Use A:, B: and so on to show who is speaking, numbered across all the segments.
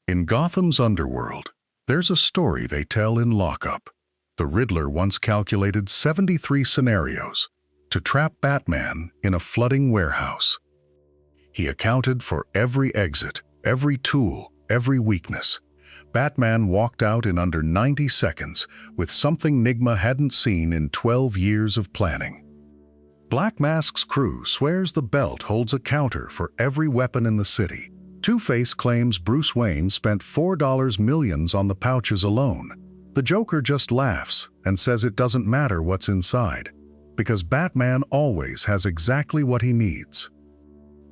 A: In Gotham's underworld, there's a story they tell in lockup. The Riddler once calculated 73 scenarios to trap Batman in a flooding warehouse. He accounted for every exit, every tool, every weakness. Batman walked out in under 90 seconds with something Nigma hadn't seen in 12 years of planning. Black Mask's crew swears the belt holds a counter for every weapon in the city. Two-Face claims Bruce Wayne spent $4 million on the pouches alone. The Joker just laughs and says it doesn't matter what's inside, because Batman always has exactly what he needs.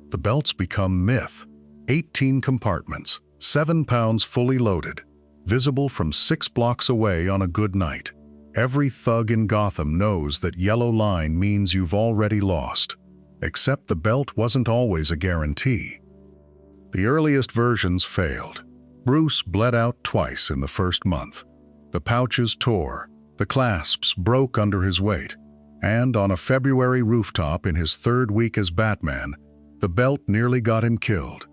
A: The belts become myth. 18 compartments, 7 pounds fully loaded, visible from 6 blocks away on a good night. Every thug in Gotham knows that yellow line means you've already lost. Except the belt wasn't always a guarantee. The earliest versions failed. Bruce bled out twice in the first month. The pouches tore, the clasps broke under his weight, and on a February rooftop in his 3rd week as Batman, the belt nearly got him killed.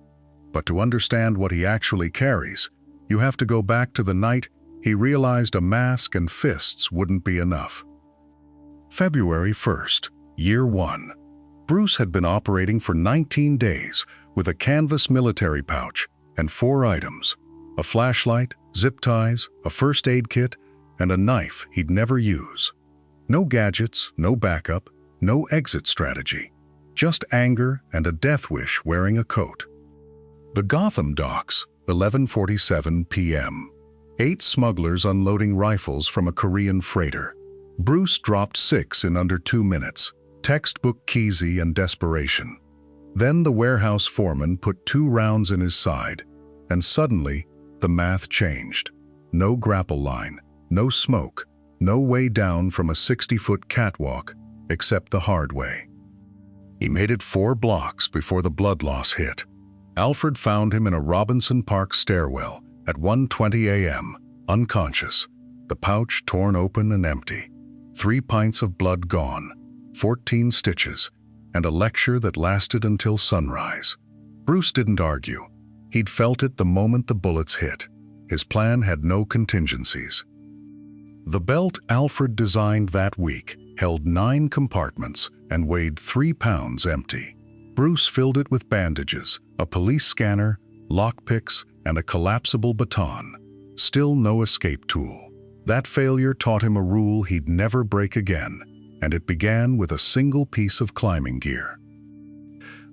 A: But to understand what he actually carries, you have to go back to the night he realized a mask and fists wouldn't be enough. February 1st, year 1. Bruce had been operating for 19 days with a canvas military pouch and 4 items: a flashlight, zip ties, a first aid kit, and a knife he'd never use. No gadgets, no backup, no exit strategy. Just anger and a death wish wearing a coat. The Gotham docks, 11:47 p.m. 8 smugglers unloading rifles from a Korean freighter. Bruce dropped 6 in under 2 minutes. Textbook Keezy and desperation. Then the warehouse foreman put 2 rounds in his side, and suddenly the math changed. No grapple line, no smoke, no way down from a 60-foot catwalk, except the hard way. He made it 4 blocks before the blood loss hit. Alfred found him in a Robinson Park stairwell at 1:20 a.m., unconscious, the pouch torn open and empty. 3 pints of blood gone, 14 stitches, and a lecture that lasted until sunrise. Bruce didn't argue. He'd felt it the moment the bullets hit. His plan had no contingencies. The belt Alfred designed that week held 9 compartments and weighed 3 pounds empty. Bruce filled it with bandages, a police scanner, lockpicks, and a collapsible baton. Still no escape tool. That failure taught him a rule he'd never break again, and it began with a single piece of climbing gear.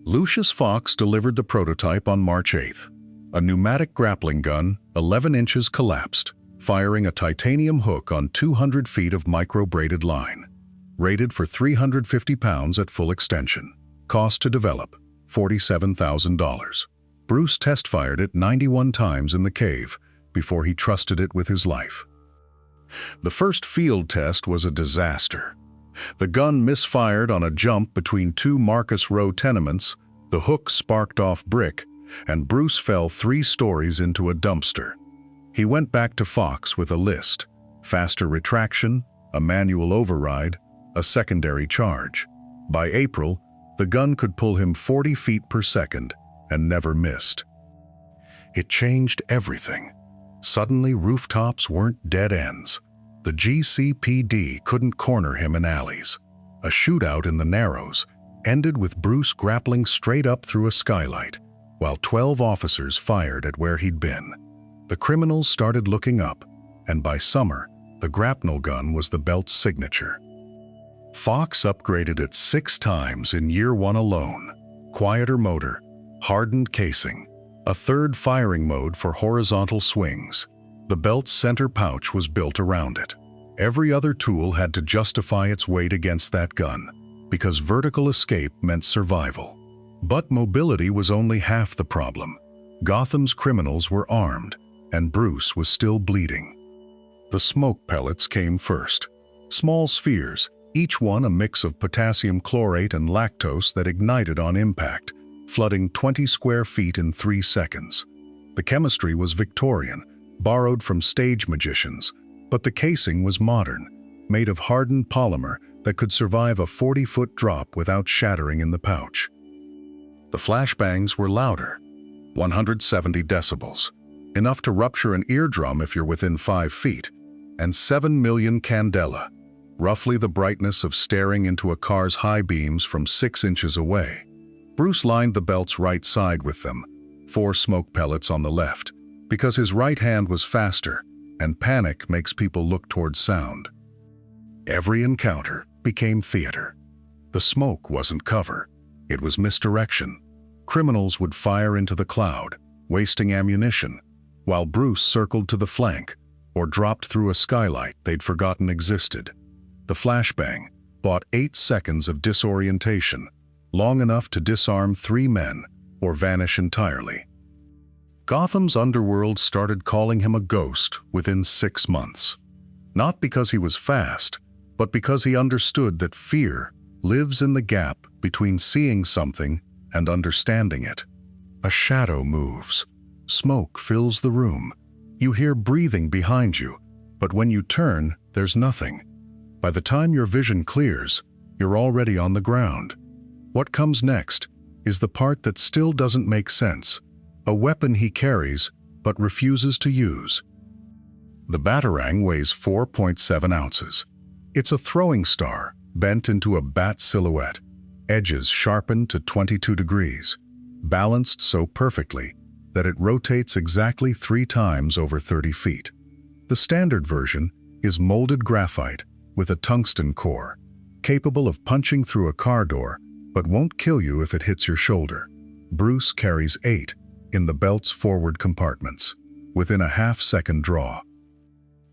A: Lucius Fox delivered the prototype on March 8th. A pneumatic grappling gun, 11 inches collapsed, firing a titanium hook on 200 feet of micro-braided line. Rated for 350 pounds at full extension. Cost to develop, $47,000. Bruce test-fired it 91 times in the cave before he trusted it with his life. The first field test was a disaster. The gun misfired on a jump between 2 Marcus Row tenements, the hook sparked off brick, and Bruce fell 3 stories into a dumpster. He went back to Fox with a list: faster retraction, a manual override, a secondary charge. By April, the gun could pull him 40 feet per second and never missed. It changed everything. Suddenly, rooftops weren't dead ends. The GCPD couldn't corner him in alleys. A shootout in the Narrows ended with Bruce grappling straight up through a skylight, while 12 officers fired at where he'd been. The criminals started looking up, and by summer, the grapnel gun was the belt's signature. Fox upgraded it 6 times in year 1 alone. Quieter motor, hardened casing, a 3rd firing mode for horizontal swings. The belt's center pouch was built around it. Every other tool had to justify its weight against that gun, because vertical escape meant survival. But mobility was only half the problem. Gotham's criminals were armed, and Bruce was still bleeding. The smoke pellets came first. Small spheres, each one a mix of potassium chlorate and lactose that ignited on impact, flooding 20 square feet in 3 seconds. The chemistry was Victorian, borrowed from stage magicians, but the casing was modern, made of hardened polymer that could survive a 40-foot drop without shattering in the pouch. The flashbangs were louder, 170 decibels. enough to rupture an eardrum if you're within 5 feet, and 7 million candela, roughly the brightness of staring into a car's high beams from 6 inches away. Bruce lined the belt's right side with them, 4 smoke pellets on the left, because his right hand was faster, and panic makes people look towards sound. Every encounter became theater. The smoke wasn't cover, it was misdirection. Criminals would fire into the cloud, wasting ammunition, while Bruce circled to the flank or dropped through a skylight they'd forgotten existed. The flashbang bought 8 seconds of disorientation, long enough to disarm 3 men or vanish entirely. Gotham's underworld started calling him a ghost within 6 months. Not because he was fast, but because he understood that fear lives in the gap between seeing something and understanding it. A shadow moves. Smoke fills the room. You hear breathing behind you, but when you turn, there's nothing. By the time your vision clears, you're already on the ground. What comes next is the part that still doesn't make sense. A weapon he carries, but refuses to use. The batarang weighs 4.7 ounces. It's a throwing star, bent into a bat silhouette, edges sharpened to 22 degrees, balanced so perfectly that it rotates exactly 3 times over 30 feet. The standard version is molded graphite with a tungsten core, capable of punching through a car door, but won't kill you if it hits your shoulder. Bruce carries 8 in the belt's forward compartments, within a half-second draw.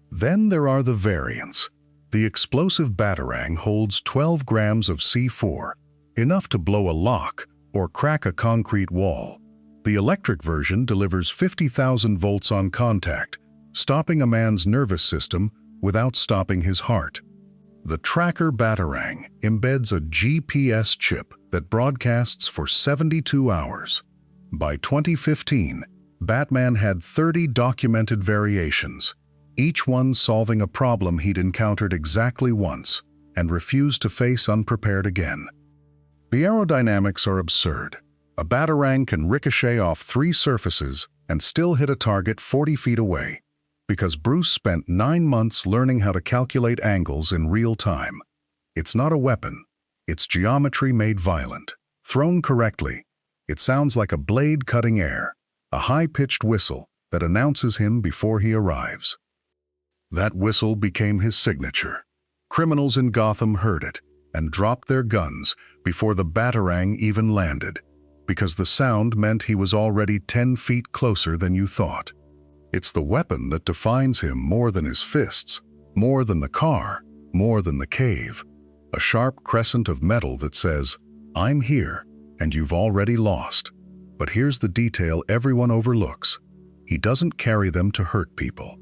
A: Then there are the variants. The explosive batarang holds 12 grams of C4, enough to blow a lock or crack a concrete wall. The electric version delivers 50,000 volts on contact, stopping a man's nervous system without stopping his heart. The tracker batarang embeds a GPS chip that broadcasts for 72 hours. By 2015, Batman had 30 documented variations, each one solving a problem he'd encountered exactly once and refused to face unprepared again. The aerodynamics are absurd. A batarang can ricochet off 3 surfaces and still hit a target 40 feet away, because Bruce spent 9 months learning how to calculate angles in real time. It's not a weapon, it's geometry made violent. Thrown correctly, it sounds like a blade cutting air, a high-pitched whistle that announces him before he arrives. That whistle became his signature. Criminals in Gotham heard it and dropped their guns before the batarang even landed, because the sound meant he was already 10 feet closer than you thought. It's the weapon that defines him more than his fists, more than the car, more than the cave. A sharp crescent of metal that says, "I'm here, and you've already lost." But here's the detail everyone overlooks. He doesn't carry them to hurt people.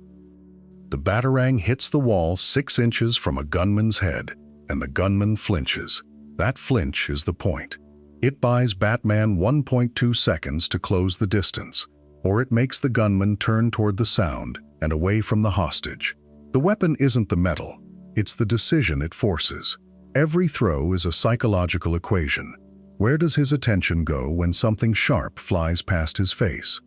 A: The batarang hits the wall 6 inches from a gunman's head, and the gunman flinches. That flinch is the point. It buys Batman 1.2 seconds to close the distance, or it makes the gunman turn toward the sound and away from the hostage. The weapon isn't the metal, it's the decision it forces. Every throw is a psychological equation. Where does his attention go when something sharp flies past his face?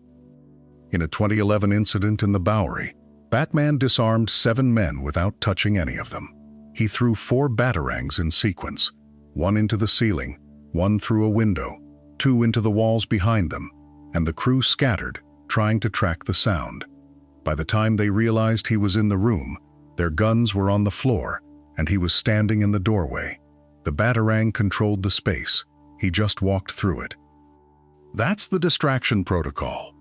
A: In a 2011 incident in the Bowery, Batman disarmed 7 men without touching any of them. He threw 4 batarangs in sequence, 1 into the ceiling, 1 through a window, 2 into the walls behind them, and the crew scattered, trying to track the sound. By the time they realized he was in the room, their guns were on the floor, and he was standing in the doorway. The batarang controlled the space. He just walked through it. That's the distraction protocol.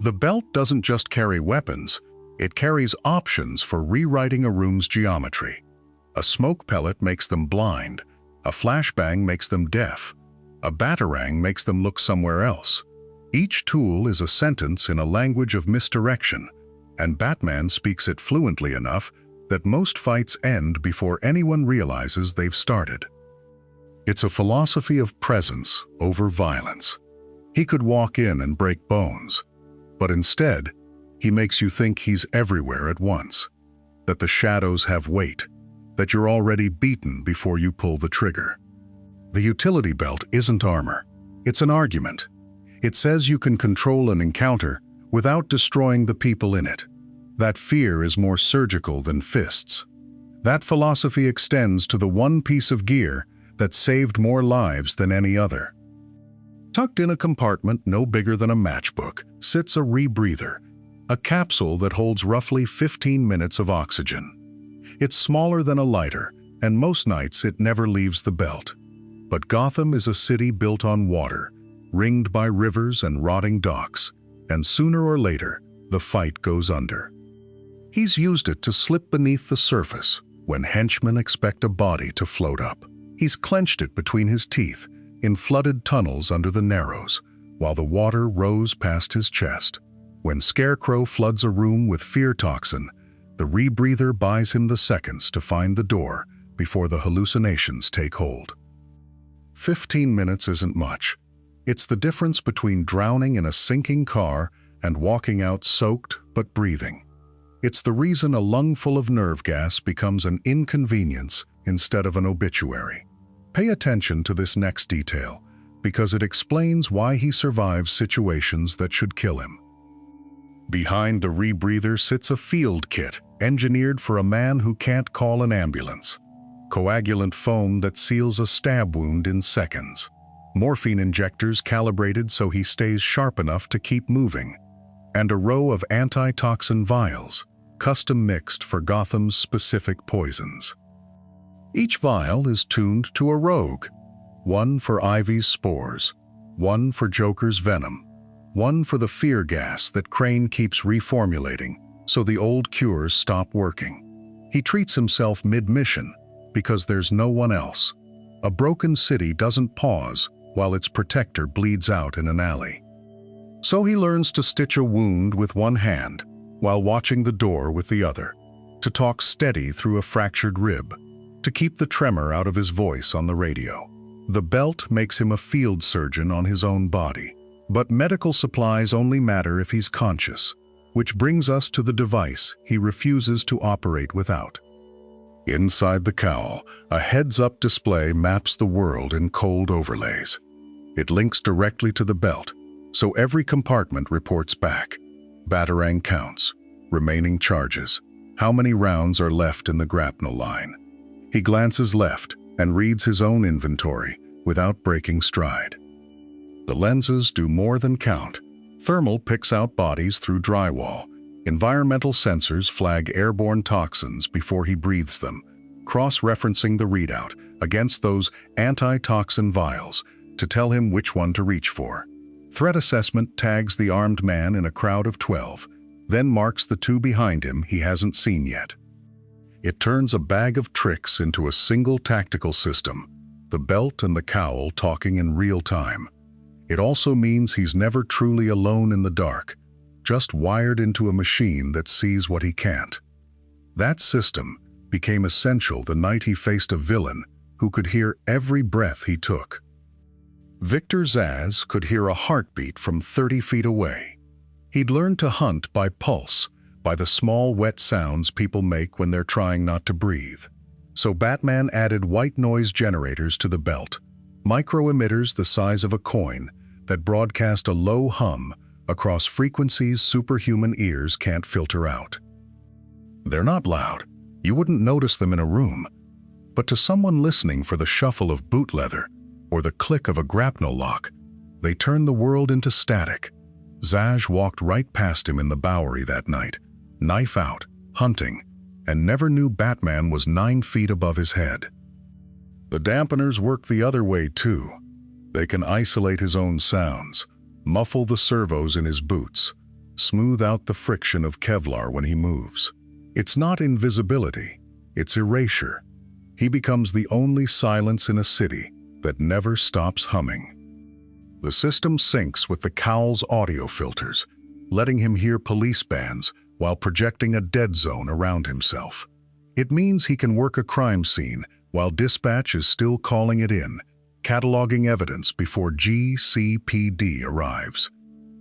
A: The belt doesn't just carry weapons, it carries options for rewriting a room's geometry. A smoke pellet makes them blind, a flashbang makes them deaf, a batarang makes them look somewhere else. Each tool is a sentence in a language of misdirection, and Batman speaks it fluently enough that most fights end before anyone realizes they've started. It's a philosophy of presence over violence. He could walk in and break bones, but instead, he makes you think he's everywhere at once, that the shadows have weight, that you're already beaten before you pull the trigger. The utility belt isn't armor, it's an argument. It says you can control an encounter without destroying the people in it. That fear is more surgical than fists. That philosophy extends to the one piece of gear that saved more lives than any other. Tucked in a compartment no bigger than a matchbook sits a rebreather, a capsule that holds roughly 15 minutes of oxygen. It's smaller than a lighter, and most nights it never leaves the belt. But Gotham is a city built on water, ringed by rivers and rotting docks, and sooner or later, the fight goes under. He's used it to slip beneath the surface when henchmen expect a body to float up. He's clenched it between his teeth in flooded tunnels under the Narrows, while the water rose past his chest. When Scarecrow floods a room with fear toxin, the rebreather buys him the seconds to find the door before the hallucinations take hold. 15 minutes isn't much. It's the difference between drowning in a sinking car and walking out soaked but breathing. It's the reason a lungful of nerve gas becomes an inconvenience instead of an obituary. Pay attention to this next detail, because it explains why he survives situations that should kill him. Behind the rebreather sits a field kit engineered for a man who can't call an ambulance. Coagulant foam that seals a stab wound in seconds. Morphine injectors calibrated so he stays sharp enough to keep moving. And a row of antitoxin vials, custom mixed for Gotham's specific poisons. Each vial is tuned to a rogue. One for Ivy's spores, one for Joker's venom, one for the fear gas that Crane keeps reformulating so the old cures stop working. He treats himself mid-mission because there's no one else. A broken city doesn't pause while its protector bleeds out in an alley. So he learns to stitch a wound with one hand while watching the door with the other, to talk steady through a fractured rib, to keep the tremor out of his voice on the radio. The belt makes him a field surgeon on his own body, but medical supplies only matter if he's conscious, which brings us to the device he refuses to operate without. Inside the cowl, a heads-up display maps the world in cold overlays. It links directly to the belt, so every compartment reports back. Batarang counts, remaining charges, how many rounds are left in the grapnel line. He glances left and reads his own inventory without breaking stride. The lenses do more than count. Thermal picks out bodies through drywall. Environmental sensors flag airborne toxins before he breathes them, cross-referencing the readout against those antitoxin vials to tell him which one to reach for. Threat assessment tags the armed man in a crowd of 12, then marks the two behind him he hasn't seen yet. It turns a bag of tricks into a single tactical system, the belt and the cowl talking in real time. It also means he's never truly alone in the dark, just wired into a machine that sees what he can't. That system became essential the night he faced a villain who could hear every breath he took. Victor Zsasz could hear a heartbeat from 30 feet away. He'd learned to hunt by pulse, by the small wet sounds people make when they're trying not to breathe. So Batman added white noise generators to the belt, micro-emitters the size of a coin that broadcast a low hum across frequencies superhuman ears can't filter out. They're not loud. You wouldn't notice them in a room. But to someone listening for the shuffle of boot leather or the click of a grapnel lock, they turn the world into static. Zsasz walked right past him in the Bowery that night, knife out, hunting, and never knew Batman was 9 feet above his head. The dampeners work the other way too. They can isolate his own sounds, muffle the servos in his boots, smooth out the friction of Kevlar when he moves. It's not invisibility, it's erasure. He becomes the only silence in a city that never stops humming. The system syncs with the cowl's audio filters, letting him hear police bands while projecting a dead zone around himself. It means he can work a crime scene while dispatch is still calling it in, cataloging evidence before GCPD arrives.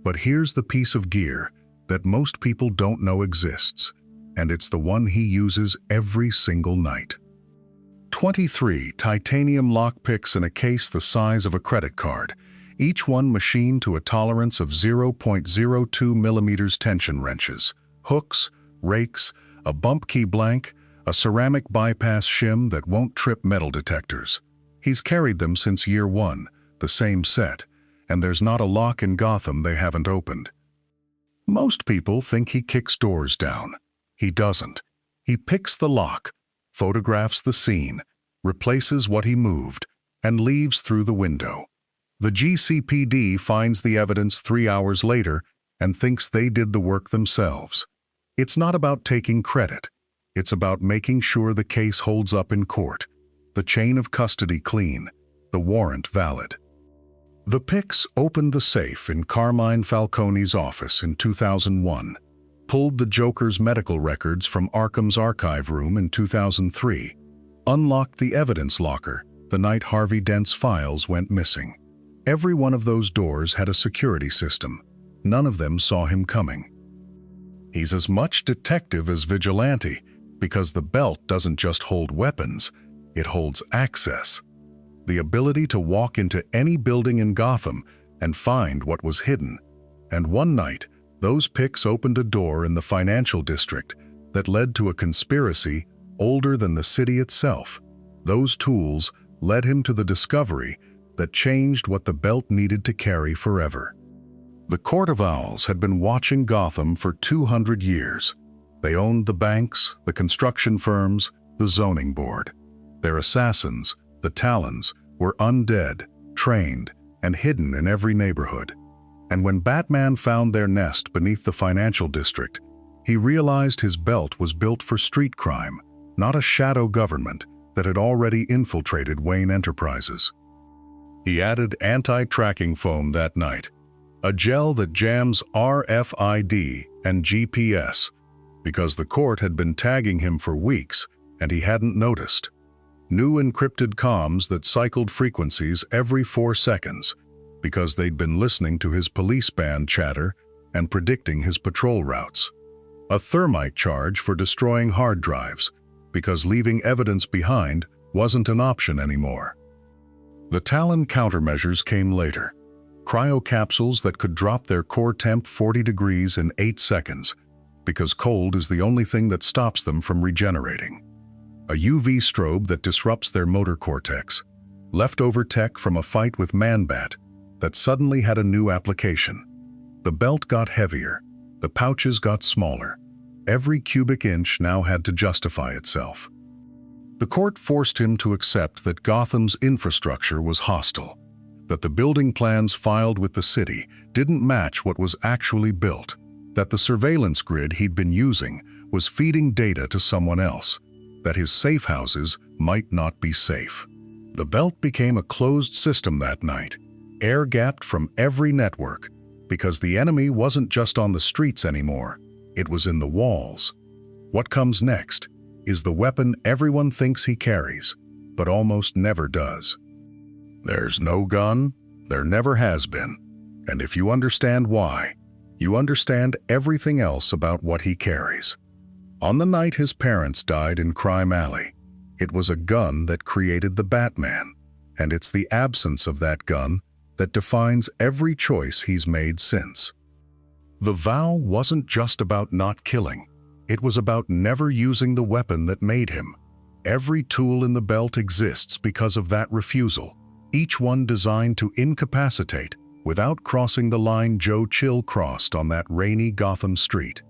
A: But here's the piece of gear that most people don't know exists, and it's the one he uses every single night. 23 titanium lockpicks in a case the size of a credit card, each one machined to a tolerance of 0.02 millimeters tension wrenches, hooks, rakes, a bump key blank, a ceramic bypass shim that won't trip metal detectors. He's carried them since year one, the same set, and there's not a lock in Gotham they haven't opened. Most people think he kicks doors down. He doesn't. He picks the lock, photographs the scene, replaces what he moved, and leaves through the window. The GCPD finds the evidence 3 hours later and thinks they did the work themselves. It's not about taking credit. It's about making sure the case holds up in court, the chain of custody clean, the warrant valid. The Picks opened the safe in Carmine Falcone's office in 2001, pulled the Joker's medical records from Arkham's archive room in 2003, unlocked the evidence locker the night Harvey Dent's files went missing. Every one of those doors had a security system. None of them saw him coming. He's as much detective as vigilante, because the belt doesn't just hold weapons, it holds access. The ability to walk into any building in Gotham and find what was hidden. And one night, those Picks opened a door in the financial district that led to a conspiracy older than the city itself. Those tools led him to the discovery that changed what the belt needed to carry forever. The Court of Owls had been watching Gotham for 200 years. They owned the banks, the construction firms, the zoning board. Their assassins, the Talons, were undead, trained, and hidden in every neighborhood. And when Batman found their nest beneath the financial district, he realized his belt was built for street crime, not a shadow government that had already infiltrated Wayne Enterprises. He added anti-tracking foam that night, a gel that jams RFID and GPS, because the court had been tagging him for weeks and he hadn't noticed. New encrypted comms that cycled frequencies every 4 seconds, because they'd been listening to his police band chatter and predicting his patrol routes. A thermite charge for destroying hard drives, because leaving evidence behind wasn't an option anymore. The Talon countermeasures came later. Cryocapsules that could drop their core temp 40 degrees in 8 seconds, because cold is the only thing that stops them from regenerating. A UV strobe that disrupts their motor cortex. Leftover tech from a fight with Man-Bat that suddenly had a new application. The belt got heavier. The pouches got smaller. Every cubic inch now had to justify itself. The court forced him to accept that Gotham's infrastructure was hostile, that the building plans filed with the city didn't match what was actually built, that the surveillance grid he'd been using was feeding data to someone else, that his safe houses might not be safe. The belt became a closed system that night, air-gapped from every network, because the enemy wasn't just on the streets anymore, it was in the walls. What comes next is the weapon everyone thinks he carries, but almost never does. There's no gun, there never has been, and if you understand why, you understand everything else about what he carries. On the night his parents died in Crime Alley, it was a gun that created the Batman, and it's the absence of that gun that defines every choice he's made since. The vow wasn't just about not killing, it was about never using the weapon that made him. Every tool in the belt exists because of that refusal, each one designed to incapacitate without crossing the line Joe Chill crossed on that rainy Gotham street.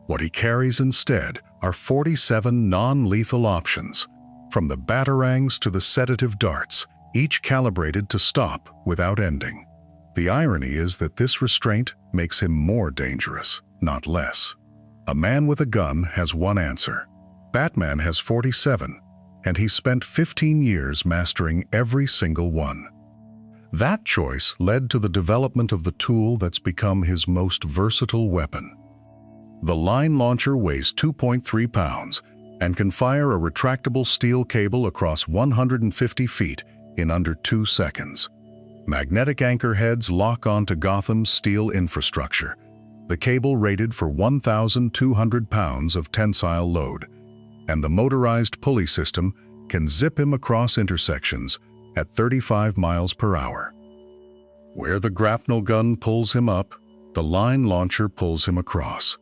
A: What he carries instead are 47 non-lethal options, from the batarangs to the sedative darts, each calibrated to stop without ending. The irony is that this restraint makes him more dangerous, not less. A man with a gun has one answer. Batman has 47, and he spent 15 years mastering every single one. That choice led to the development of the tool that's become his most versatile weapon. The line launcher weighs 2.3 pounds and can fire a retractable steel cable across 150 feet in under 2 seconds. Magnetic anchor heads lock onto Gotham's steel infrastructure. The cable rated for 1,200 pounds of tensile load, and the motorized pulley system can zip him across intersections at 35 miles per hour. Where the grapnel gun pulls him up, the line launcher pulls him across.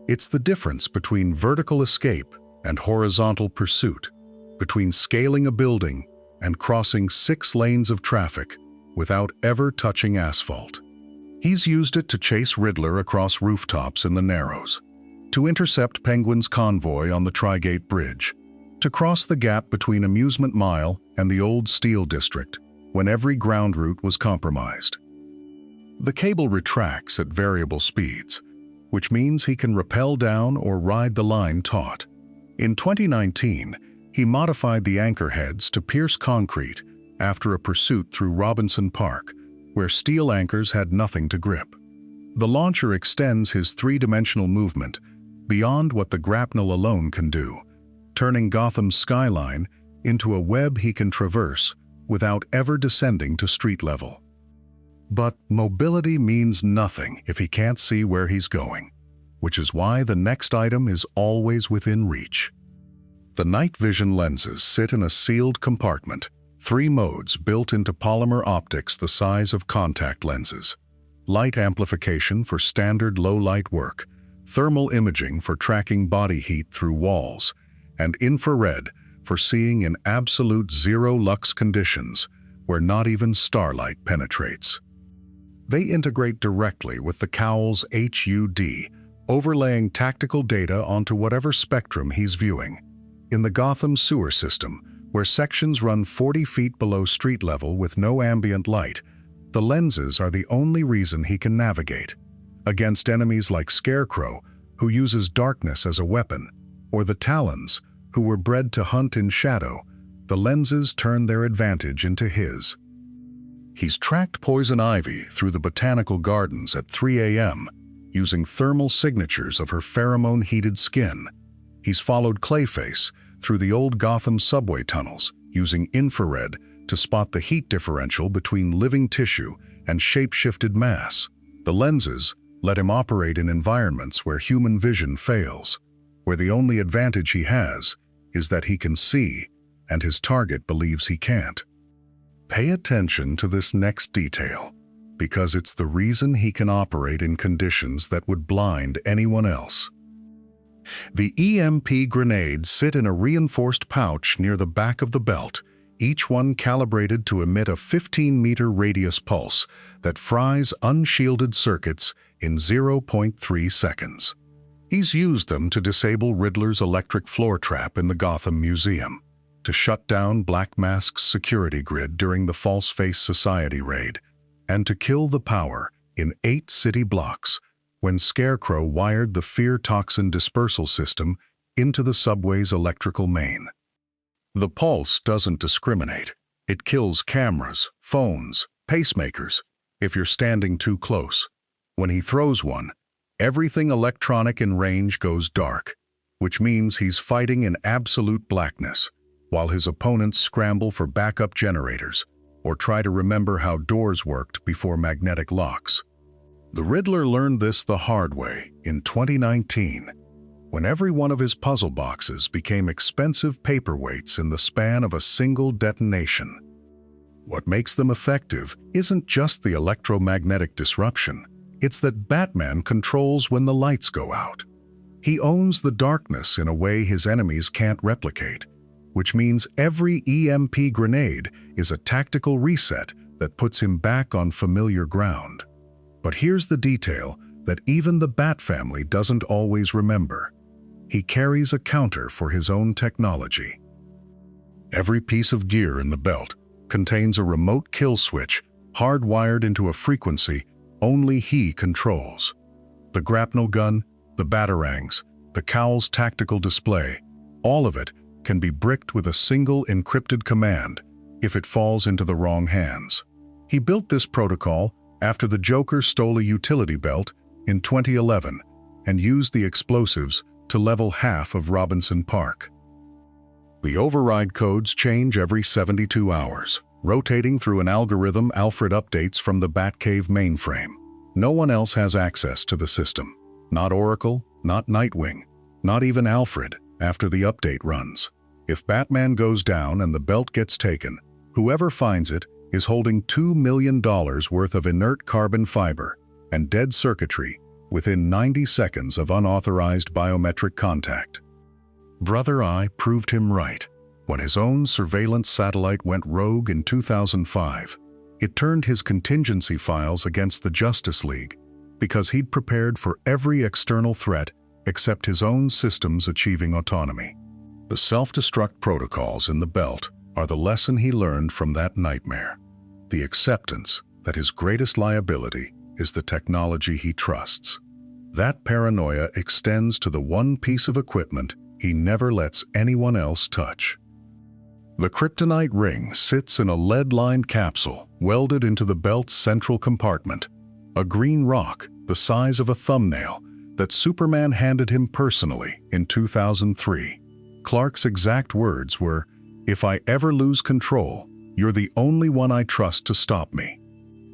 A: It's the difference between vertical escape and horizontal pursuit, between scaling a building and crossing 6 lanes of traffic without ever touching asphalt. He's used it to chase Riddler across rooftops in the Narrows, to intercept Penguin's convoy on the Trigate Bridge, to cross the gap between Amusement Mile and the Old Steel District when every ground route was compromised. The cable retracts at variable speeds, which means he can rappel down or ride the line taut. In 2019, he modified the anchor heads to pierce concrete after a pursuit through Robinson Park, where steel anchors had nothing to grip. The launcher extends his 3-dimensional movement beyond what the grapnel alone can do, turning Gotham's skyline into a web he can traverse without ever descending to street level. But mobility means nothing if he can't see where he's going, which is why the next item is always within reach. The night vision lenses sit in a sealed compartment, 3 modes built into polymer optics the size of contact lenses. Light amplification for standard low-light work, thermal imaging for tracking body heat through walls, and infrared for seeing in absolute zero-lux conditions where not even starlight penetrates. They integrate directly with the cowl's HUD, overlaying tactical data onto whatever spectrum he's viewing. In the Gotham sewer system, where sections run 40 feet below street level with no ambient light, the lenses are the only reason he can navigate. Against enemies like Scarecrow, who uses darkness as a weapon, or the Talons, who were bred to hunt in shadow, the lenses turn their advantage into his. He's tracked Poison Ivy through the botanical gardens at 3 a.m., using thermal signatures of her pheromone-heated skin. He's followed Clayface through the old Gotham subway tunnels, using infrared to spot the heat differential between living tissue and shape-shifted mass. The lenses let him operate in environments where human vision fails, where the only advantage he has is that he can see and his target believes he can't. Pay attention to this next detail, because it's the reason he can operate in conditions that would blind anyone else. The EMP grenades sit in a reinforced pouch near the back of the belt, each one calibrated to emit a 15-meter radius pulse that fries unshielded circuits in 0.3 seconds. He's used them to disable Riddler's electric floor trap in the Gotham Museum, to shut down Black Mask's security grid during the False Face Society raid, and to kill the power in 8 city blocks when Scarecrow wired the fear toxin dispersal system into the subway's electrical main. The pulse doesn't discriminate. It kills cameras, phones, pacemakers if you're standing too close. When he throws one, everything electronic in range goes dark, which means he's fighting in absolute blackness, while his opponents scramble for backup generators or try to remember how doors worked before magnetic locks. The Riddler learned this the hard way in 2019, when every one of his puzzle boxes became expensive paperweights in the span of a single detonation. What makes them effective isn't just the electromagnetic disruption, it's that Batman controls when the lights go out. He owns the darkness in a way his enemies can't replicate, which means every EMP grenade is a tactical reset that puts him back on familiar ground. But here's the detail that even the Bat family doesn't always remember. He carries a counter for his own technology. Every piece of gear in the belt contains a remote kill switch hardwired into a frequency only he controls. The grapnel gun, the batarangs, the cowl's tactical display, all of it can be bricked with a single encrypted command if it falls into the wrong hands. He built this protocol after the Joker stole a utility belt in 2011 and used the explosives to level half of Robinson Park. The override codes change every 72 hours, rotating through an algorithm Alfred updates from the Batcave mainframe. No one else has access to the system. Not Oracle, not Nightwing, not even Alfred after the update runs. If Batman goes down and the belt gets taken, whoever finds it is holding $2 million worth of inert carbon fiber and dead circuitry within 90 seconds of unauthorized biometric contact. Brother Eye proved him right. When his own surveillance satellite went rogue in 2005, it turned his contingency files against the Justice League because he'd prepared for every external threat except his own systems achieving autonomy. The self-destruct protocols in the belt are the lesson he learned from that nightmare. The acceptance that his greatest liability is the technology he trusts. That paranoia extends to the one piece of equipment he never lets anyone else touch. The kryptonite ring sits in a lead-lined capsule welded into the belt's central compartment, a green rock the size of a thumbnail that Superman handed him personally in 2003. Clark's exact words were, "If I ever lose control, you're the only one I trust to stop me."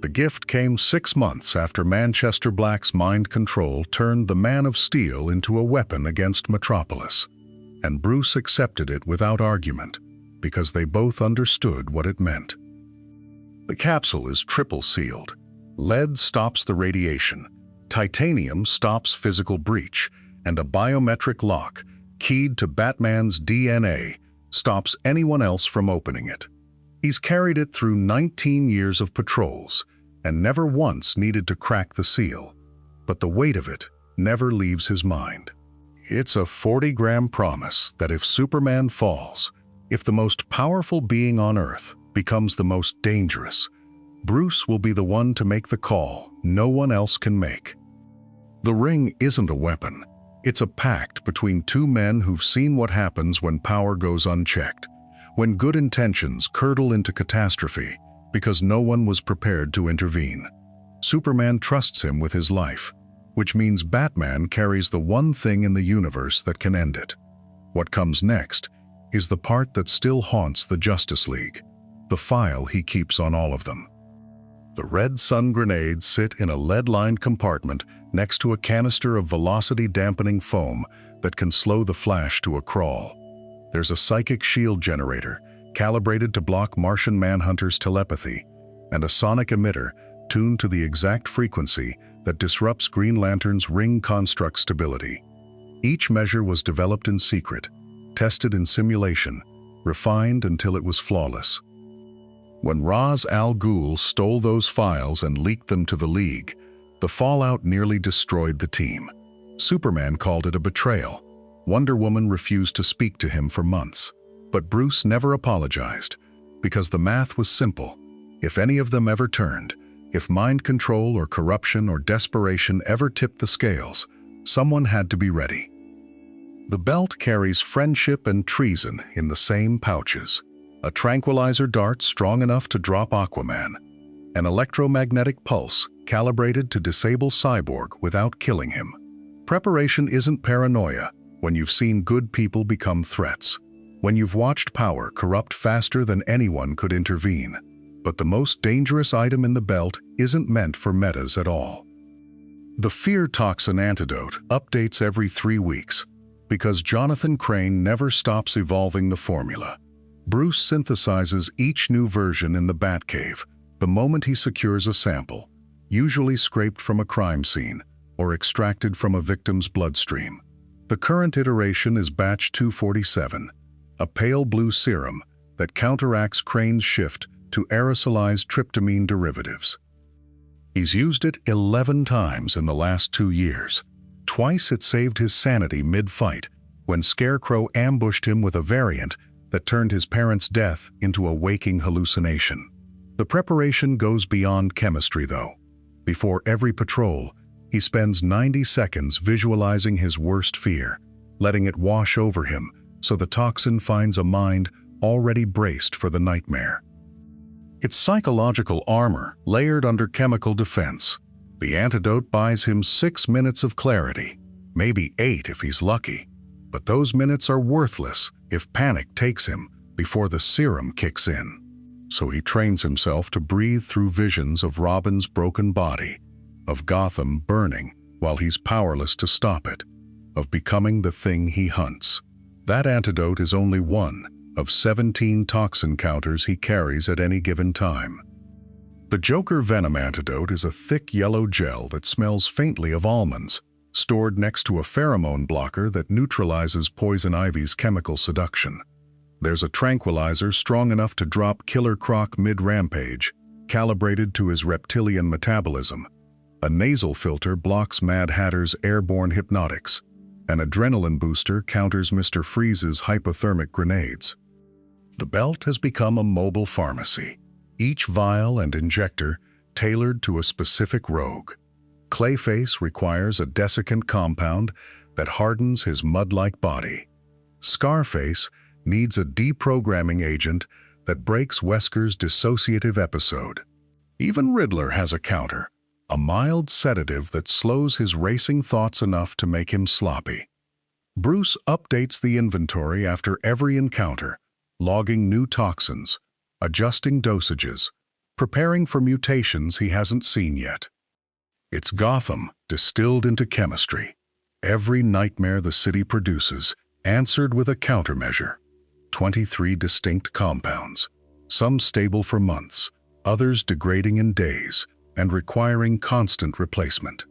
A: The gift came 6 months after Manchester Black's mind control turned the Man of Steel into a weapon against Metropolis, and Bruce accepted it without argument, because they both understood what it meant. The capsule is triple sealed. Lead stops the radiation, titanium stops physical breach, and a biometric lock, keyed to Batman's DNA, stops anyone else from opening it. He's carried it through 19 years of patrols, and never once needed to crack the seal, but the weight of it never leaves his mind. It's a 40-gram promise that if Superman falls, if the most powerful being on Earth becomes the most dangerous, Bruce will be the one to make the call no one else can make. The ring isn't a weapon. It's a pact between two men who've seen what happens when power goes unchecked, when good intentions curdle into catastrophe because no one was prepared to intervene. Superman trusts him with his life, which means Batman carries the one thing in the universe that can end it. What comes next is the part that still haunts the Justice League, the file he keeps on all of them. The red sun grenades sit in a lead-lined compartment next to a canister of velocity-dampening foam that can slow the Flash to a crawl. There's a psychic shield generator, calibrated to block Martian Manhunter's telepathy, and a sonic emitter tuned to the exact frequency that disrupts Green Lantern's ring construct stability. Each measure was developed in secret, tested in simulation, refined until it was flawless. When Ra's al Ghul stole those files and leaked them to the League, the fallout nearly destroyed the team. Superman called it a betrayal. Wonder Woman refused to speak to him for months. But Bruce never apologized, because the math was simple. If any of them ever turned, if mind control or corruption or desperation ever tipped the scales, someone had to be ready. The belt carries friendship and treason in the same pouches. A tranquilizer dart strong enough to drop Aquaman. An electromagnetic pulse calibrated to disable Cyborg without killing him. Preparation isn't paranoia when you've seen good people become threats. When you've watched power corrupt faster than anyone could intervene. But the most dangerous item in the belt isn't meant for metas at all. The fear toxin antidote updates every 3 weeks, because Jonathan Crane never stops evolving the formula. Bruce synthesizes each new version in the Batcave the moment he secures a sample, usually scraped from a crime scene or extracted from a victim's bloodstream. The current iteration is batch 247, a pale blue serum that counteracts Crane's shift to aerosolized tryptamine derivatives. He's used it 11 times in the last 2 years. Twice it saved his sanity mid-fight when Scarecrow ambushed him with a variant that turned his parents' death into a waking hallucination. The preparation goes beyond chemistry, though. Before every patrol, he spends 90 seconds visualizing his worst fear, letting it wash over him so the toxin finds a mind already braced for the nightmare. It's psychological armor layered under chemical defense. The antidote buys him 6 minutes of clarity, maybe 8 if he's lucky. But those minutes are worthless if panic takes him before the serum kicks in. So he trains himself to breathe through visions of Robin's broken body, of Gotham burning while he's powerless to stop it, of becoming the thing he hunts. That antidote is only one, of 17 toxin counters he carries at any given time. The Joker venom antidote is a thick yellow gel that smells faintly of almonds, stored next to a pheromone blocker that neutralizes Poison Ivy's chemical seduction. There's a tranquilizer strong enough to drop Killer Croc mid-rampage, calibrated to his reptilian metabolism. A nasal filter blocks Mad Hatter's airborne hypnotics. An adrenaline booster counters Mr. Freeze's hypothermic grenades. The belt has become a mobile pharmacy, each vial and injector tailored to a specific rogue. Clayface requires a desiccant compound that hardens his mud-like body. Scarface needs a deprogramming agent that breaks Wesker's dissociative episode. Even Riddler has a counter, a mild sedative that slows his racing thoughts enough to make him sloppy. Bruce updates the inventory after every encounter, logging new toxins, adjusting dosages, preparing for mutations he hasn't seen yet. It's Gotham distilled into chemistry. Every nightmare the city produces, answered with a countermeasure. 23 distinct compounds, some stable for months, others degrading in days and requiring constant replacement.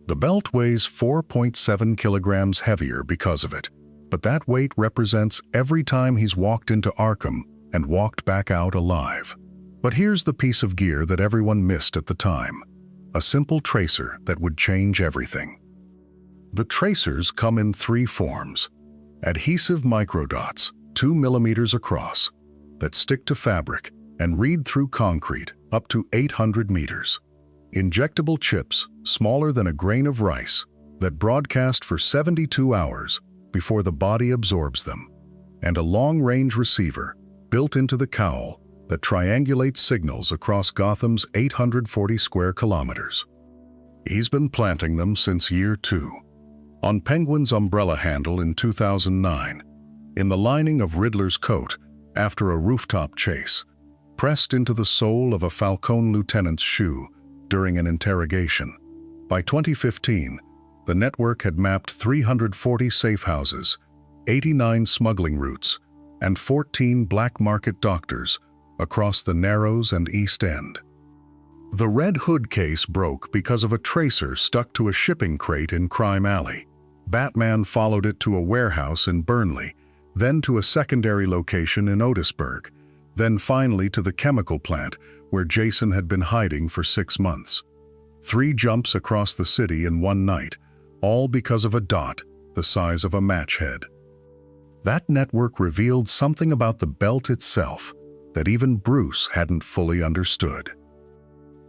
A: The belt weighs 4.7 kilograms heavier because of it, but that weight represents every time he's walked into Arkham and walked back out alive. But here's the piece of gear that everyone missed at the time. A simple tracer that would change everything. The tracers come in 3 forms. Adhesive microdots, 2 millimeters across, that stick to fabric and read through concrete up to 800 meters. Injectable chips, smaller than a grain of rice, that broadcast for 72 hours before the body absorbs them. And a long-range receiver built into the cowl that triangulates signals across Gotham's 840 square kilometers. He's been planting them since year 2. On Penguin's umbrella handle in 2009, in the lining of Riddler's coat after a rooftop chase, pressed into the sole of a Falcone lieutenant's shoe during an interrogation. By 2015, the network had mapped 340 safe houses, 89 smuggling routes, and 14 black market doctors across the Narrows and East End. The Red Hood case broke because of a tracer stuck to a shipping crate in Crime Alley. Batman followed it to a warehouse in Burnley, then to a secondary location in Otisburg, then finally to the chemical plant where Jason had been hiding for 6 months. 3 jumps across the city in one night, all because of a dot the size of a match head. That network revealed something about the belt itself that even Bruce hadn't fully understood.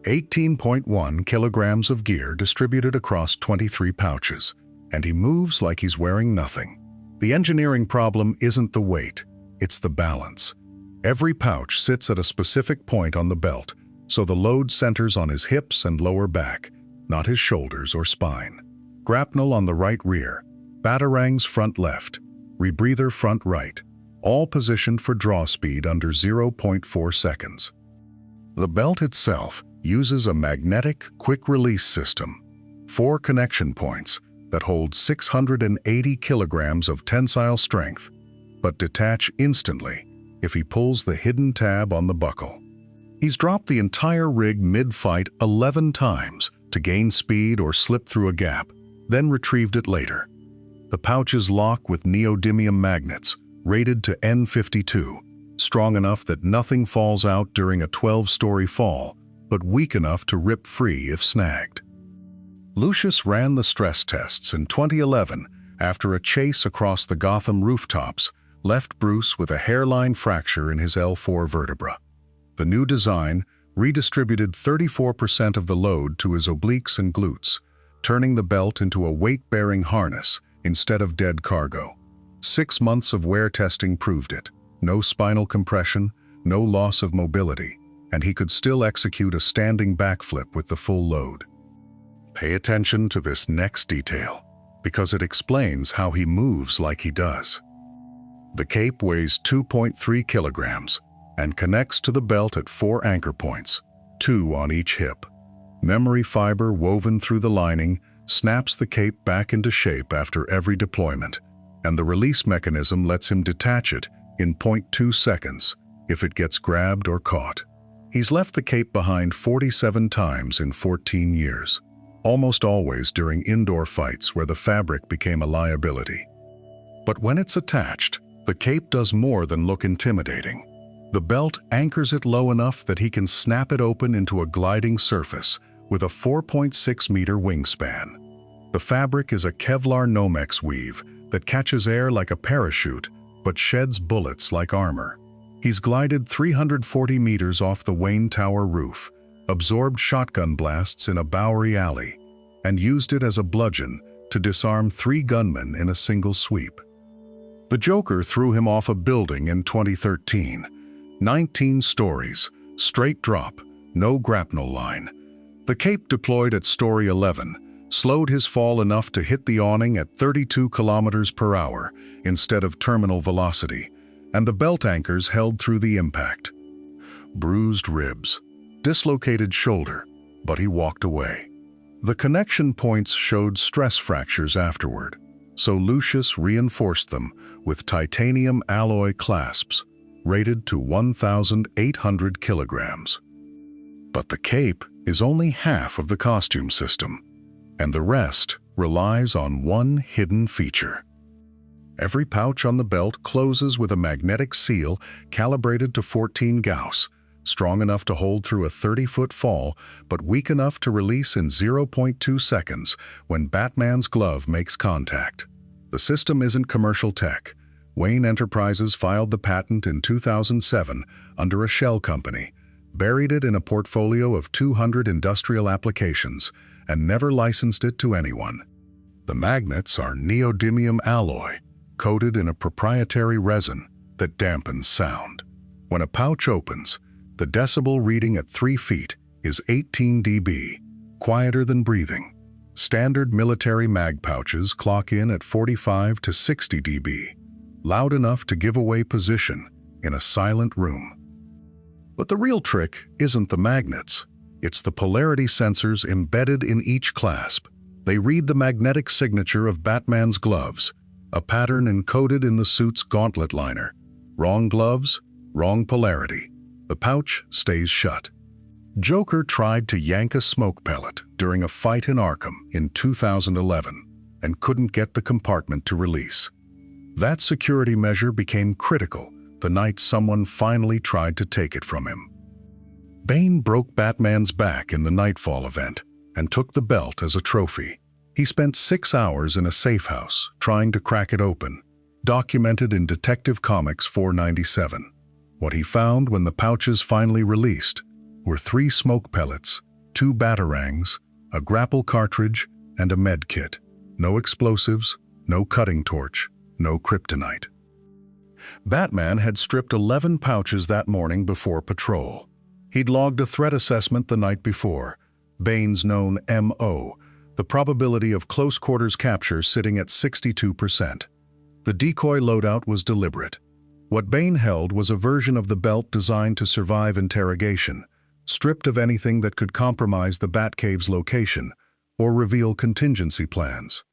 A: 18.1 kilograms of gear distributed across 23 pouches, and he moves like he's wearing nothing. The engineering problem isn't the weight, it's the balance. Every pouch sits at a specific point on the belt, so the load centers on his hips and lower back, not his shoulders or spine. Grapnel on the right rear, batarangs front left, rebreather front right, all positioned for draw speed under 0.4 seconds. The belt itself uses a magnetic quick-release system, 4 connection points that hold 680 kilograms of tensile strength, but detach instantly if he pulls the hidden tab on the buckle. He's dropped the entire rig mid-fight 11 times to gain speed or slip through a gap, then retrieved it later. The pouches lock with neodymium magnets, rated to N52, strong enough that nothing falls out during a 12-story fall, but weak enough to rip free if snagged. Lucius ran the stress tests in 2011 after a chase across the Gotham rooftops left Bruce with a hairline fracture in his L4 vertebra. The new design redistributed 34% of the load to his obliques and glutes, turning the belt into a weight-bearing harness instead of dead cargo. 6 months of wear testing proved it. No spinal compression, no loss of mobility, and he could still execute a standing backflip with the full load. Pay attention to this next detail, because it explains how he moves like he does. The cape weighs 2.3 kilograms and connects to the belt at 4 anchor points, 2 on each hip. Memory fiber woven through the lining snaps the cape back into shape after every deployment, and the release mechanism lets him detach it in 0.2 seconds if it gets grabbed or caught. He's left the cape behind 47 times in 14 years, almost always during indoor fights where the fabric became a liability. But when it's attached, the cape does more than look intimidating. The belt anchors it low enough that he can snap it open into a gliding surface with a 4.6-meter wingspan. The fabric is a Kevlar Nomex weave that catches air like a parachute but sheds bullets like armor. He's glided 340 meters off the Wayne Tower roof, absorbed shotgun blasts in a Bowery alley, and used it as a bludgeon to disarm 3 gunmen in a single sweep. The Joker threw him off a building in 2013. 19 stories, straight drop, no grapnel line. The cape deployed at story 11 slowed his fall enough to hit the awning at 32 kilometers per hour instead of terminal velocity, and the belt anchors held through the impact. Bruised ribs, dislocated shoulder, but he walked away. The connection points showed stress fractures afterward, so Lucius reinforced them with titanium alloy clasps, rated to 1,800 kilograms. But the cape is only half of the costume system, and the rest relies on one hidden feature. Every pouch on the belt closes with a magnetic seal calibrated to 14 Gauss, strong enough to hold through a 30-foot fall, but weak enough to release in 0.2 seconds when Batman's glove makes contact. The system isn't commercial tech. Wayne Enterprises filed the patent in 2007 under a shell company, buried it in a portfolio of 200 industrial applications, and never licensed it to anyone. The magnets are neodymium alloy, coated in a proprietary resin that dampens sound. When a pouch opens, the decibel reading at 3 feet is 18 dB, quieter than breathing. Standard military mag pouches clock in at 45 to 60 dB, loud enough to give away position in a silent room. But the real trick isn't the magnets, it's the polarity sensors embedded in each clasp. They read the magnetic signature of Batman's gloves, a pattern encoded in the suit's gauntlet liner. Wrong gloves, wrong polarity. The pouch stays shut. Joker tried to yank a smoke pellet during a fight in Arkham in 2011 and couldn't get the compartment to release. That security measure became critical the night someone finally tried to take it from him. Bane broke Batman's back in the Nightfall event and took the belt as a trophy. He spent 6 hours in a safe house trying to crack it open, documented in Detective Comics 497. What he found when the pouches finally released were 3 smoke pellets, 2 batarangs, a grapple cartridge, and a med kit. No explosives, no cutting torch, no kryptonite. Batman had stripped 11 pouches that morning before patrol. He'd logged a threat assessment the night before, Bane's known MO, the probability of close-quarters capture sitting at 62%. The decoy loadout was deliberate. What Bane held was a version of the belt designed to survive interrogation, stripped of anything that could compromise the Batcave's location or reveal contingency plans.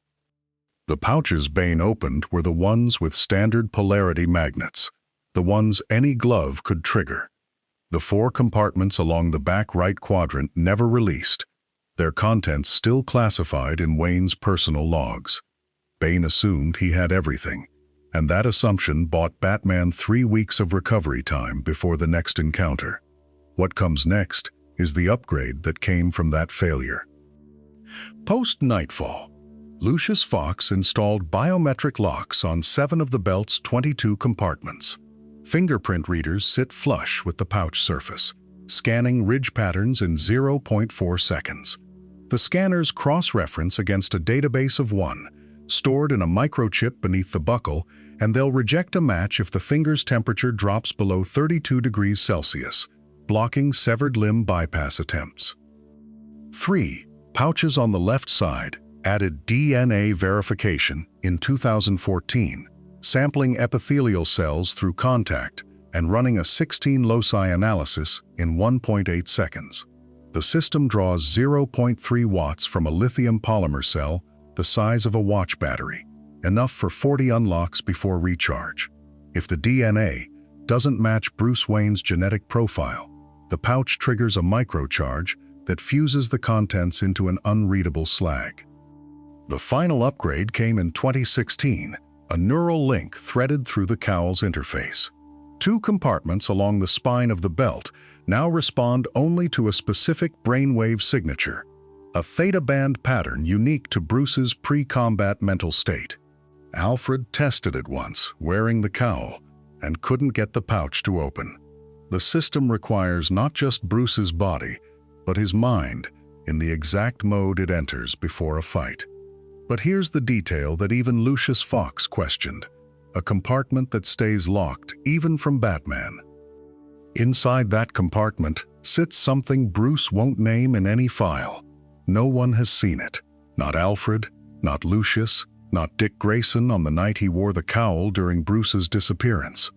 A: The pouches Bane opened were the ones with standard polarity magnets, the ones any glove could trigger. The 4 compartments along the back right quadrant never released, their contents still classified in Wayne's personal logs. Bane assumed he had everything, and that assumption bought Batman 3 weeks of recovery time before the next encounter. What comes next is the upgrade that came from that failure. Post-Nightfall, Lucius Fox installed biometric locks on 7 of the belt's 22 compartments. Fingerprint readers sit flush with the pouch surface, scanning ridge patterns in 0.4 seconds. The scanners cross-reference against a database of 1, stored in a microchip beneath the buckle, and they'll reject a match if the finger's temperature drops below 32 degrees Celsius, blocking severed limb bypass attempts. 3 pouches on the left side added DNA verification in 2014, sampling epithelial cells through contact and running a 16 loci analysis in 1.8 seconds. The system draws 0.3 watts from a lithium polymer cell the size of a watch battery, enough for 40 unlocks before recharge. If the DNA doesn't match Bruce Wayne's genetic profile, the pouch triggers a microcharge that fuses the contents into an unreadable slag. The final upgrade came in 2016, a neural link threaded through the cowl's interface. 2 compartments along the spine of the belt now respond only to a specific brainwave signature, a theta band pattern unique to Bruce's pre-combat mental state. Alfred tested it once, wearing the cowl, and couldn't get the pouch to open. The system requires not just Bruce's body, but his mind in the exact mode it enters before a fight. But here's the detail that even Lucius Fox questioned: a compartment that stays locked even from Batman. Inside that compartment sits something Bruce won't name in any file. No one has seen it. Not Alfred, not Lucius, not Dick Grayson on the night he wore the cowl during Bruce's disappearance.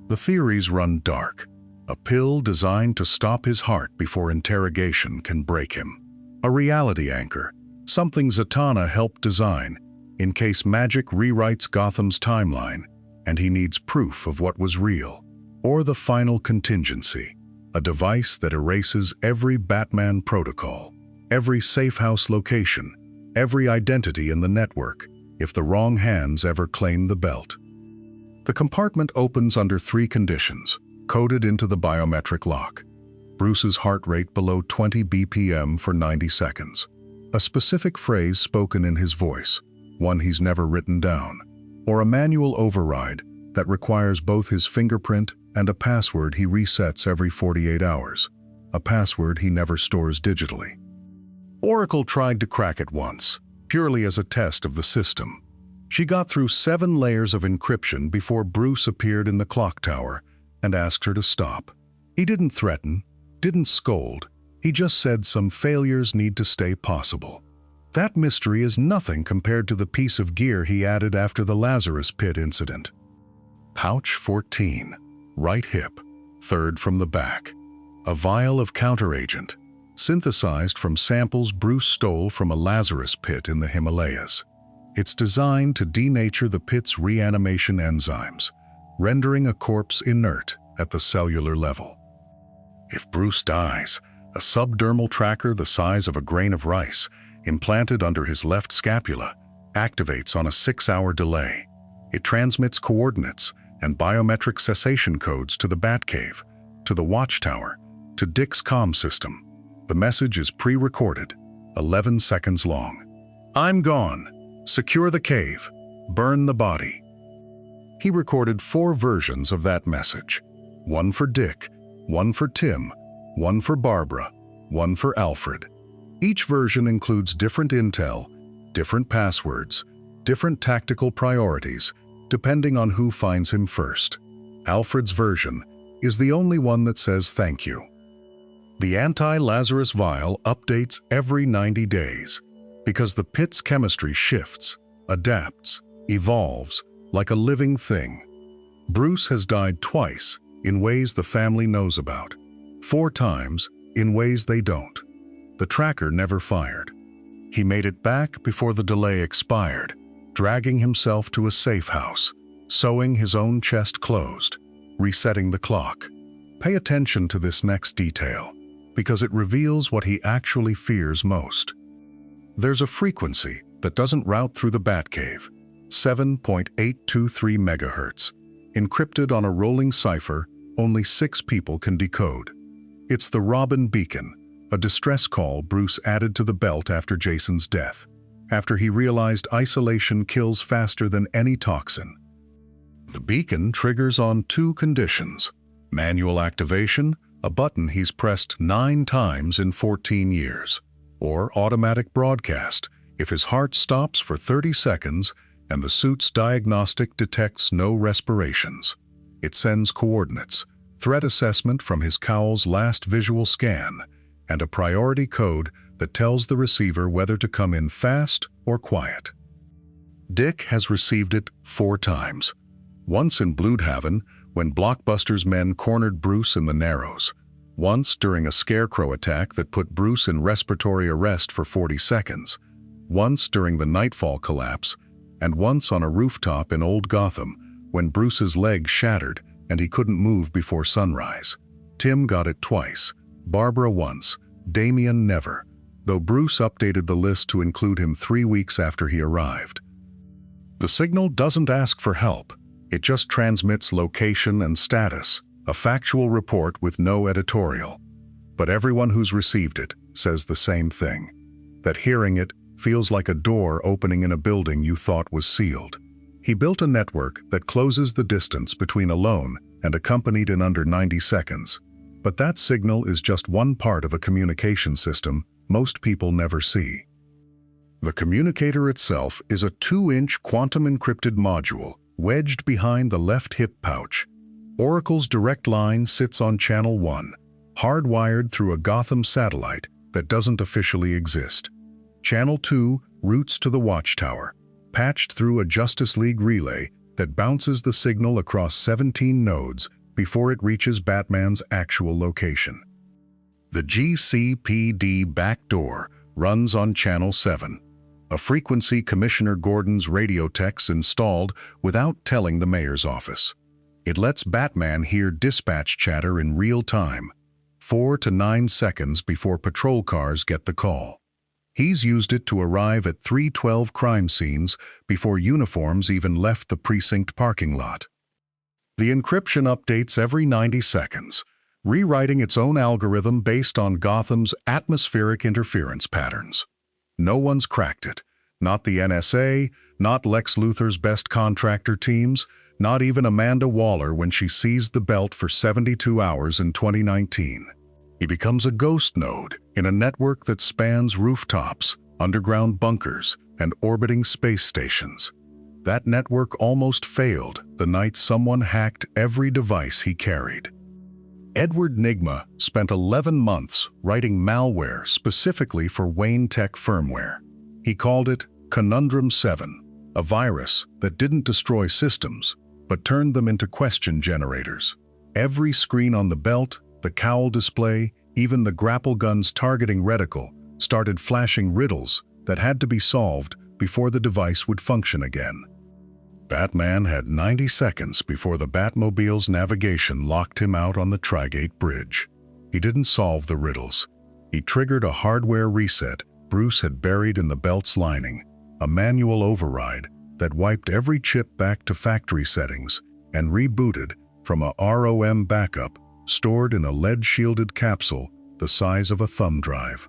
A: The theories run dark. A pill designed to stop his heart before interrogation can break him. A reality anchor, something Zatanna helped design in case magic rewrites Gotham's timeline and he needs proof of what was real. Or the final contingency, a device that erases every Batman protocol, every safe house location, every identity in the network, if the wrong hands ever claim the belt. The compartment opens under 3 conditions, coded into the biometric lock. Bruce's heart rate below 20 BPM for 90 seconds. A specific phrase spoken in his voice, one he's never written down. Or a manual override that requires both his fingerprint and a password he resets every 48 hours. A password he never stores digitally. Oracle tried to crack it once, purely as a test of the system. She got through 7 layers of encryption before Bruce appeared in the clock tower and asked her to stop. He didn't threaten, didn't scold, he just said some failures need to stay possible. That mystery is nothing compared to the piece of gear he added after the Lazarus Pit incident. Pouch 14, right hip, 3rd from the back. A vial of counteragent, synthesized from samples Bruce stole from a Lazarus Pit in the Himalayas. It's designed to denature the pit's reanimation enzymes, rendering a corpse inert at the cellular level. If Bruce dies, a subdermal tracker the size of a grain of rice, implanted under his left scapula, activates on a 6-hour delay. It transmits coordinates and biometric cessation codes to the Batcave, to the Watchtower, to Dick's comm system. The message is pre-recorded, 11 seconds long. "I'm gone. Secure the cave. Burn the body." He recorded 4 versions of that message. One for Dick, one for Tim, one for Barbara, one for Alfred. Each version includes different intel, different passwords, different tactical priorities, depending on who finds him first. Alfred's version is the only one that says thank you. The anti-Lazarus vial updates every 90 days because the pit's chemistry shifts, adapts, evolves like a living thing. Bruce has died twice in ways the family knows about, 4 times in ways they don't. The tracker never fired. He made it back before the delay expired, dragging himself to a safe house, sewing his own chest closed, resetting the clock. Pay attention to this next detail, because it reveals what he actually fears most. There's a frequency that doesn't route through the Batcave, 7.823 megahertz, encrypted on a rolling cipher only 6 people can decode. It's the Robin beacon, a distress call Bruce added to the belt after Jason's death, after he realized isolation kills faster than any toxin. The beacon triggers on 2 conditions: manual activation, a button he's pressed 9 times in 14 years, or automatic broadcast, if his heart stops for 30 seconds and the suit's diagnostic detects no respirations. It sends coordinates, threat assessment from his cowl's last visual scan, and a priority code that tells the receiver whether to come in fast or quiet. Dick has received it 4 times. Once in Bloodhaven, when Blockbuster's men cornered Bruce in the Narrows. Once during a scarecrow attack that put Bruce in respiratory arrest for 40 seconds. Once during the Nightfall collapse, and once on a rooftop in Old Gotham, when Bruce's leg shattered and he couldn't move before sunrise. Tim got it twice, Barbara once, Damien never, though Bruce updated the list to include him 3 weeks after he arrived. The signal doesn't ask for help. It just transmits location and status, a factual report with no editorial. But everyone who's received it says the same thing, that hearing it feels like a door opening in a building you thought was sealed. He built a network that closes the distance between alone and accompanied in under 90 seconds. But that signal is just one part of a communication system most people never see. The communicator itself is a 2-inch quantum-encrypted module wedged behind the left hip pouch. Oracle's direct line sits on channel 1, hardwired through a Gotham satellite that doesn't officially exist. Channel 2 routes to the watchtower, patched through a Justice League relay that bounces the signal across 17 nodes before it reaches Batman's actual location. The GCPD backdoor runs on channel 7, a frequency Commissioner Gordon's radio techs installed without telling the mayor's office. It lets Batman hear dispatch chatter in real time, 4 to 9 seconds before patrol cars get the call. He's used it to arrive at 312 crime scenes before uniforms even left the precinct parking lot. The encryption updates every 90 seconds, rewriting its own algorithm based on Gotham's atmospheric interference patterns. No one's cracked it. Not the NSA, not Lex Luthor's best contractor teams, not even Amanda Waller when she seized the belt for 72 hours in 2019. He becomes a ghost node in a network that spans rooftops, underground bunkers, and orbiting space stations. That network almost failed the night someone hacked every device he carried. Edward Nygma spent 11 months writing malware specifically for Wayne Tech firmware. He called it Conundrum 7, a virus that didn't destroy systems, but turned them into question generators. Every screen on the belt, the cowl display, even the grapple gun's targeting reticle started flashing riddles that had to be solved before the device would function again. Batman had 90 seconds before the Batmobile's navigation locked him out on the Trigate Bridge. He didn't solve the riddles. He triggered a hardware reset Bruce had buried in the belt's lining, a manual override that wiped every chip back to factory settings and rebooted from a ROM backup stored in a lead-shielded capsule the size of a thumb drive.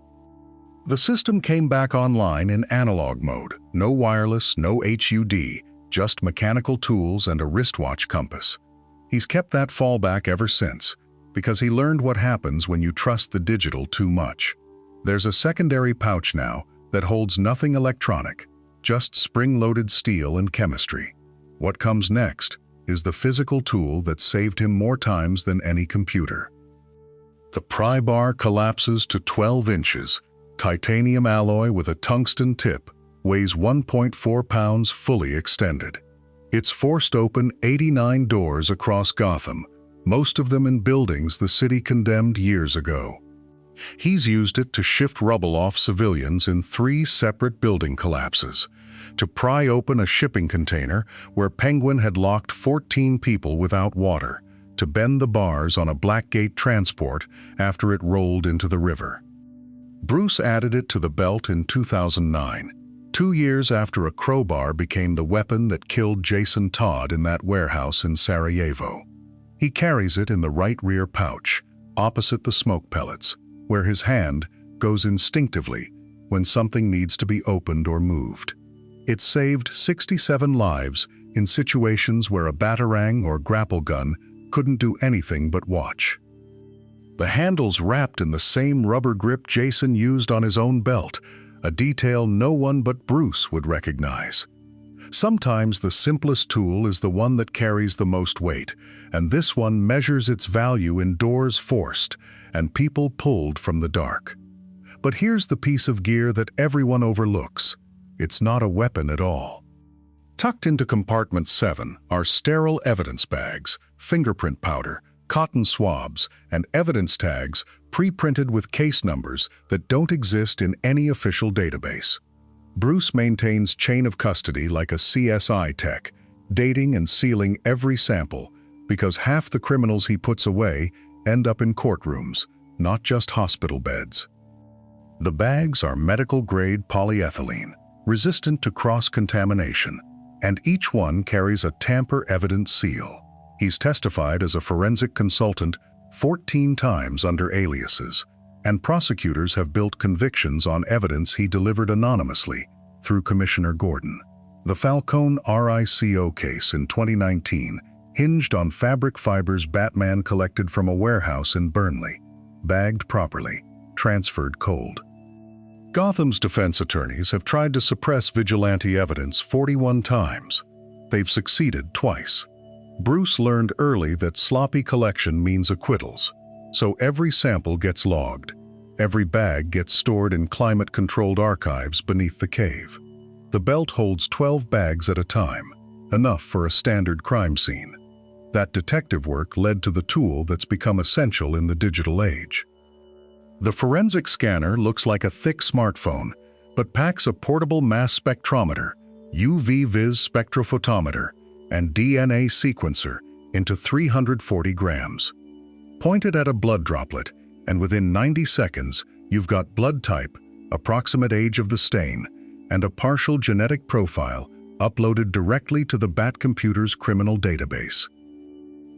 A: The system came back online in analog mode, no wireless, no HUD, just mechanical tools and a wristwatch compass. He's kept that fallback ever since, because he learned what happens when you trust the digital too much. There's a secondary pouch now that holds nothing electronic, just spring-loaded steel and chemistry. What comes next is the physical tool that saved him more times than any computer. The pry bar collapses to 12 inches, titanium alloy with a tungsten tip, weighs 1.4 pounds fully extended. It's forced open 89 doors across Gotham, most of them in buildings the city condemned years ago. He's used it to shift rubble off civilians in 3 separate building collapses, to pry open a shipping container where Penguin had locked 14 people without water, to bend the bars on a Blackgate transport after it rolled into the river. Bruce added it to the belt in 2009, 2 years after a crowbar became the weapon that killed Jason Todd in that warehouse in Sarajevo. He carries it in the right rear pouch, opposite the smoke pellets, where his hand goes instinctively when something needs to be opened or moved. It saved 67 lives in situations where a batarang or grapple gun couldn't do anything but watch. The handle's wrapped in the same rubber grip Jason used on his own belt, a detail no one but Bruce would recognize. Sometimes the simplest tool is the one that carries the most weight, and this one measures its value in doors forced and people pulled from the dark. But here's the piece of gear that everyone overlooks. It's not a weapon at all. Tucked into compartment 7 are sterile evidence bags, fingerprint powder, cotton swabs, and evidence tags pre-printed with case numbers that don't exist in any official database. Bruce maintains chain of custody like a CSI tech, dating and sealing every sample because half the criminals he puts away end up in courtrooms, not just hospital beds. The bags are medical-grade polyethylene, resistant to cross-contamination, and each one carries a tamper-evident seal. He's testified as a forensic consultant 14 times under aliases, and prosecutors have built convictions on evidence he delivered anonymously through Commissioner Gordon. The Falcone RICO case in 2019 hinged on fabric fibers Batman collected from a warehouse in Burnley, bagged properly, transferred cold. Gotham's defense attorneys have tried to suppress vigilante evidence 41 times. They've succeeded twice. Bruce learned early that sloppy collection means acquittals, so every sample gets logged. Every bag gets stored in climate-controlled archives beneath the cave. The belt holds 12 bags at a time, enough for a standard crime scene. That detective work led to the tool that's become essential in the digital age. The forensic scanner looks like a thick smartphone, but packs a portable mass spectrometer, UV-vis spectrophotometer, and DNA sequencer into 340 grams. Point it at a blood droplet, and within 90 seconds, you've got blood type, approximate age of the stain, and a partial genetic profile uploaded directly to the Batcomputer's criminal database.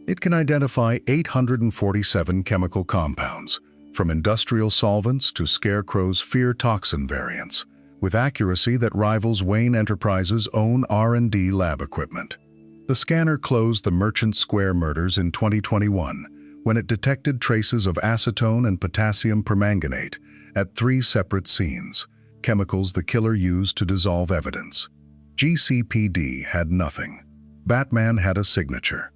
A: It can identify 847 chemical compounds, from industrial solvents to Scarecrow's fear toxin variants, with accuracy that rivals Wayne Enterprises' own R&D lab equipment. The scanner closed the Merchant Square murders in 2021 when it detected traces of acetone and potassium permanganate at 3 separate scenes, chemicals the killer used to dissolve evidence. GCPD had nothing. Batman had a signature.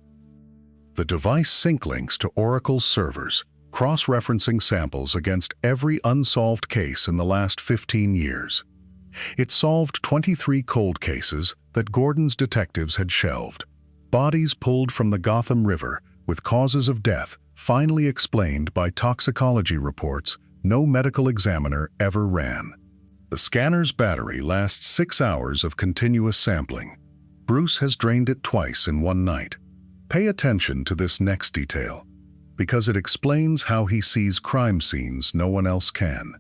A: The device sync links to Oracle's servers, cross-referencing samples against every unsolved case in the last 15 years. It solved 23 cold cases that Gordon's detectives had shelved. Bodies pulled from the Gotham River with causes of death finally explained by toxicology reports no medical examiner ever ran. The scanner's battery lasts 6 hours of continuous sampling. Bruce has drained it twice in one night. Pay attention to this next detail, because it explains how he sees crime scenes no one else can.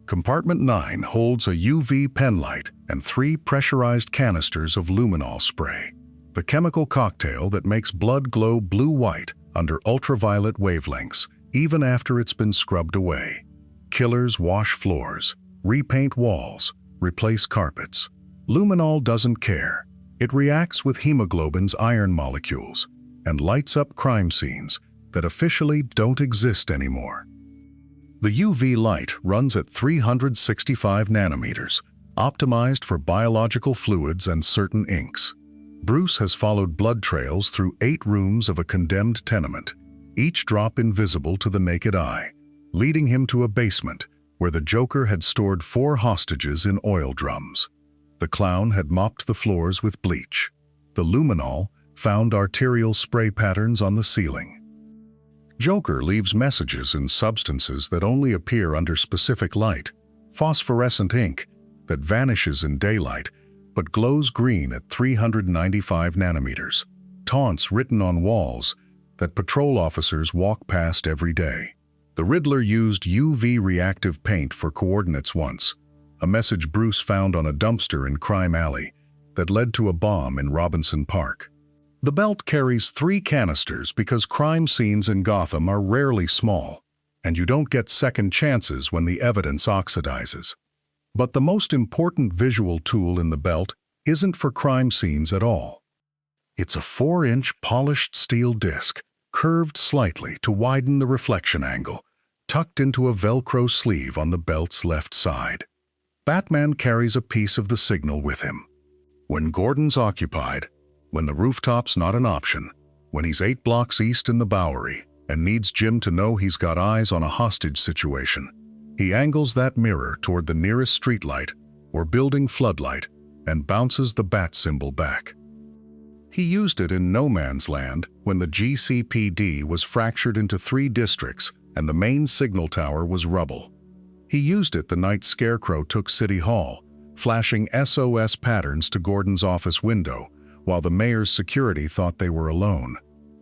A: Compartment 9 holds a UV pen light and 3 pressurized canisters of luminol spray, the chemical cocktail that makes blood glow blue-white under ultraviolet wavelengths, even after it's been scrubbed away. Killers wash floors, repaint walls, replace carpets. Luminol doesn't care. It reacts with hemoglobin's iron molecules and lights up crime scenes that officially don't exist anymore. The UV light runs at 365 nanometers, optimized for biological fluids and certain inks. Bruce has followed blood trails through 8 rooms of a condemned tenement, each drop invisible to the naked eye, leading him to a basement where the Joker had stored 4 hostages in oil drums. The clown had mopped the floors with bleach. The luminol found arterial spray patterns on the ceiling. Joker leaves messages in substances that only appear under specific light, phosphorescent ink that vanishes in daylight but glows green at 395 nanometers, taunts written on walls that patrol officers walk past every day. The Riddler used UV reactive paint for coordinates once, a message Bruce found on a dumpster in Crime Alley that led to a bomb in Robinson Park. The belt carries 3 canisters because crime scenes in Gotham are rarely small, and you don't get second chances when the evidence oxidizes. But the most important visual tool in the belt isn't for crime scenes at all. It's a 4-inch polished steel disc, curved slightly to widen the reflection angle, tucked into a Velcro sleeve on the belt's left side. Batman carries a piece of the signal with him. When Gordon's occupied, when the rooftop's not an option, when he's 8 blocks east in the Bowery and needs Jim to know he's got eyes on a hostage situation, he angles that mirror toward the nearest streetlight or building floodlight and bounces the bat symbol back. He used it in No Man's Land when the GCPD was fractured into 3 districts and the main signal tower was rubble. He used it the night Scarecrow took City Hall, flashing SOS patterns to Gordon's office window while the mayor's security thought they were alone.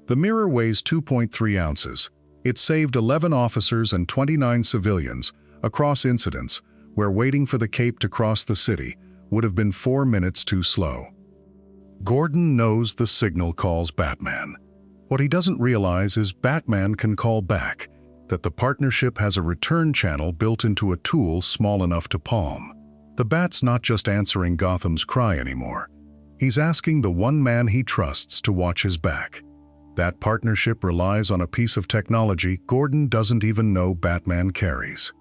A: The mirror weighs 2.3 ounces. It saved 11 officers and 29 civilians across incidents where waiting for the cape to cross the city would have been 4 minutes too slow. Gordon knows the signal calls Batman. What he doesn't realize is Batman can call back, that the partnership has a return channel built into a tool small enough to palm. The Bat's not just answering Gotham's cry anymore. He's asking the one man he trusts to watch his back. That partnership relies on a piece of technology Gordon doesn't even know Batman carries.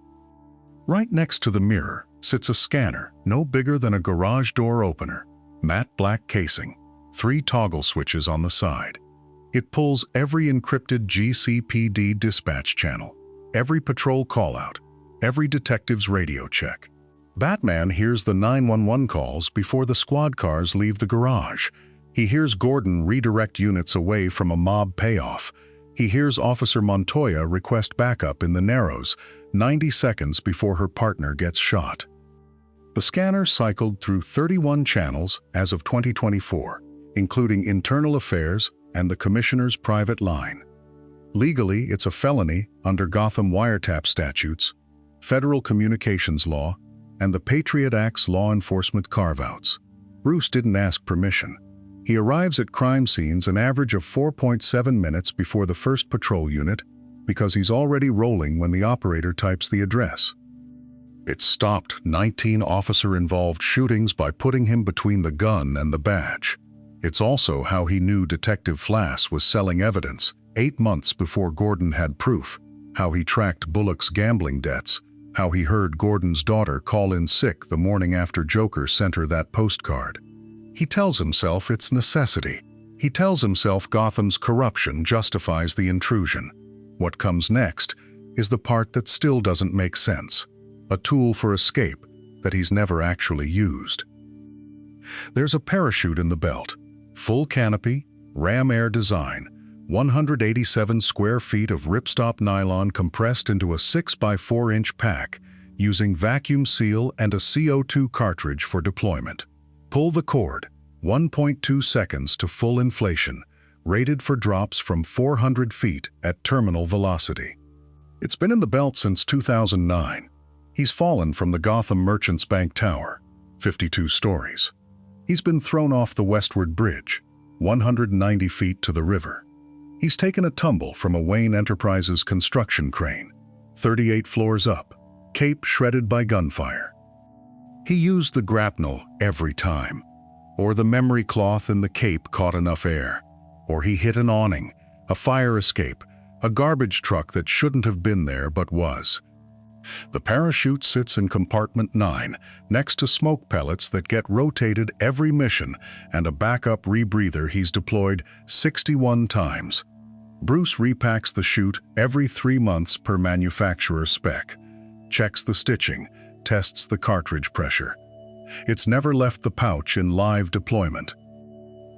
A: Right next to the mirror sits a scanner, no bigger than a garage door opener. Matte black casing, 3 toggle switches on the side. It pulls every encrypted GCPD dispatch channel, every patrol callout, every detective's radio check. Batman hears the 911 calls before the squad cars leave the garage. He hears Gordon redirect units away from a mob payoff. He hears Officer Montoya request backup in the Narrows 90 seconds before her partner gets shot. The scanner cycled through 31 channels as of 2024, including internal affairs and the commissioner's private line. Legally, it's a felony under Gotham wiretap statutes, federal communications law, and the Patriot Act's law enforcement carve-outs. Bruce didn't ask permission. He arrives at crime scenes an average of 4.7 minutes before the first patrol unit because he's already rolling when the operator types the address. It stopped 19 officer-involved shootings by putting him between the gun and the badge. It's also how he knew Detective Flass was selling evidence 8 months before Gordon had proof, how he tracked Bullock's gambling debts, how he heard Gordon's daughter call in sick the morning after Joker sent her that postcard. He tells himself it's necessity. He tells himself Gotham's corruption justifies the intrusion. What comes next is the part that still doesn't make sense. A tool for escape that he's never actually used. There's a parachute in the belt, full canopy, ram air design, 187 square feet of ripstop nylon compressed into a 6x4-inch pack using vacuum seal and a CO2 cartridge for deployment. Pull the cord, 1.2 seconds to full inflation, rated for drops from 400 feet at terminal velocity. It's been in the belt since 2009. He's fallen from the Gotham Merchants Bank Tower, 52 stories. He's been thrown off the Westward Bridge, 190 feet to the river. He's taken a tumble from a Wayne Enterprises construction crane, 38 floors up, cape shredded by gunfire. He used the grapnel every time, or the memory cloth in the cape caught enough air, or he hit an awning, a fire escape, a garbage truck that shouldn't have been there but was. The parachute sits in compartment 9, next to smoke pellets that get rotated every mission and a backup rebreather he's deployed 61 times. Bruce repacks the chute every 3 months per manufacturer spec, checks the stitching, tests the cartridge pressure. It's never left the pouch in live deployment.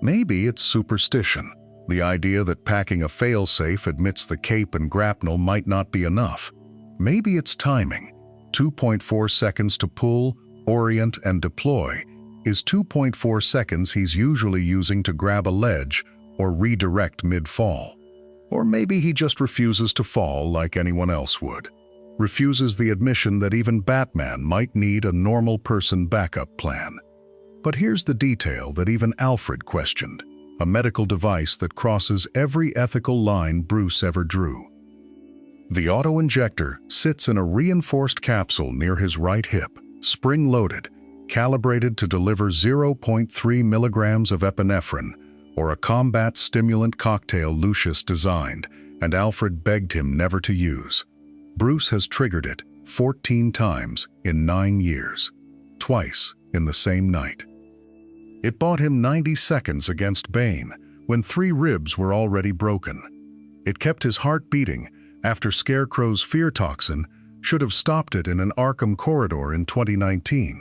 A: Maybe it's superstition, the idea that packing a failsafe amidst the cape and grapnel might not be enough. Maybe it's timing. 2.4 seconds to pull, orient, and deploy is 2.4 seconds he's usually using to grab a ledge or redirect mid-fall. Or maybe he just refuses to fall like anyone else would. Refuses the admission that even Batman might need a normal person backup plan. But here's the detail that even Alfred questioned, a medical device that crosses every ethical line Bruce ever drew. The auto-injector sits in a reinforced capsule near his right hip, spring-loaded, calibrated to deliver 0.3 milligrams of epinephrine, or a combat stimulant cocktail Lucius designed, and Alfred begged him never to use. Bruce has triggered it 14 times in 9 years, twice in the same night. It bought him 90 seconds against Bane, when 3 ribs were already broken. It kept his heart beating after Scarecrow's fear toxin should have stopped it in an Arkham corridor in 2019.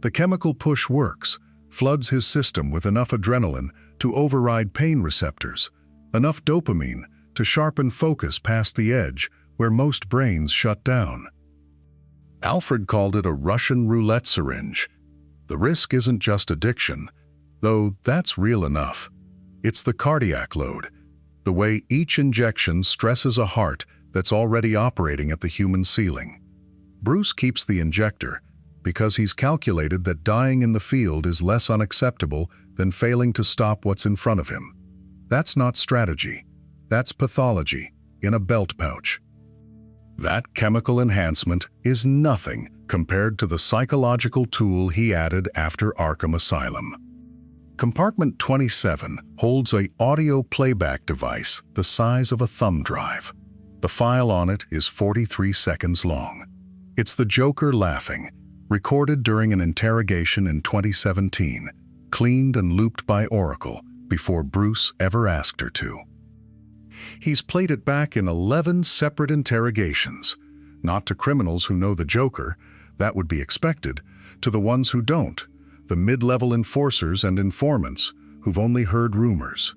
A: The chemical push works, floods his system with enough adrenaline to override pain receptors, enough dopamine to sharpen focus past the edge where most brains shut down. Alfred called it a Russian roulette syringe. The risk isn't just addiction, Though that's real enough. It's the cardiac load, the way each injection stresses a heart that's already operating at the human ceiling. Bruce keeps the injector because he's calculated that dying in the field is less unacceptable than failing to stop what's in front of him. That's not strategy. That's pathology in a belt pouch. That chemical enhancement is nothing compared to the psychological tool he added after Arkham Asylum. Compartment 27 holds an audio playback device the size of a thumb drive. The file on it is 43 seconds long. It's the Joker laughing, recorded during an interrogation in 2017, cleaned and looped by Oracle before Bruce ever asked her to. He's played it back in 11 separate interrogations, not to criminals who know the Joker, that would be expected, to the ones who don't, the mid-level enforcers and informants who've only heard rumors.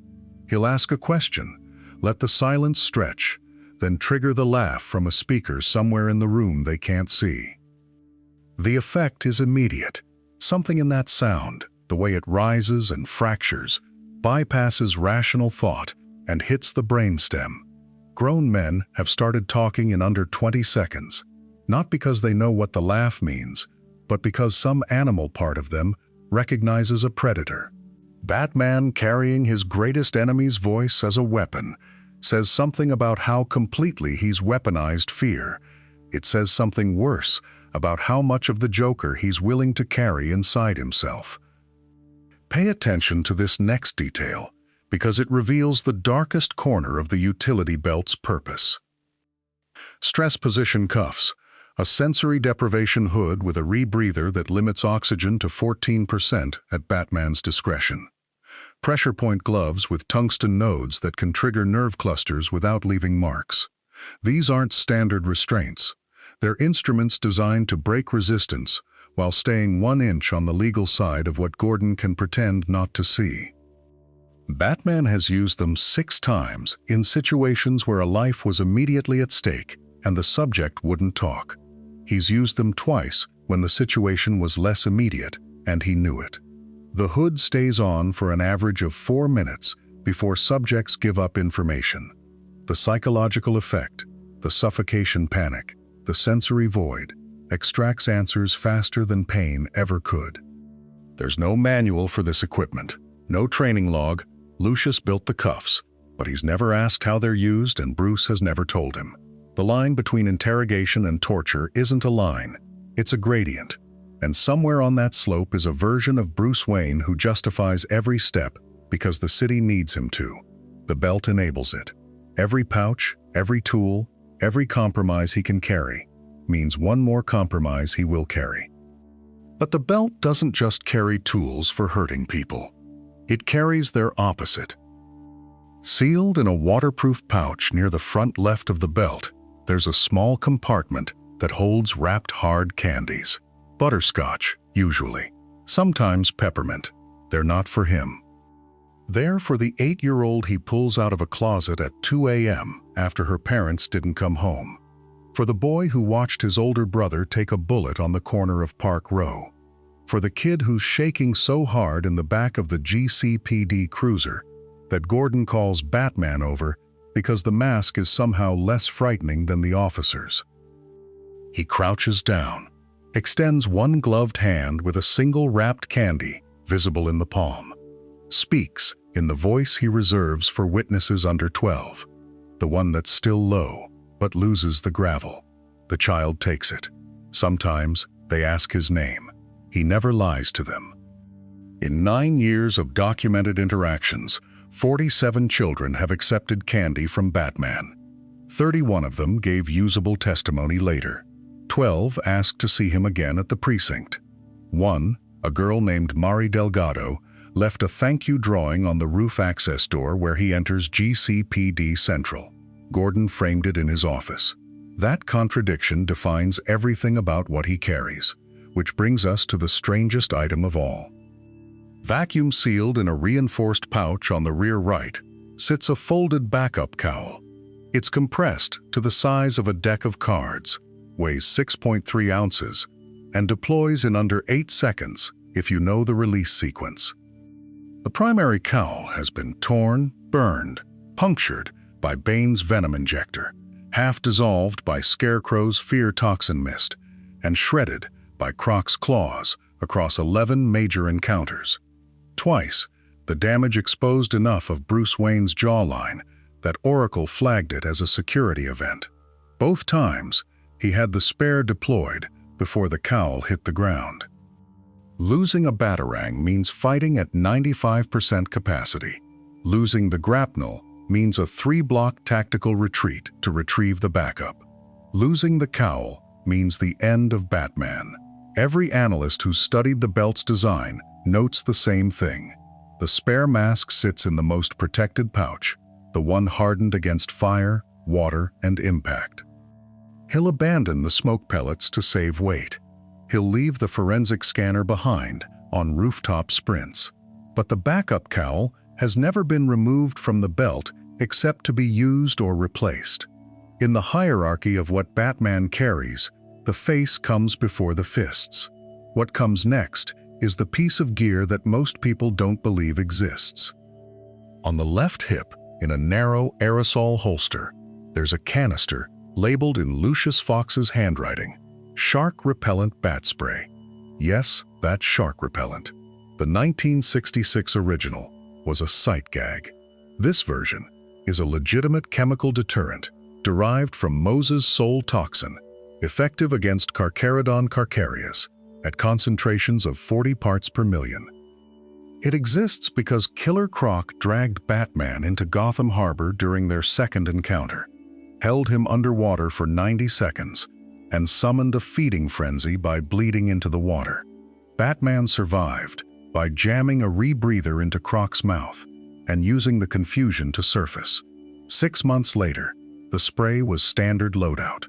A: He'll ask a question, let the silence stretch, then trigger the laugh from a speaker somewhere in the room they can't see. The effect is immediate. Something in that sound, the way it rises and fractures, bypasses rational thought and hits the brainstem. Grown men have started talking in under 20 seconds, not because they know what the laugh means, but because some animal part of them recognizes a predator. Batman carrying his greatest enemy's voice as a weapon says something about how completely he's weaponized fear. It says something worse about how much of the Joker he's willing to carry inside himself. Pay attention to this next detail, because it reveals the darkest corner of the utility belt's purpose. Stress position cuffs, a sensory deprivation hood with a rebreather that limits oxygen to 14% at Batman's discretion. Pressure point gloves with tungsten nodes that can trigger nerve clusters without leaving marks. These aren't standard restraints. They're instruments designed to break resistance while staying 1 inch on the legal side of what Gordon can pretend not to see. Batman has used them 6 times in situations where a life was immediately at stake and the subject wouldn't talk. He's used them twice when the situation was less immediate and he knew it. The hood stays on for an average of 4 minutes before subjects give up information. The psychological effect, the suffocation panic, the sensory void, extracts answers faster than pain ever could. There's no manual for this equipment, no training log. Lucius built the cuffs, but he's never asked how they're used and Bruce has never told him. The line between interrogation and torture isn't a line, it's a gradient. And somewhere on that slope is a version of Bruce Wayne who justifies every step because the city needs him to. The belt enables it. Every pouch, every tool, every compromise he can carry means one more compromise he will carry. But the belt doesn't just carry tools for hurting people. It carries their opposite. Sealed in a waterproof pouch near the front left of the belt, there's a small compartment that holds wrapped hard candies. Butterscotch, usually. Sometimes peppermint. They're not for him. They're for the 8-year-old he pulls out of a closet at 2 a.m. after her parents didn't come home. For the boy who watched his older brother take a bullet on the corner of Park Row. For the kid who's shaking so hard in the back of the GCPD cruiser that Gordon calls Batman over because the mask is somehow less frightening than the officers. He crouches down, extends one gloved hand with a single wrapped candy visible in the palm, speaks in the voice he reserves for witnesses under 12, the one that's still low but loses the gravel. The child takes it. Sometimes they ask his name. He never lies to them. In 9 years of documented interactions, 47 children have accepted candy from Batman. 31 of them gave usable testimony later. 12 asked to see him again at the precinct. 1, a girl named Mari Delgado, left a thank you drawing on the roof access door where he enters GCPD Central. Gordon framed it in his office. That contradiction defines everything about what he carries, which brings us to the strangest item of all. Vacuum sealed in a reinforced pouch on the rear right sits a folded backup cowl. It's compressed to the size of a deck of cards, weighs 6.3 ounces, and deploys in under 8 seconds if you know the release sequence. The primary cowl has been torn, burned, punctured by Bane's venom injector, half dissolved by Scarecrow's fear toxin mist, and shredded by Croc's claws across 11 major encounters. Twice, the damage exposed enough of Bruce Wayne's jawline that Oracle flagged it as a security event. Both times, he had the spare deployed before the cowl hit the ground. Losing a batarang means fighting at 95% capacity. Losing the grapnel means a 3-block tactical retreat to retrieve the backup. Losing the cowl means the end of Batman. Every analyst who studied the belt's design notes the same thing. The spare mask sits in the most protected pouch, the one hardened against fire, water, and impact. He'll abandon the smoke pellets to save weight. He'll leave the forensic scanner behind on rooftop sprints. But the backup cowl has never been removed from the belt except to be used or replaced. In the hierarchy of what Batman carries, the face comes before the fists. What comes next is the piece of gear that most people don't believe exists. On the left hip, in a narrow aerosol holster, there's a canister labeled in Lucius Fox's handwriting, Shark Repellent Bat Spray. Yes, that's shark repellent. The 1966 original was a sight gag. This version is a legitimate chemical deterrent derived from Moses' soul toxin, effective against Carcharodon carcharias at concentrations of 40 parts per million. It exists because Killer Croc dragged Batman into Gotham Harbor during their second encounter, held him underwater for 90 seconds, and summoned a feeding frenzy by bleeding into the water. Batman survived by jamming a rebreather into Croc's mouth and using the confusion to surface. 6 months later, the spray was standard loadout.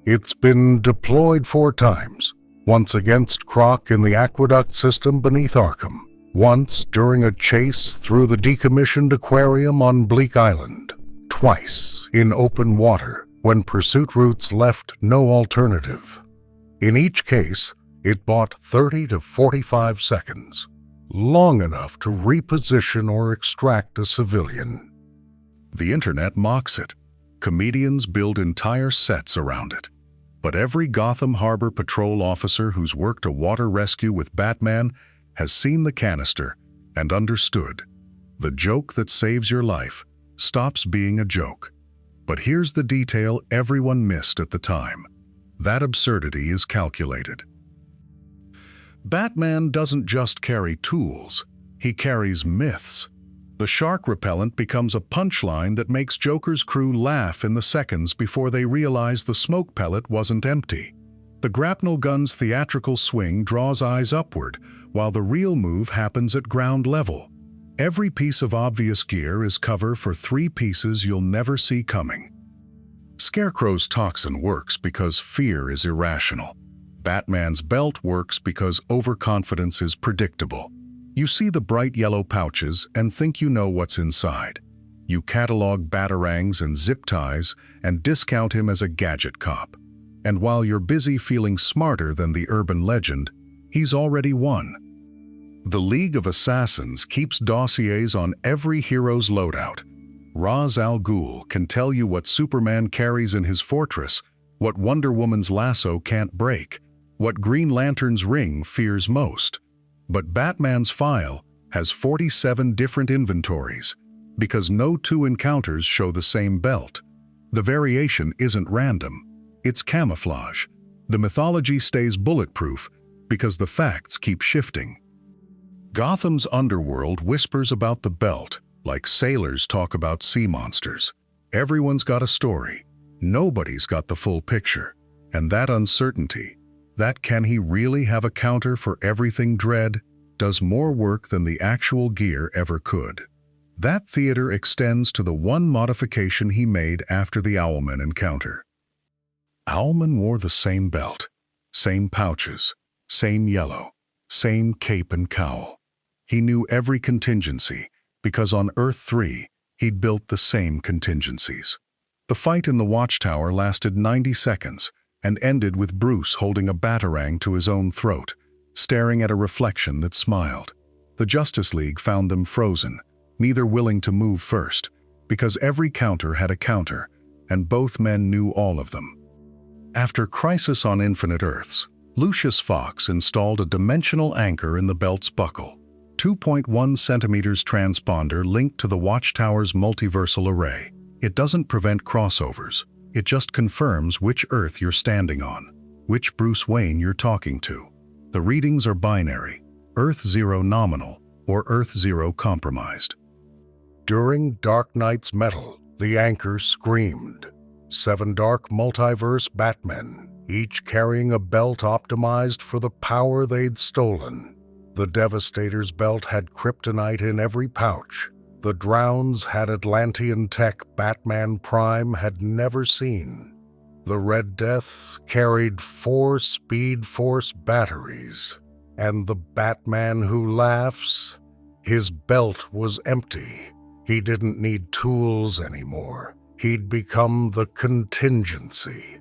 A: It's been deployed 4 times, once against Croc in the aqueduct system beneath Arkham, once during a chase through the decommissioned aquarium on Bleak Island, twice in open water when pursuit routes left no alternative. In each case, it bought 30 to 45 seconds, long enough to reposition or extract a civilian. The internet mocks it. Comedians build entire sets around it. But every Gotham Harbor patrol officer who's worked a water rescue with Batman has seen the canister and understood. The joke that saves your life stops being a joke. But here's the detail everyone missed at the time. That absurdity is calculated. Batman doesn't just carry tools, he carries myths. The shark repellent becomes a punchline that makes Joker's crew laugh in the seconds before they realize the smoke pellet wasn't empty. The grapnel gun's theatrical swing draws eyes upward, while the real move happens at ground level. Every piece of obvious gear is cover for 3 pieces you'll never see coming. Scarecrow's toxin works because fear is irrational. Batman's belt works because overconfidence is predictable. You see the bright yellow pouches and think you know what's inside. You catalog batarangs and zip ties and discount him as a gadget cop. And while you're busy feeling smarter than the urban legend, he's already won. The League of Assassins keeps dossiers on every hero's loadout. Ra's al Ghul can tell you what Superman carries in his fortress, what Wonder Woman's lasso can't break, what Green Lantern's ring fears most. But Batman's file has 47 different inventories, because no 2 encounters show the same belt. The variation isn't random, it's camouflage. The mythology stays bulletproof because the facts keep shifting. Gotham's underworld whispers about the belt like sailors talk about sea monsters. Everyone's got a story. Nobody's got the full picture. And that uncertainty, that can he really have a counter for everything dread, does more work than the actual gear ever could. That theater extends to the one modification he made after the Owlman encounter. Owlman wore the same belt, same pouches, same yellow, same cape and cowl. He knew every contingency, because on Earth 3, he'd built the same contingencies. The fight in the watchtower lasted 90 seconds and ended with Bruce holding a batarang to his own throat, staring at a reflection that smiled. The Justice League found them frozen, neither willing to move first, because every counter had a counter, and both men knew all of them. After Crisis on Infinite Earths, Lucius Fox installed a dimensional anchor in the belt's buckle, 2.1 centimeters transponder linked to the Watchtower's multiversal array. It doesn't prevent crossovers, it just confirms which Earth you're standing on, which Bruce Wayne you're talking to. The readings are binary, Earth 0 nominal or Earth 0 compromised. During Dark Knight's Metal, the anchor screamed. 7 dark multiverse Batmen, each carrying a belt optimized for the power they'd stolen. The Devastator's belt had kryptonite in every pouch. The Drowns had Atlantean tech Batman Prime had never seen. The Red Death carried 4 Speed Force batteries. And the Batman who laughs, his belt was empty. He didn't need tools anymore. He'd become the contingency.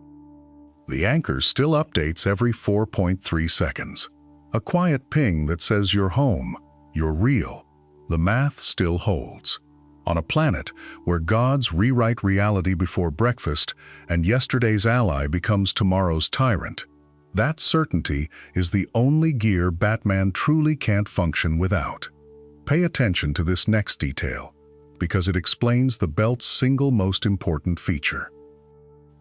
A: The anchor still updates every 4.3 seconds. A quiet ping that says you're home, you're real. The math still holds. On a planet where gods rewrite reality before breakfast and yesterday's ally becomes tomorrow's tyrant, that certainty is the only gear Batman truly can't function without. Pay attention to this next detail, because it explains the belt's single most important feature.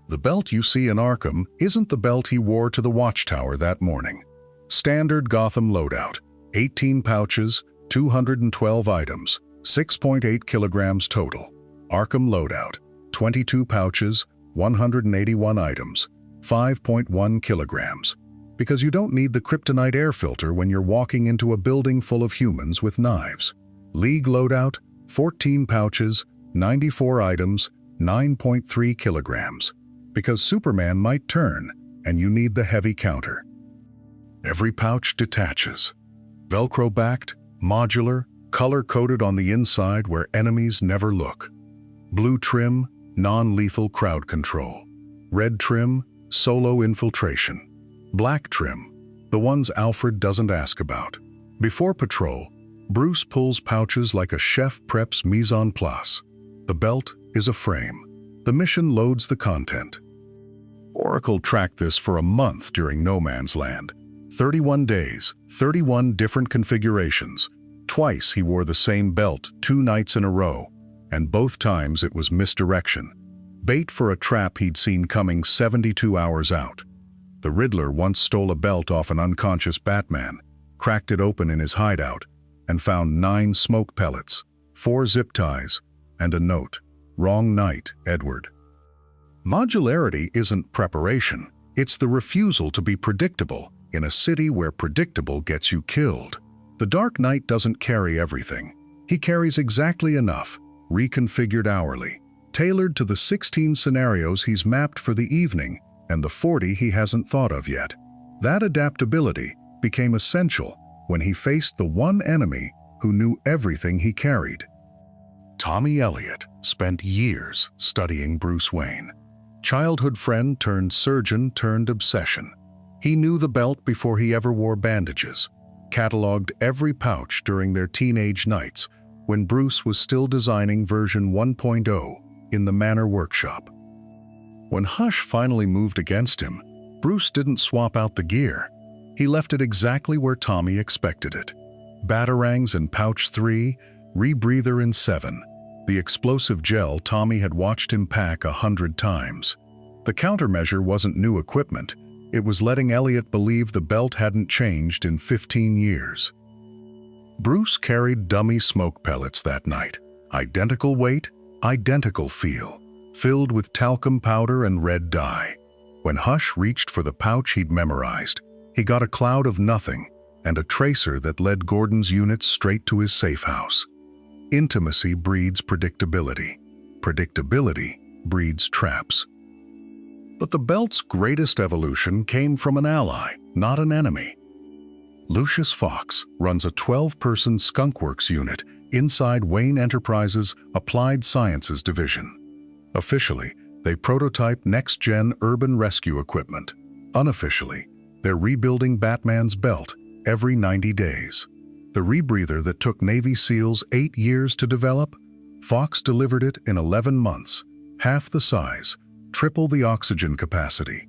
A: The belt you see in Arkham isn't the belt he wore to the Watchtower that morning. Standard Gotham loadout, 18 pouches, 212 items, 6.8 kilograms total. Arkham loadout, 22 pouches, 181 items, 5.1 kilograms. Because you don't need the kryptonite air filter when you're walking into a building full of humans with knives. League loadout, 14 pouches, 94 items, 9.3 kilograms. Because Superman might turn, and you need the heavy counter. Every pouch detaches. Velcro-backed, modular, color-coded on the inside where enemies never look. Blue trim, non-lethal crowd control. Red trim, solo infiltration. Black trim, the ones Alfred doesn't ask about. Before patrol, Bruce pulls pouches like a chef preps mise en place. The belt is a frame. The mission loads the content. Oracle tracked this for a month during No Man's Land. 31 days, 31 different configurations. Twice he wore the same belt 2 nights in a row, and both times it was misdirection. Bait for a trap he'd seen coming 72 hours out. The Riddler once stole a belt off an unconscious Batman, cracked it open in his hideout, and found 9 smoke pellets, 4 zip ties, and a note. Wrong night, Edward. Modularity isn't preparation, it's the refusal to be predictable in a city where predictable gets you killed. The Dark Knight doesn't carry everything. He carries exactly enough, reconfigured hourly, tailored to the 16 scenarios he's mapped for the evening and the 40 he hasn't thought of yet. That adaptability became essential when he faced the one enemy who knew everything he carried. Tommy Elliot spent years studying Bruce Wayne. Childhood friend turned surgeon turned obsession. He knew the belt before he ever wore bandages, cataloged every pouch during their teenage nights when Bruce was still designing version 1.0 in the Manor workshop. When Hush finally moved against him, Bruce didn't swap out the gear. He left it exactly where Tommy expected it. Batarangs in pouch 3, rebreather in 7. The explosive gel Tommy had watched him pack 100 times. The countermeasure wasn't new equipment. It was letting Elliot believe the belt hadn't changed in 15 years. Bruce carried dummy smoke pellets that night. Identical weight, identical feel, filled with talcum powder and red dye. When Hush reached for the pouch he'd memorized, he got a cloud of nothing and a tracer that led Gordon's units straight to his safe house. Intimacy breeds predictability. Predictability breeds traps. But the belt's greatest evolution came from an ally, not an enemy. Lucius Fox runs a 12-person skunkworks unit inside Wayne Enterprises' Applied Sciences division. Officially, they prototype next-gen urban rescue equipment. Unofficially, they're rebuilding Batman's belt every 90 days. The rebreather that took Navy SEALs 8 years to develop, Fox delivered it in 11 months, half the size, triple the oxygen capacity.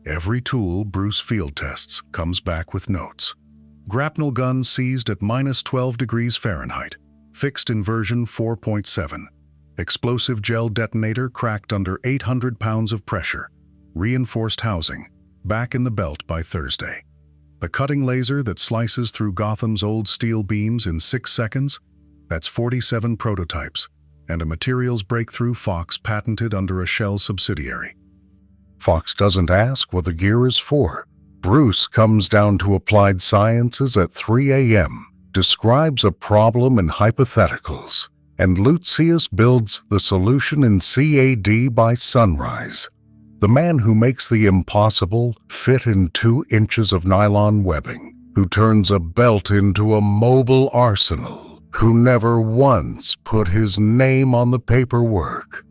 A: Every tool Bruce field tests comes back with notes. Grapnel gun seized at -12 degrees Fahrenheit, fixed in version 4.7. Explosive gel detonator cracked under 800 pounds of pressure. Reinforced housing, back in the belt by Thursday. The cutting laser that slices through Gotham's old steel beams in 6 seconds? That's 47 prototypes, and a materials breakthrough Fox patented under a Shell subsidiary. Fox doesn't ask what the gear is for. Bruce comes down to applied sciences at 3 a.m., describes a problem in hypotheticals, and Lucius builds the solution in CAD by sunrise. The man who makes the impossible fit in 2 inches of nylon webbing, who turns a belt into a mobile arsenal, who never once put his name on the paperwork.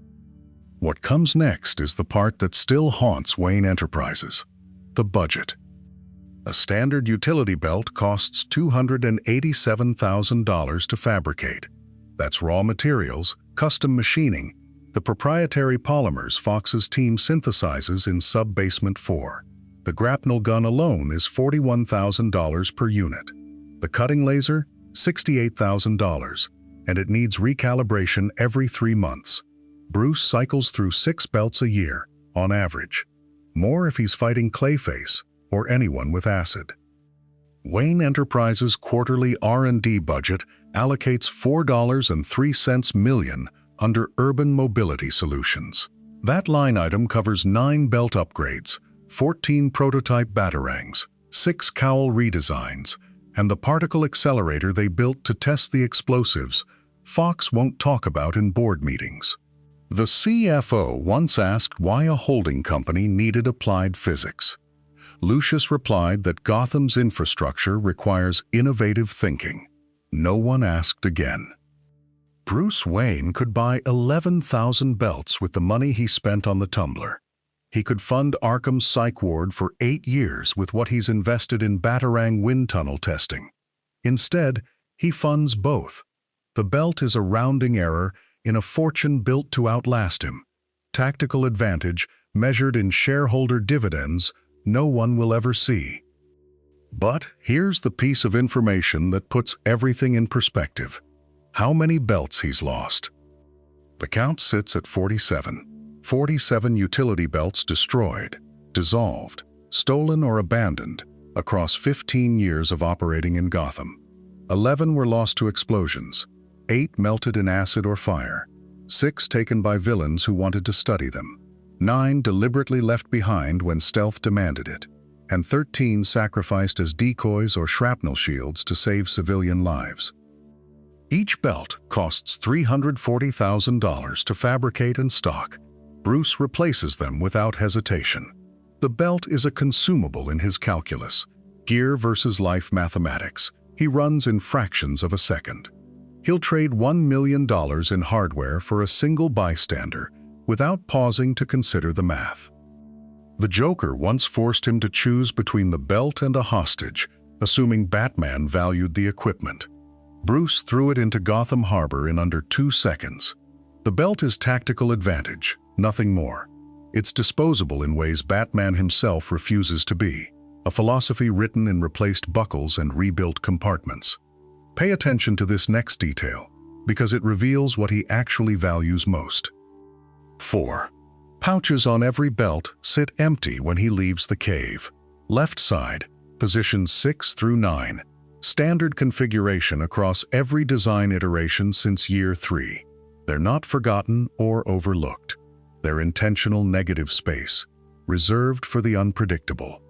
A: What comes next is the part that still haunts Wayne Enterprises: the budget. A standard utility belt costs $287,000 to fabricate. That's raw materials, custom machining, the proprietary polymers Fox's team synthesizes in Sub-Basement 4. The grapnel gun alone is $41,000 per unit. The cutting laser, $68,000, and it needs recalibration every 3 months. Bruce cycles through 6 belts a year, on average. More if he's fighting Clayface or anyone with acid. Wayne Enterprises' quarterly R&D budget allocates $4.03 million under Urban Mobility Solutions. That line item covers 9 belt upgrades, 14 prototype batarangs, 6 cowl redesigns, and the particle accelerator they built to test the explosives Fox won't talk about in board meetings. The CFO once asked why a holding company needed applied physics. Lucius replied that Gotham's infrastructure requires innovative thinking. No one asked again. Bruce Wayne could buy 11,000 belts with the money he spent on the tumbler. He could fund Arkham's psych ward for 8 years with what he's invested in Batarang wind tunnel testing. Instead, he funds both. The belt is a rounding error in a fortune built to outlast him. Tactical advantage measured in shareholder dividends no one will ever see. But here's the piece of information that puts everything in perspective. How many belts he's lost? The count sits at 47. 47 utility belts destroyed, dissolved, stolen or abandoned across 15 years of operating in Gotham. 11 were lost to explosions, 8 melted in acid or fire, 6 taken by villains who wanted to study them, 9 deliberately left behind when stealth demanded it, and 13 sacrificed as decoys or shrapnel shields to save civilian lives. Each belt costs $340,000 to fabricate and stock. Bruce replaces them without hesitation. The belt is a consumable in his calculus, gear versus life mathematics. He runs in fractions of a second. He'll trade $1 million in hardware for a single bystander without pausing to consider the math. The Joker once forced him to choose between the belt and a hostage, assuming Batman valued the equipment. Bruce threw it into Gotham Harbor in under 2 seconds. The belt is tactical advantage, nothing more. It's disposable in ways Batman himself refuses to be, a philosophy written in replaced buckles and rebuilt compartments. Pay attention to this next detail, because it reveals what he actually values most. 4. Pouches on every belt sit empty when he leaves the cave. Left side, positions 6 through 9. Standard configuration across every design iteration since year 3. They're not forgotten or overlooked. They're intentional negative space, reserved for the unpredictable.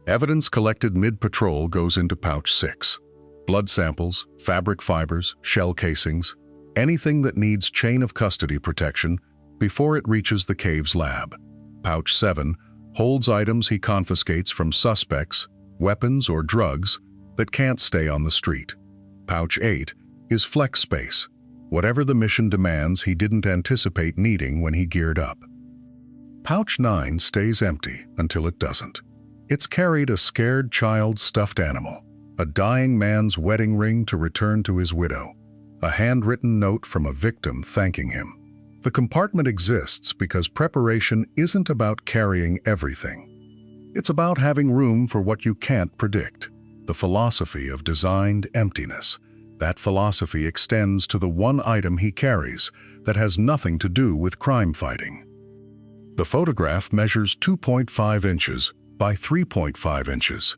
A: Evidence collected mid-patrol goes into pouch 6. Blood samples, fabric fibers, shell casings, anything that needs chain of custody protection before it reaches the cave's lab. Pouch 7 holds items he confiscates from suspects, weapons or drugs that can't stay on the street. Pouch 8 is flex space, whatever the mission demands he didn't anticipate needing when he geared up. Pouch 9 stays empty until it doesn't. It's carried a scared child's stuffed animal. a dying man's wedding ring to return to his widow, a handwritten note from a victim thanking him. The compartment exists because preparation isn't about carrying everything. It's about having room for what you can't predict. The philosophy of designed emptiness. That philosophy extends to the one item he carries that has nothing to do with crime fighting. The photograph measures 2.5 inches by 3.5 inches.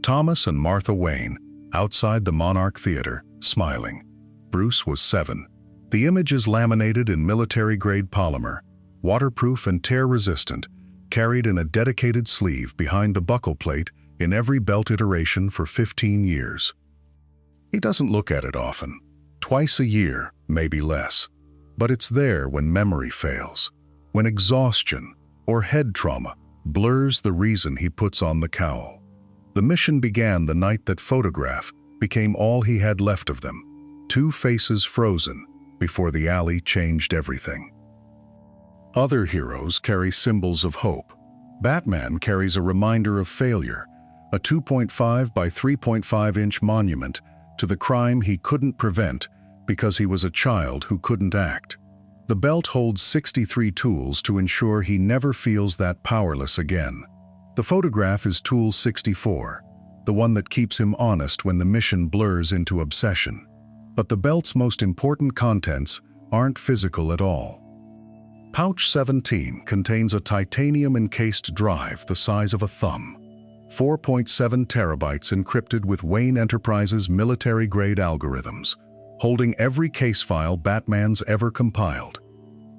A: Thomas and Martha Wayne, outside the Monarch Theater, smiling. Bruce was 7. The image is laminated in military-grade polymer, waterproof and tear-resistant, carried in a dedicated sleeve behind the buckle plate in every belt iteration for 15 years. He doesn't look at it often. Twice a year, maybe less. But it's there when memory fails, when exhaustion or head trauma blurs the reason he puts on the cowl. The mission began the night that photograph became all he had left of them. 2 faces frozen before the alley changed everything. Other heroes carry symbols of hope. Batman carries a reminder of failure, a 2.5 by 3.5 inch monument to the crime he couldn't prevent because he was a child who couldn't act. The belt holds 63 tools to ensure he never feels that powerless again. The photograph is tool 64, the one that keeps him honest when the mission blurs into obsession. But the belt's most important contents aren't physical at all. Pouch 17 contains a titanium-encased drive the size of a thumb. 4.7 terabytes encrypted with Wayne Enterprises' military-grade algorithms, holding every case file Batman's ever compiled.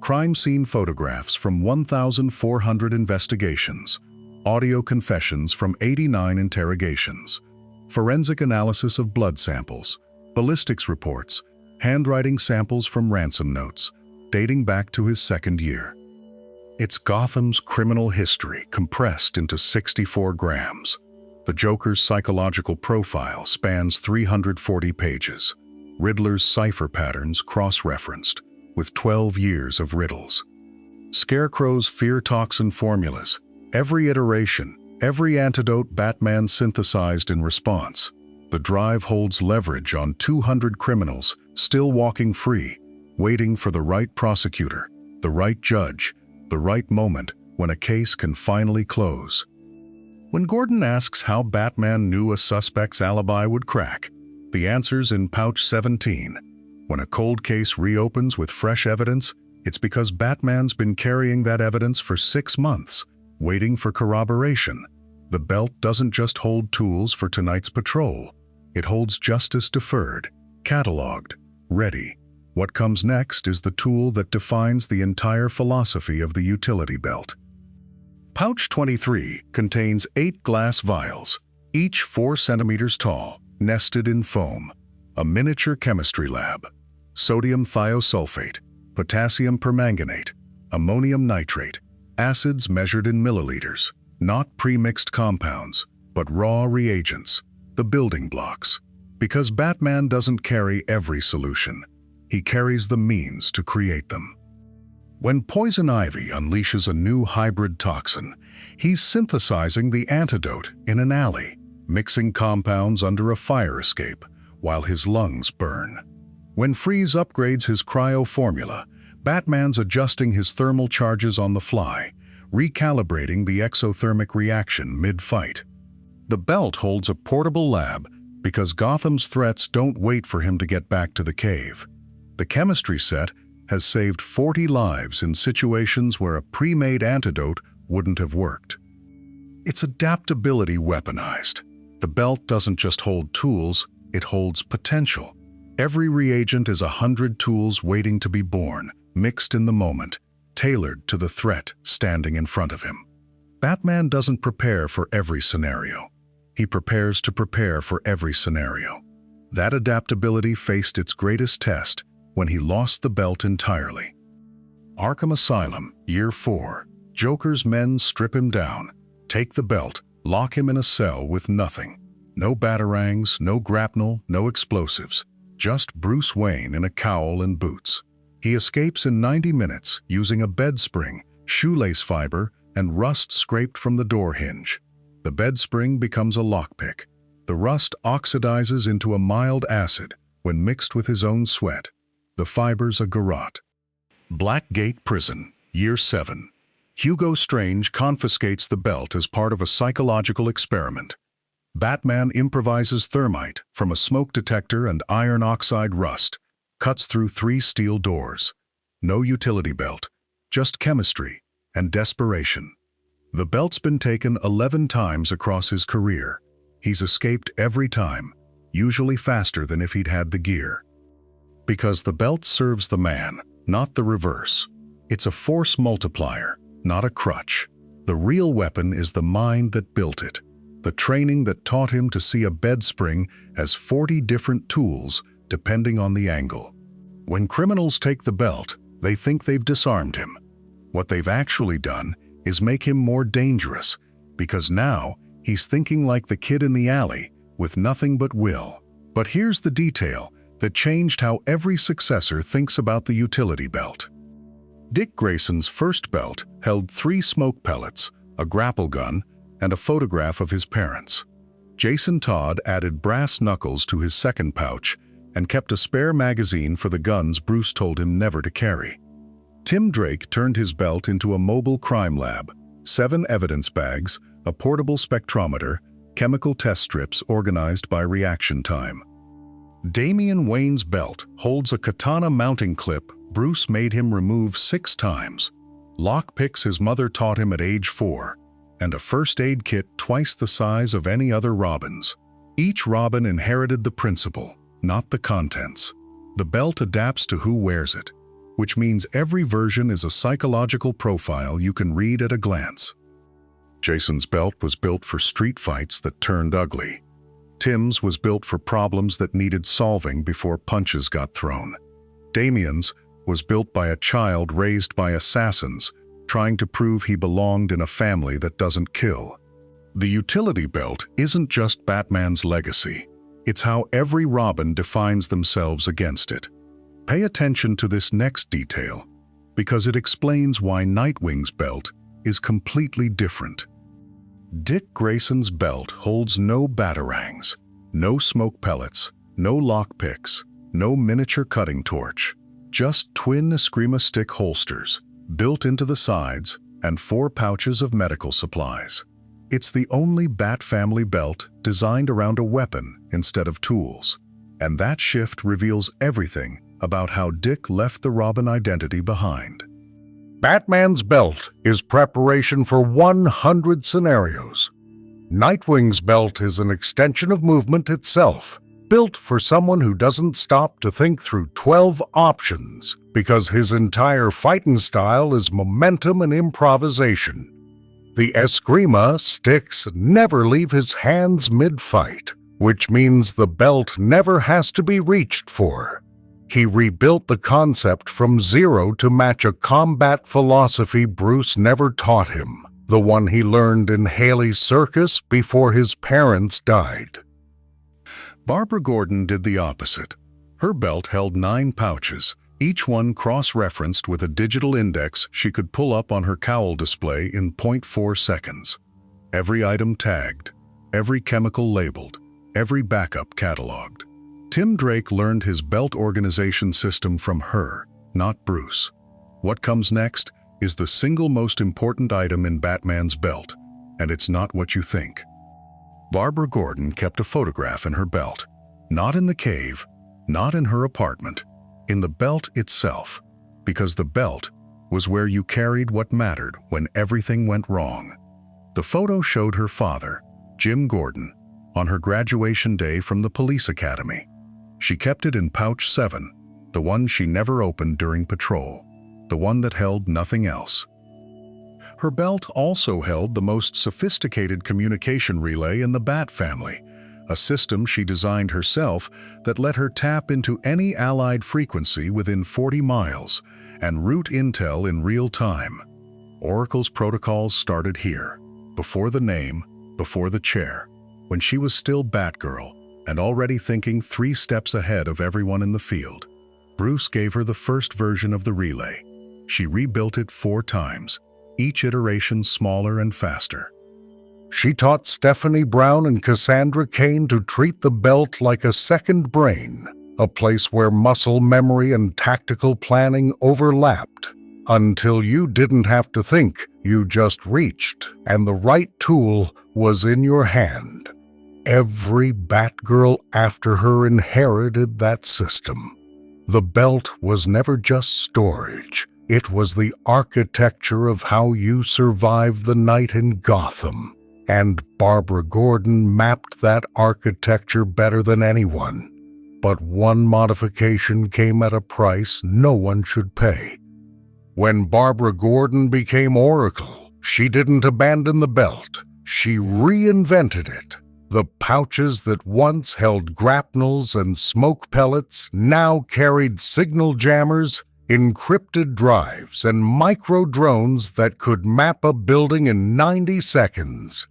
A: Crime scene photographs from 1,400 investigations, audio confessions from 89 interrogations, forensic analysis of blood samples, ballistics reports, handwriting samples from ransom notes, dating back to his 2nd year. It's Gotham's criminal history compressed into 64 grams. The Joker's psychological profile spans 340 pages. Riddler's cipher patterns cross-referenced, with 12 years of riddles. Scarecrow's fear toxin formulas, every iteration, every antidote Batman synthesized in response. The drive holds leverage on 200 criminals still walking free, waiting for the right prosecutor, the right judge, the right moment when a case can finally close. When Gordon asks how Batman knew a suspect's alibi would crack, the answer's in Pouch 17. When a cold case reopens with fresh evidence, it's because Batman's been carrying that evidence for 6 months, waiting for corroboration. The belt doesn't just hold tools for tonight's patrol. It holds justice deferred, cataloged, ready. What comes next is the tool that defines the entire philosophy of the utility belt. Pouch 23 contains 8 glass vials, each 4 centimeters tall, nested in foam. A miniature chemistry lab. Sodium thiosulfate, potassium permanganate, ammonium nitrate, acids measured in milliliters, not pre-mixed compounds, but raw reagents, the building blocks. Because Batman doesn't carry every solution. He carries the means to create them. When poison ivy unleashes a new hybrid toxin, he's synthesizing the antidote in an alley, mixing compounds under a fire escape while his lungs burn. When Freeze upgrades his cryo formula, Batman's adjusting his thermal charges on the fly, recalibrating the exothermic reaction mid-fight. The belt holds a portable lab because Gotham's threats don't wait for him to get back to the cave. The chemistry set has saved 40 lives in situations where a pre-made antidote wouldn't have worked. It's adaptability weaponized. The belt doesn't just hold tools, it holds potential. Every reagent is 100 tools waiting to be born, mixed in the moment, tailored to the threat standing in front of him. Batman doesn't prepare for every scenario. He prepares to prepare for every scenario. That adaptability faced its greatest test when he lost the belt entirely. Arkham Asylum, Year 4. Joker's men strip him down, take the belt, lock him in a cell with nothing. No batarangs, no grapnel, no explosives. Just Bruce Wayne in a cowl and boots. He escapes in 90 minutes using a bed spring, shoelace fiber, and rust scraped from the door hinge. The bed spring becomes a lockpick. The rust oxidizes into a mild acid when mixed with his own sweat. The fibers a garrote. Blackgate Prison, Year 7. Hugo Strange confiscates the belt as part of a psychological experiment. Batman improvises thermite from a smoke detector and iron oxide rust, cuts through 3 steel doors. No utility belt, just chemistry and desperation. The belt's been taken 11 times across his career. He's escaped every time, usually faster than if he'd had the gear. Because the belt serves the man, not the reverse. It's a force multiplier, not a crutch. The real weapon is the mind that built it, the training that taught him to see a bed spring as 40 different tools depending on the angle. When criminals take the belt, they think they've disarmed him. What they've actually done is make him more dangerous, because now he's thinking like the kid in the alley with nothing but will. But here's the detail that changed how every successor thinks about the utility belt. Dick Grayson's first belt held 3 smoke pellets, a grapple gun, and a photograph of his parents. Jason Todd added brass knuckles to his second pouch and kept a spare magazine for the guns Bruce told him never to carry. Tim Drake turned his belt into a mobile crime lab, 7 evidence bags, a portable spectrometer, chemical test strips organized by reaction time. Damian Wayne's belt holds a katana mounting clip Bruce made him remove 6 times, lockpicks his mother taught him at age 4, and a first aid kit twice the size of any other Robin's. Each Robin inherited the principle, not the contents. The belt adapts to who wears it, which means every version is a psychological profile you can read at a glance. Jason's belt was built for street fights that turned ugly. Tim's was built for problems that needed solving before punches got thrown. Damian's was built by a child raised by assassins, trying to prove he belonged in a family that doesn't kill. The utility belt isn't just Batman's legacy. It's how every Robin defines themselves against it. Pay attention to this next detail, because it explains why Nightwing's belt is completely different. Dick Grayson's belt holds no batarangs, no smoke pellets, no lockpicks, no miniature cutting torch, just twin Eskrima stick holsters, built into the sides, and 4 pouches of medical supplies. It's the only Bat family belt designed around a weapon instead of tools. And that shift reveals everything about how Dick left the Robin identity behind. Batman's belt is preparation for 100 scenarios. Nightwing's belt is an extension of movement itself, built for someone who doesn't stop to think through 12 options, because his entire fighting style is momentum and improvisation. The Eskrima sticks never leave his hands mid-fight, which means the belt never has to be reached for. He rebuilt the concept from zero to match a combat philosophy Bruce never taught him, the one he learned in Haley's circus before his parents died. Barbara Gordon did the opposite. Her belt held 9 pouches, each one cross-referenced with a digital index she could pull up on her cowl display in 0.4 seconds. Every item tagged, every chemical labeled, every backup cataloged. Tim Drake learned his belt organization system from her, not Bruce. What comes next is the single most important item in Batman's belt, and it's not what you think. Barbara Gordon kept a photograph in her belt, not in the cave, not in her apartment, in the belt itself, because the belt was where you carried what mattered when everything went wrong. The photo showed her father, Jim Gordon, on her graduation day from the police academy. She kept it in pouch 7, the one she never opened during patrol, the one that held nothing else. Her belt also held the most sophisticated communication relay in the Bat family, a system she designed herself that let her tap into any allied frequency within 40 miles and route intel in real time. Oracle's protocols started here, before the name, before the chair, when she was still Batgirl and already thinking 3 steps ahead of everyone in the field. Bruce gave her the first version of the relay. She rebuilt it 4 times, each iteration smaller and faster. She taught Stephanie Brown and Cassandra Kane to treat the belt like a second brain, a place where muscle memory and tactical planning overlapped. Until you didn't have to think, you just reached, and the right tool was in your hand. Every Batgirl after her inherited that system. The belt was never just storage. It was the architecture of how you survived the night in Gotham. And Barbara Gordon mapped that architecture better than anyone. But one modification came at a price no one should pay. When Barbara Gordon became Oracle, she didn't abandon the belt. She reinvented it. The pouches that once held grapnels and smoke pellets now carried signal jammers, encrypted drives, and micro-drones that could map a building in 90 seconds.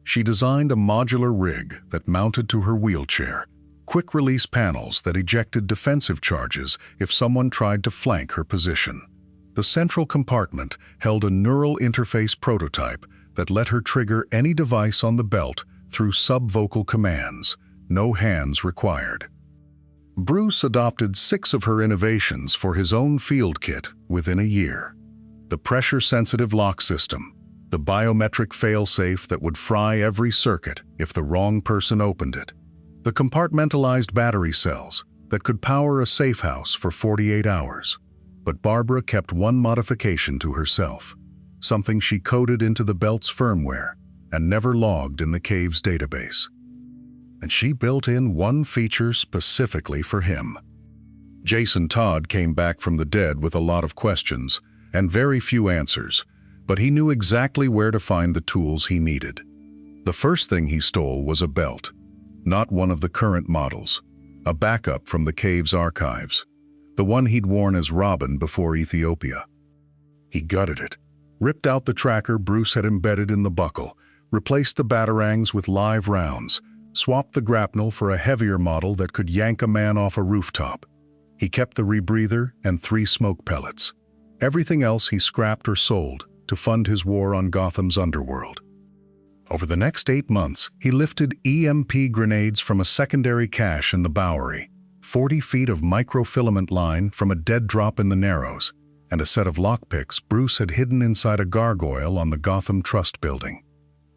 A: She designed a modular rig that mounted to her wheelchair, quick-release panels that ejected defensive charges if someone tried to flank her position. The central compartment held a neural interface prototype that let her trigger any device on the belt through subvocal commands, no hands required. Bruce adopted 6 of her innovations for his own field kit within a year. The pressure-sensitive lock system, the biometric failsafe that would fry every circuit if the wrong person opened it, the compartmentalized battery cells that could power a safe house for 48 hours. But Barbara kept one modification to herself, something she coded into the belt's firmware and never logged in the cave's database. And she built in one feature specifically for him. Jason Todd came back from the dead with a lot of questions and very few answers, but he knew exactly where to find the tools he needed. The first thing he stole was a belt, not one of the current models, a backup from the cave's archives, the one he'd worn as Robin before Ethiopia. He gutted it, ripped out the tracker Bruce had embedded in the buckle, replaced the batarangs with live rounds, swapped the grapnel for a heavier model that could yank a man off a rooftop. He kept the rebreather and 3 smoke pellets. Everything else he scrapped or sold to fund his war on Gotham's underworld. Over the next 8 months, he lifted EMP grenades from a secondary cache in the Bowery, 40 feet of microfilament line from a dead drop in the Narrows, and a set of lockpicks Bruce had hidden inside a gargoyle on the Gotham Trust building.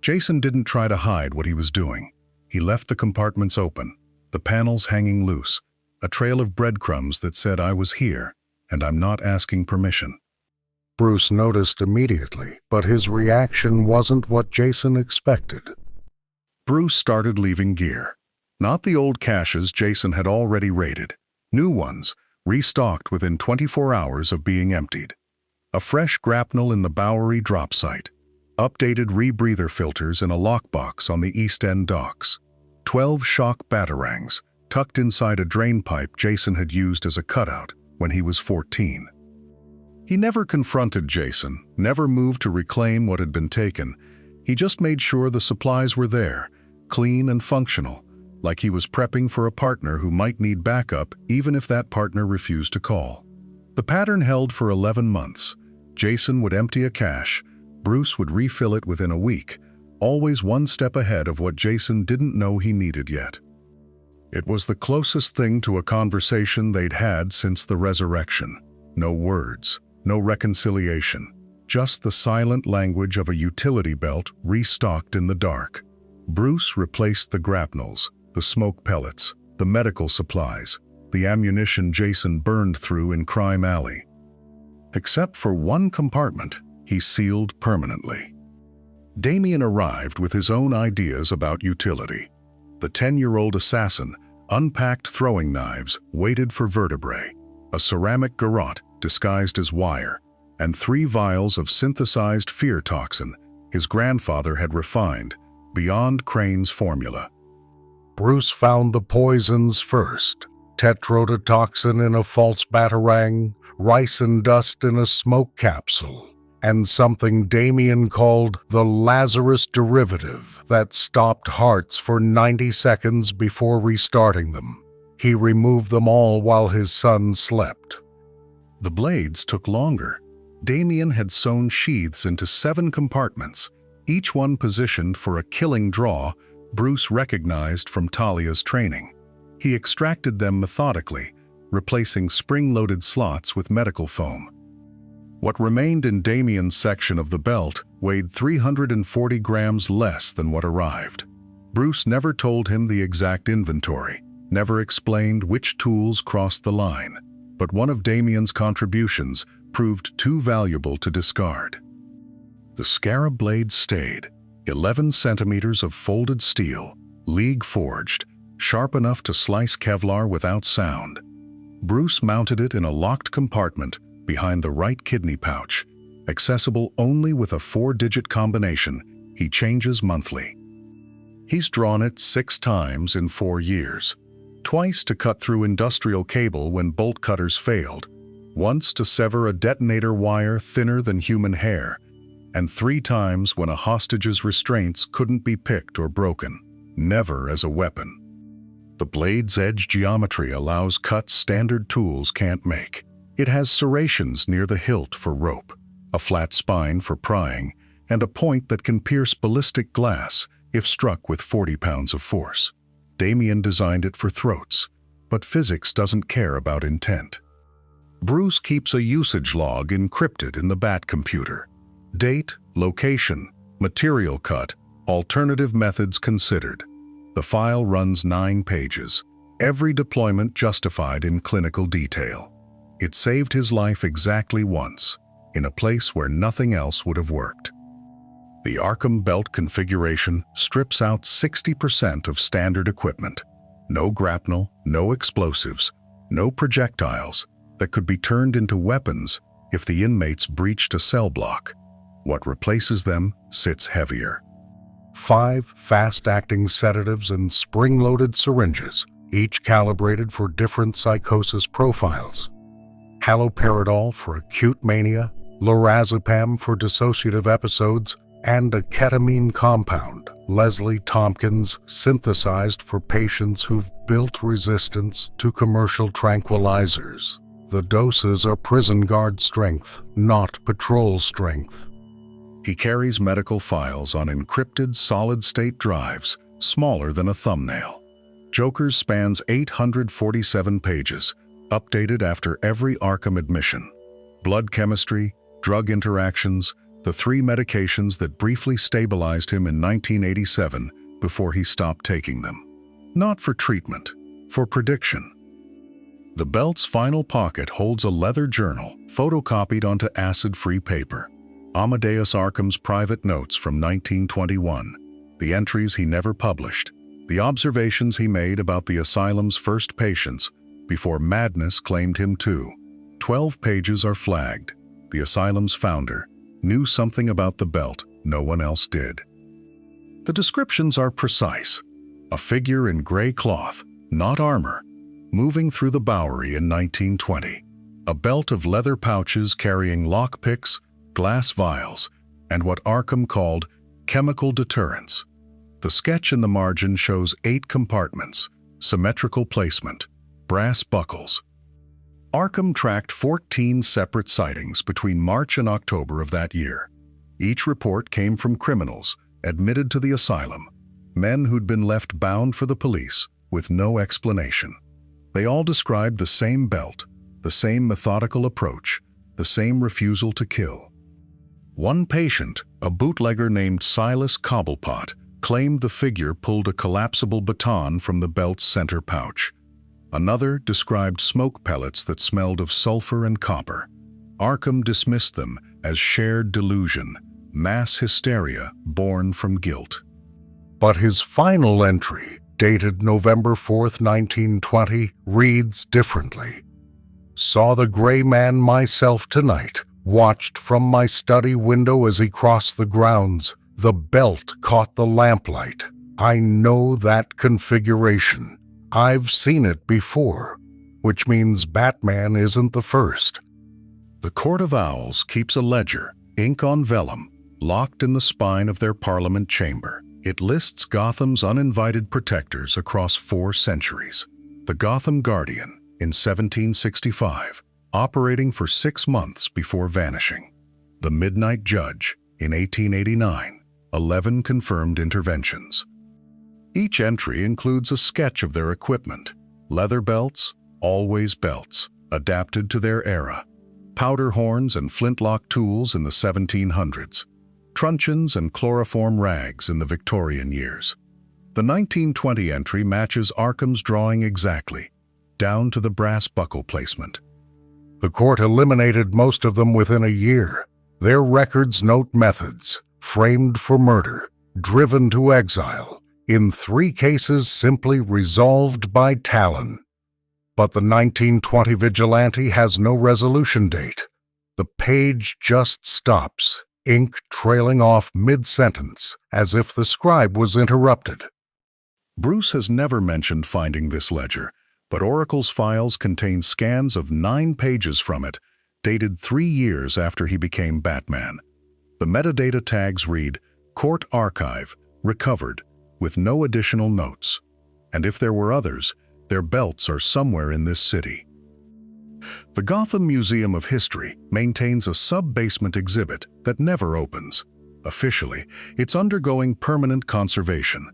A: Jason didn't try to hide what he was doing. He left the compartments open, the panels hanging loose, a trail of breadcrumbs that said, "I was here, and I'm not asking permission." Bruce noticed immediately, but his reaction wasn't what Jason expected. Bruce started leaving gear. Not the old caches Jason had already raided. New ones, restocked within 24 hours of being emptied. A fresh grapnel in the Bowery drop site. Updated rebreather filters in a lockbox on the East End docks. 12 shock batarangs tucked inside a drain pipe Jason had used as a cutout when he was 14. He never confronted Jason, never moved to reclaim what had been taken. He just made sure the supplies were there, clean and functional, like he was prepping for a partner who might need backup even if that partner refused to call. The pattern held for 11 months. Jason would empty a cache, Bruce would refill it within a week, always one step ahead of what Jason didn't know he needed yet. It was the closest thing to a conversation they'd had since the resurrection. No words, no reconciliation, just the silent language of a utility belt restocked in the dark. Bruce replaced the grapnels, the smoke pellets, the medical supplies, the ammunition Jason burned through in Crime Alley. Except for one compartment, he sealed permanently. Damien arrived with his own ideas about utility. The 10-year-old assassin unpacked throwing knives weighted for vertebrae, a ceramic garrote disguised as wire, and 3 vials of synthesized fear toxin his grandfather had refined beyond Crane's formula. Bruce found the poisons first: tetrodotoxin in a false batarang, ricin dust in a smoke capsule, and something Damien called the Lazarus derivative that stopped hearts for 90 seconds before restarting them. He removed them all while his son slept. The blades took longer. Damien had sewn sheaths into 7 compartments, each one positioned for a killing draw Bruce recognized from Talia's training. He extracted them methodically, replacing spring-loaded slots with medical foam. What remained in Damien's section of the belt weighed 340 grams less than what arrived. Bruce never told him the exact inventory, never explained which tools crossed the line, but one of Damien's contributions proved too valuable to discard. The scarab blade stayed, 11 centimeters of folded steel, league-forged, sharp enough to slice Kevlar without sound. Bruce mounted it in a locked compartment behind the right kidney pouch, accessible only with a 4-digit combination he changes monthly. He's drawn it 6 times in 4 years, twice to cut through industrial cable when bolt cutters failed, once to sever a detonator wire thinner than human hair, and 3 times when a hostage's restraints couldn't be picked or broken, never as a weapon. The blade's edge geometry allows cuts standard tools can't make. It has serrations near the hilt for rope, a flat spine for prying, and a point that can pierce ballistic glass if struck with 40 pounds of force. Damien designed it for throats, but physics doesn't care about intent. Bruce keeps a usage log encrypted in the Bat computer. Date, location, material cut, alternative methods considered. The file runs 9 pages, every deployment justified in clinical detail. It saved his life exactly once, in a place where nothing else would have worked. The Arkham belt configuration strips out 60% of standard equipment. No grapnel, no explosives, no projectiles that could be turned into weapons if the inmates breached a cell block. What replaces them sits heavier. 5 fast-acting sedatives and spring-loaded syringes, each calibrated for different psychosis profiles. Haloperidol for acute mania, lorazepam for dissociative episodes, and a ketamine compound Leslie Tompkins synthesized for patients who've built resistance to commercial tranquilizers. The doses are prison guard strength, not patrol strength. He carries medical files on encrypted solid-state drives, smaller than a thumbnail. Joker's spans 847 pages, updated after every Arkham admission. Blood chemistry, drug interactions, the 3 medications that briefly stabilized him in 1987 before he stopped taking them. Not for treatment, for prediction. The belt's final pocket holds a leather journal photocopied onto acid-free paper. Amadeus Arkham's private notes from 1921, the entries he never published, the observations he made about the asylum's first patients before madness claimed him too. 12 pages are flagged. The asylum's founder knew something about the belt no one else did. The descriptions are precise. A figure in gray cloth, not armor, moving through the Bowery in 1920. A belt of leather pouches carrying lockpicks, glass vials, and what Arkham called chemical deterrents. The sketch in the margin shows 8 compartments, symmetrical placement, brass buckles. Arkham tracked 14 separate sightings between March and October of that year. Each report came from criminals admitted to the asylum, men who'd been left bound for the police with no explanation. They all described the same belt, the same methodical approach, the same refusal to kill. One patient, a bootlegger named Silas Cobblepot, claimed the figure pulled a collapsible baton from the belt's center pouch. Another described smoke pellets that smelled of sulfur and copper. Arkham dismissed them as shared delusion, mass hysteria born from guilt. But his final entry, dated November 4th, 1920, reads differently. Saw the gray man myself tonight. Watched from my study window as he crossed the grounds. The belt caught the lamplight. I know that configuration. I've seen it before, which means Batman isn't the first. The Court of Owls keeps a ledger, ink on vellum, locked in the spine of their Parliament chamber. It lists Gotham's uninvited protectors across 4 centuries. The Gotham Guardian in 1765, operating for 6 months before vanishing. The Midnight Judge in 1889, 11 confirmed interventions. Each entry includes a sketch of their equipment. Leather belts, always belts, adapted to their era. Powder horns and flintlock tools in the 1700s. Truncheons and chloroform rags in the Victorian years. The 1920 entry matches Arkham's drawing exactly, down to the brass buckle placement. The court eliminated most of them within a year. Their records note methods, framed for murder, driven to exile, in 3 cases simply resolved by Talon. But the 1920 vigilante has no resolution date. The page just stops, ink trailing off mid-sentence, as if the scribe was interrupted. Bruce has never mentioned finding this ledger, but Oracle's files contain scans of 9 pages from it, dated 3 years after he became Batman. The metadata tags read, "Court Archive, recovered," with no additional notes. And if there were others, their belts are somewhere in this city. The Gotham Museum of History maintains a sub-basement exhibit that never opens. Officially, it's undergoing permanent conservation.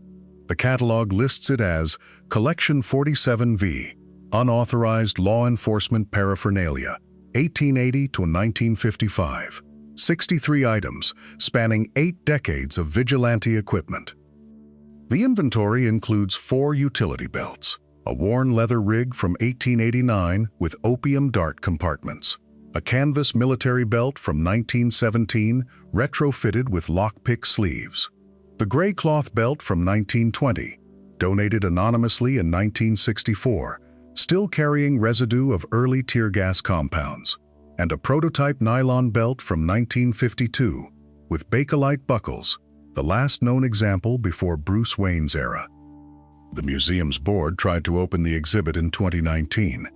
A: The catalog lists it as Collection 47V, Unauthorized Law Enforcement Paraphernalia, 1880 to 1955. 63 items, spanning 8 decades of vigilante equipment. The inventory includes 4 utility belts, a worn leather rig from 1889 with opium dart compartments, a canvas military belt from 1917 retrofitted with lockpick sleeves, the gray cloth belt from 1920, donated anonymously in 1964, still carrying residue of early tear gas compounds, and a prototype nylon belt from 1952 with Bakelite buckles, the last known example before Bruce Wayne's era. The museum's board tried to open the exhibit in 2019.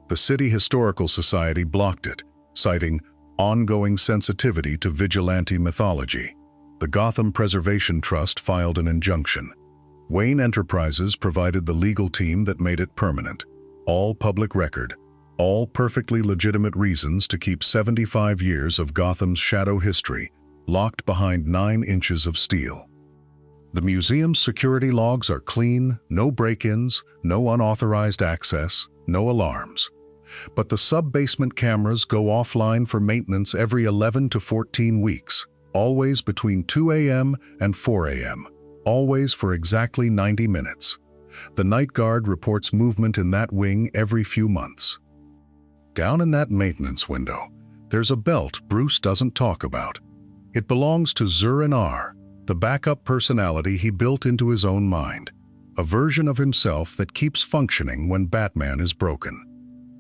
A: The City Historical Society blocked it, citing ongoing sensitivity to vigilante mythology. The Gotham Preservation Trust filed an injunction. Wayne Enterprises provided the legal team that made it permanent. All public record, all perfectly legitimate reasons to keep 75 years of Gotham's shadow history locked behind 9 inches of steel. The museum's security logs are clean, no break-ins, no unauthorized access, no alarms. But the sub-basement cameras go offline for maintenance every 11 to 14 weeks, always between 2 a.m. and 4 a.m., always for exactly 90 minutes. The night guard reports movement in that wing every few months. Down in that maintenance window, there's a belt Bruce doesn't talk about. It belongs to Zur-En-Arrh, the backup personality he built into his own mind, a version of himself that keeps functioning when Batman is broken.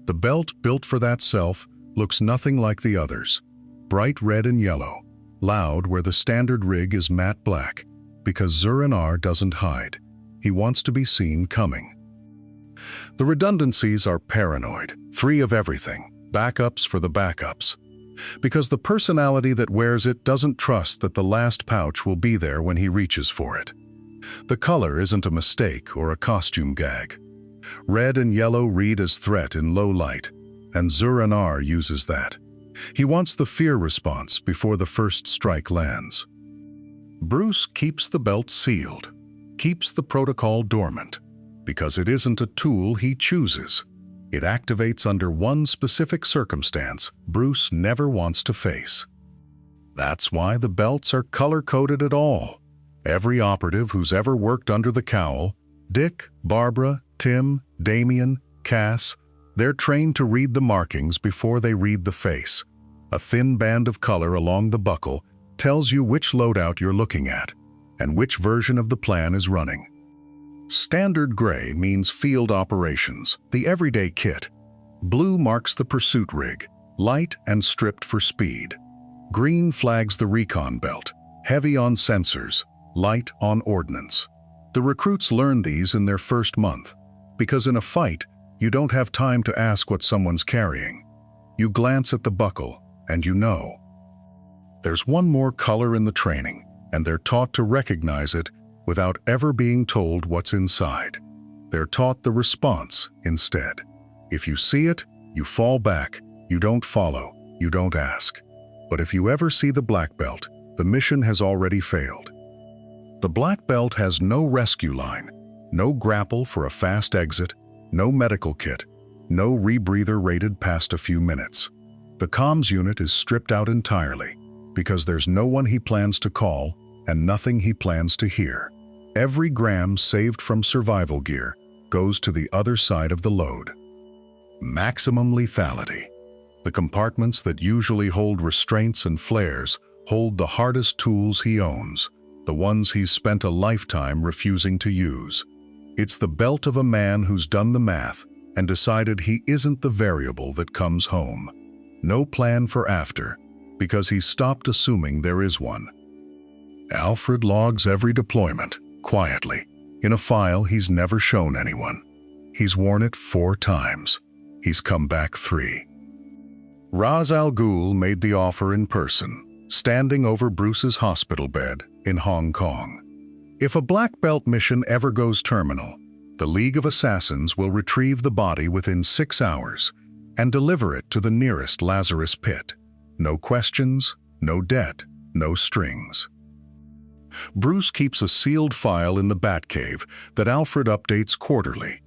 A: The belt built for that self looks nothing like the others, bright red and yellow, loud where the standard rig is matte black, because Zur-En-Arrh doesn't hide. He wants to be seen coming. The redundancies are paranoid, 3 of everything, backups for the backups. Because the personality that wears it doesn't trust that the last pouch will be there when he reaches for it. The color isn't a mistake or a costume gag. Red and yellow read as threat in low light, and Zur-En-Arrh uses that. He wants the fear response before the first strike lands. Bruce keeps the belt sealed, keeps the protocol dormant, because it isn't a tool he chooses. It activates under one specific circumstance Bruce never wants to face. That's why the belts are color-coded at all. Every operative who's ever worked under the cowl, Dick, Barbara, Tim, Damien, Cass, they're trained to read the markings before they read the face. A thin band of color along the buckle tells you which loadout you're looking at and which version of the plan is running. Standard gray means field operations, the everyday kit. Blue marks the pursuit rig, light and stripped for speed. Green flags the recon belt, heavy on sensors, light on ordnance. The recruits learn these in their first month, because in a fight, you don't have time to ask what someone's carrying. You glance at the buckle, and you know. There's one more color in the training, and they're taught to recognize it without ever being told what's inside. They're taught the response instead. If you see it, you fall back, you don't follow, you don't ask. But if you ever see the black belt, the mission has already failed. The black belt has no rescue line, no grapple for a fast exit, no medical kit, no rebreather rated past a few minutes. The comms unit is stripped out entirely because there's no one he plans to call and nothing he plans to hear. Every gram saved from survival gear goes to the other side of the load. Maximum lethality. The compartments that usually hold restraints and flares hold the hardest tools he owns, the ones he's spent a lifetime refusing to use. It's the belt of a man who's done the math and decided he isn't the variable that comes home. No plan for after, because he's stopped assuming there is one. Alfred logs every deployment, quietly, in a file he's never shown anyone. He's worn it 4 times. He's come back 3. Ra's al Ghul made the offer in person, standing over Bruce's hospital bed in Hong Kong. If a black belt mission ever goes terminal, the League of Assassins will retrieve the body within 6 hours and deliver it to the nearest Lazarus pit. No questions, no debt, no strings. Bruce keeps a sealed file in the Batcave that Alfred updates quarterly.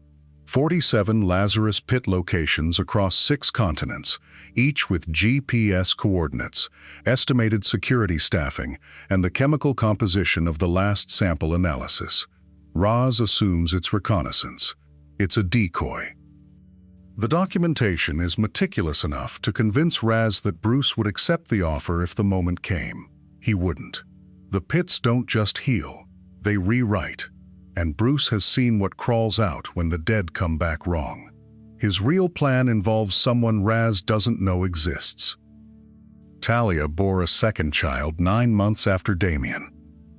A: 47 Lazarus pit locations across 6 continents, each with GPS coordinates, estimated security staffing, and the chemical composition of the last sample analysis. Raz assumes it's reconnaissance. It's a decoy. The documentation is meticulous enough to convince Raz that Bruce would accept the offer if the moment came. He wouldn't. The pits don't just heal, they rewrite. And Bruce has seen what crawls out when the dead come back wrong. His real plan involves someone Raz doesn't know exists. Talia bore a second child 9 months after Damien.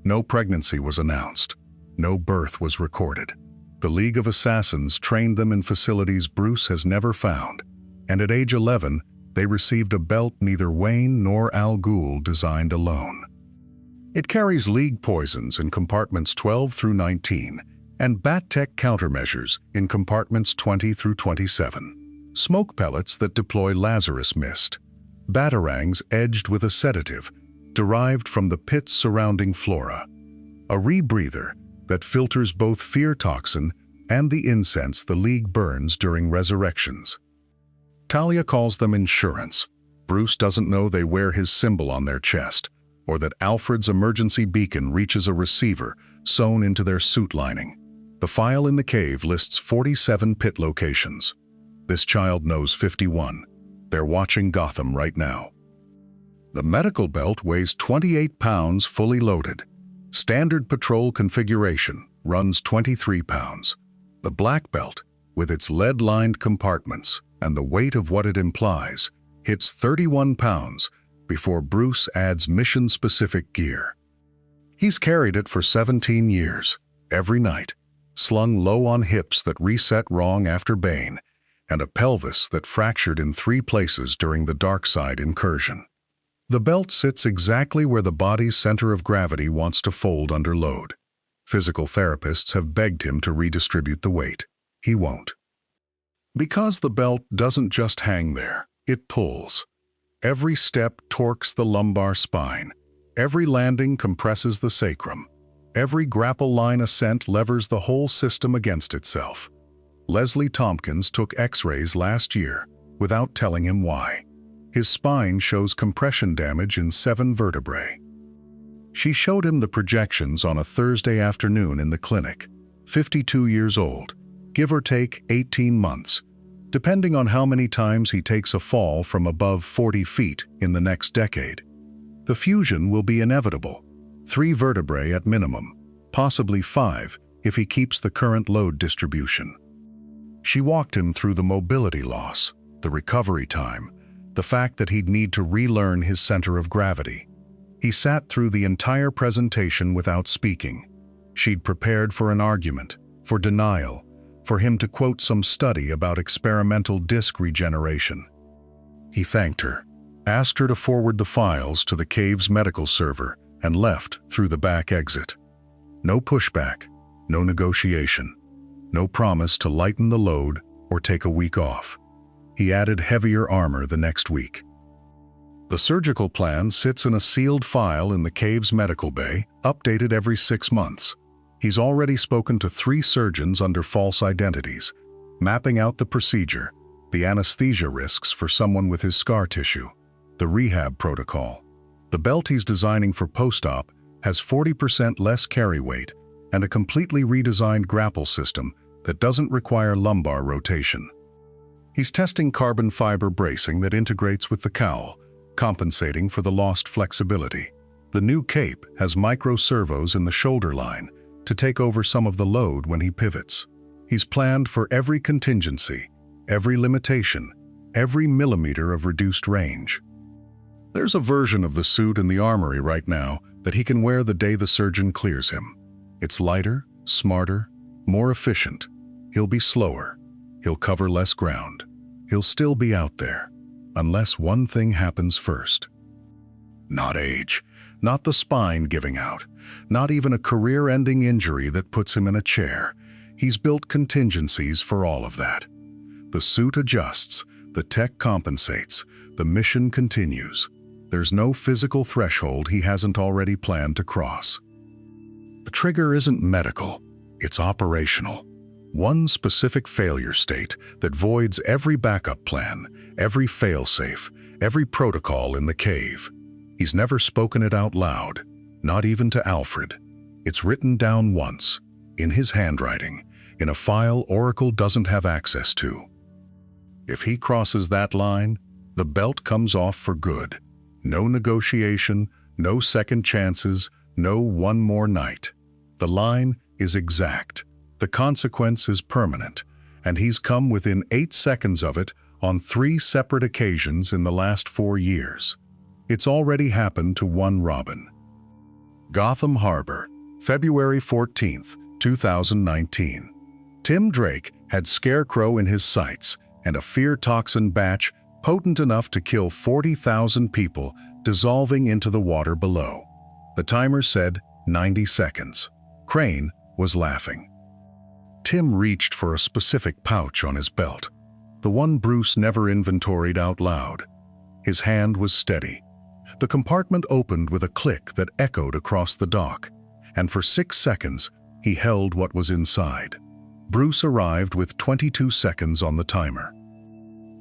A: No pregnancy was announced. No birth was recorded. The League of Assassins trained them in facilities Bruce has never found, and at age 11, they received a belt neither Wayne nor Al Ghul designed alone. It carries League poisons in compartments 12 through 19 and Bat-Tech countermeasures in compartments 20 through 27. Smoke pellets that deploy Lazarus mist. Batarangs edged with a sedative derived from the pits surrounding flora. A rebreather that filters both fear toxin and the incense the League burns during resurrections. Talia calls them insurance. Bruce doesn't know they wear his symbol on their chest, or that Alfred's emergency beacon reaches a receiver sewn into their suit lining. The file in the cave lists 47 pit locations. This child knows 51. They're watching Gotham right now. The medical belt weighs 28 pounds fully loaded. Standard patrol configuration runs 23 pounds. The black belt, with its lead-lined compartments and the weight of what it implies, hits 31 pounds before Bruce adds mission-specific gear. He's carried it for 17 years, every night, slung low on hips that reset wrong after Bane, and a pelvis that fractured in 3 places during the Darkside incursion. The belt sits exactly where the body's center of gravity wants to fold under load. Physical therapists have begged him to redistribute the weight. He won't. Because the belt doesn't just hang there, it pulls. Every step torques the lumbar spine. Every landing compresses the sacrum. Every grapple line ascent levers the whole system against itself. Leslie Tompkins took X-rays last year without telling him why. His spine shows compression damage in 7 vertebrae. She showed him the projections on a Thursday afternoon in the clinic. 52 years old, give or take 18 months, depending on how many times he takes a fall from above 40 feet in the next decade. The fusion will be inevitable. 3 vertebrae at minimum, possibly 5 if he keeps the current load distribution. She walked him through the mobility loss, the recovery time, the fact that he'd need to relearn his center of gravity. He sat through the entire presentation without speaking. She'd prepared for an argument, for denial, for him to quote some study about experimental disc regeneration. He thanked her, asked her to forward the files to the cave's medical server, and left through the back exit. No pushback, no negotiation, no promise to lighten the load or take a week off. He added heavier armor the next week. The surgical plan sits in a sealed file in the cave's medical bay, updated every 6 months. He's already spoken to 3 surgeons under false identities, mapping out the procedure, the anesthesia risks for someone with his scar tissue, the rehab protocol. The belt he's designing for post-op has 40% less carry weight and a completely redesigned grapple system that doesn't require lumbar rotation. He's testing carbon fiber bracing that integrates with the cowl, compensating for the lost flexibility. The new cape has micro servos in the shoulder line to take over some of the load when he pivots. He's planned for every contingency, every limitation, every millimeter of reduced range. There's a version of the suit in the armory right now that he can wear the day the surgeon clears him. It's lighter, smarter, more efficient. He'll be slower. He'll cover less ground. He'll still be out there, unless one thing happens first. Not age, not the spine giving out, not even a career-ending injury that puts him in a chair. He's built contingencies for all of that. The suit adjusts, the tech compensates, the mission continues. There's no physical threshold he hasn't already planned to cross. The trigger isn't medical, it's operational. One specific failure state that voids every backup plan, every fail-safe, every protocol in the cave. He's never spoken it out loud, not even to Alfred. It's written down once, in his handwriting, in a file Oracle doesn't have access to. If he crosses that line, the belt comes off for good. No negotiation, no second chances, no one more night. The line is exact. The consequence is permanent, and he's come within 8 seconds of it on 3 separate occasions in the last 4 years. It's already happened to one Robin. Gotham Harbor, February 14th, 2019. Tim Drake had Scarecrow in his sights and a fear toxin batch potent enough to kill 40,000 people dissolving into the water below. The timer said 90 seconds. Crane was laughing. Tim reached for a specific pouch on his belt, the one Bruce never inventoried out loud. His hand was steady. The compartment opened with a click that echoed across the dock, and for 6 seconds he held what was inside. Bruce arrived with 22 seconds on the timer.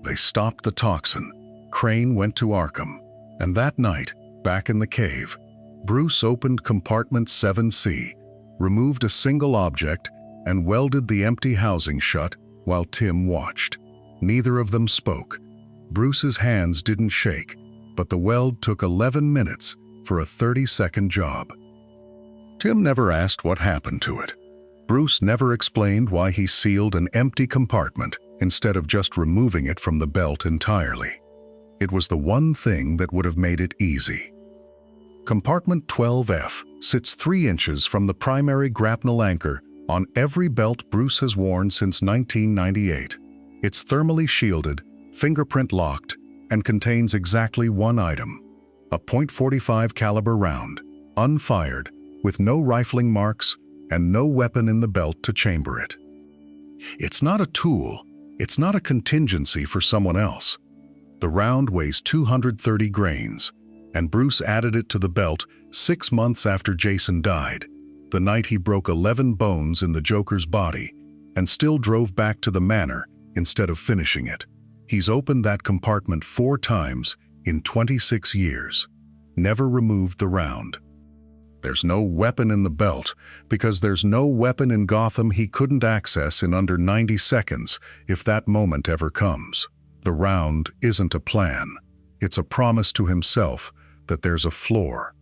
A: They stopped the toxin. Crane went to Arkham, and that night, back in the cave, Bruce opened compartment 7C, removed a single object, and welded the empty housing shut while Tim watched. Neither of them spoke. Bruce's hands didn't shake, but the weld took 11 minutes for a 30-second job. Tim never asked what happened to it. Bruce never explained why he sealed an empty compartment instead of just removing it from the belt entirely. It was the one thing that would have made it easy. Compartment 12F sits 3 inches from the primary grapnel anchor on every belt Bruce has worn since 1998. It's thermally shielded, fingerprint locked, and contains exactly one item: a .45 caliber round, unfired, with no rifling marks and no weapon in the belt to chamber it. It's not a tool, it's not a contingency for someone else. The round weighs 230 grains, and Bruce added it to the belt 6 months after Jason died, the night he broke 11 bones in the Joker's body, and still drove back to the manor instead of finishing it. He's opened that compartment 4 times in 26 years, never removed the round. There's no weapon in the belt because there's no weapon in Gotham he couldn't access in under 90 seconds if that moment ever comes. The round isn't a plan. It's a promise to himself that there's a floor,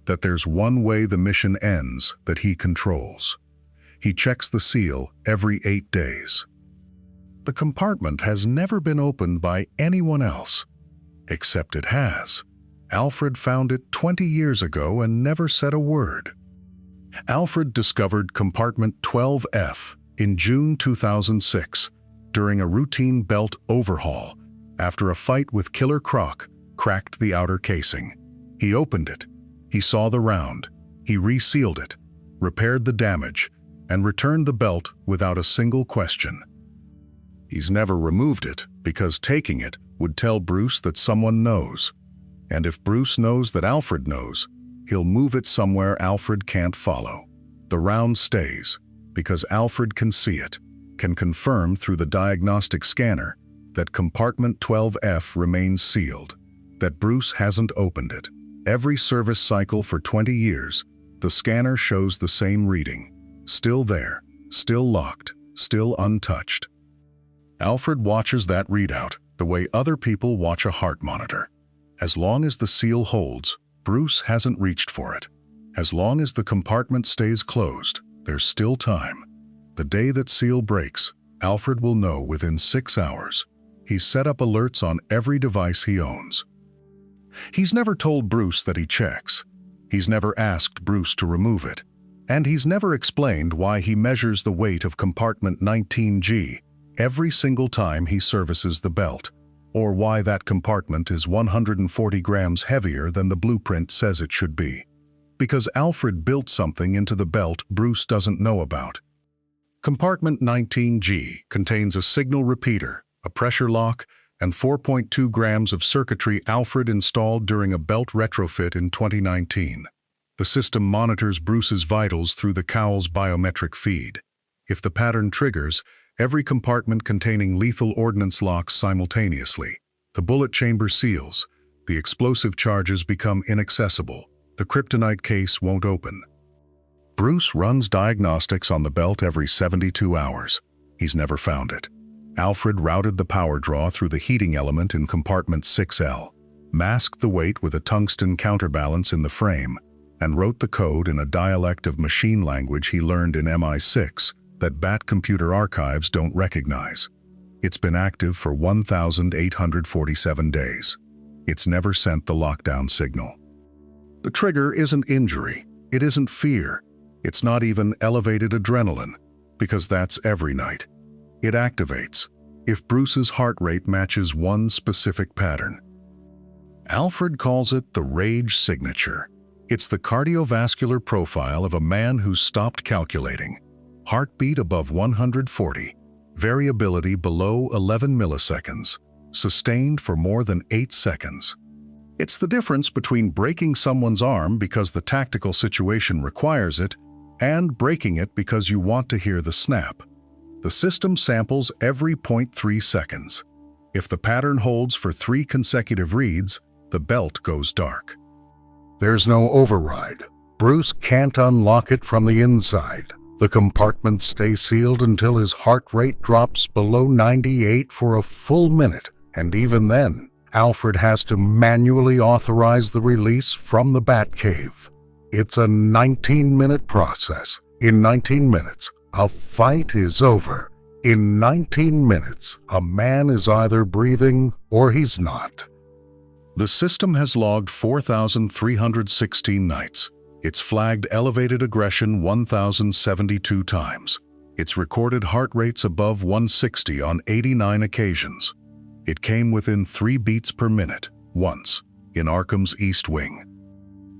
A: that there's one way the mission ends that he controls. He checks the seal every 8 days. The compartment has never been opened by anyone else, except it has. Alfred found it 20 years ago and never said a word. Alfred discovered compartment 12F in June 2006 during a routine belt overhaul after a fight with Killer Croc cracked the outer casing. He opened it. He saw the round. He resealed it, repaired the damage, and returned the belt without a single question. He's never removed it because taking it would tell Bruce that someone knows. And if Bruce knows that Alfred knows, he'll move it somewhere Alfred can't follow. The round stays, because Alfred can see it, can confirm through the diagnostic scanner that compartment 12F remains sealed, that Bruce hasn't opened it. Every service cycle for 20 years, the scanner shows the same reading. Still there, still locked, still untouched. Alfred watches that readout the way other people watch a heart monitor. As long as the seal holds, Bruce hasn't reached for it. As long as the compartment stays closed, there's still time. The day that seal breaks, Alfred will know within 6 hours. He's set up alerts on every device he owns. He's never told Bruce that he checks. He's never asked Bruce to remove it. And he's never explained why he measures the weight of compartment 19G every single time he services the belt, or why that compartment is 140 grams heavier than the blueprint says it should be. Because Alfred built something into the belt Bruce doesn't know about. Compartment 19G contains a signal repeater, a pressure lock, and 4.2 grams of circuitry Alfred installed during a belt retrofit in 2019. The system monitors Bruce's vitals through the cowl's biometric feed. If the pattern triggers, every compartment containing lethal ordnance locks simultaneously. The bullet chamber seals. The explosive charges become inaccessible. The kryptonite case won't open. Bruce runs diagnostics on the belt every 72 hours. He's never found it. Alfred routed the power draw through the heating element in compartment 6L, masked the weight with a tungsten counterbalance in the frame, and wrote the code in a dialect of machine language he learned in MI6 that Bat computer archives don't recognize. It's been active for 1,847 days. It's never sent the lockdown signal. The trigger isn't injury. It isn't fear. It's not even elevated adrenaline, because that's every night. It activates if Bruce's heart rate matches one specific pattern. Alfred calls it the rage signature. It's the cardiovascular profile of a man who's stopped calculating. Heartbeat above 140, variability below 11 milliseconds, sustained for more than 8 seconds. It's the difference between breaking someone's arm because the tactical situation requires it and breaking it because you want to hear the snap. The system samples every 0.3 seconds. If the pattern holds for 3 consecutive reads, the belt goes dark. There's no override. Bruce can't unlock it from the inside. The compartments stay sealed until his heart rate drops below 98 for a full minute, and even then, Alfred has to manually authorize the release from the Batcave. It's a 19-minute process. In 19 minutes, a fight is over. In 19 minutes, a man is either breathing or he's not. The system has logged 4,316 nights. It's flagged elevated aggression 1,072 times. It's recorded heart rates above 160 on 89 occasions. It came within 3 beats per minute, once, in Arkham's East Wing.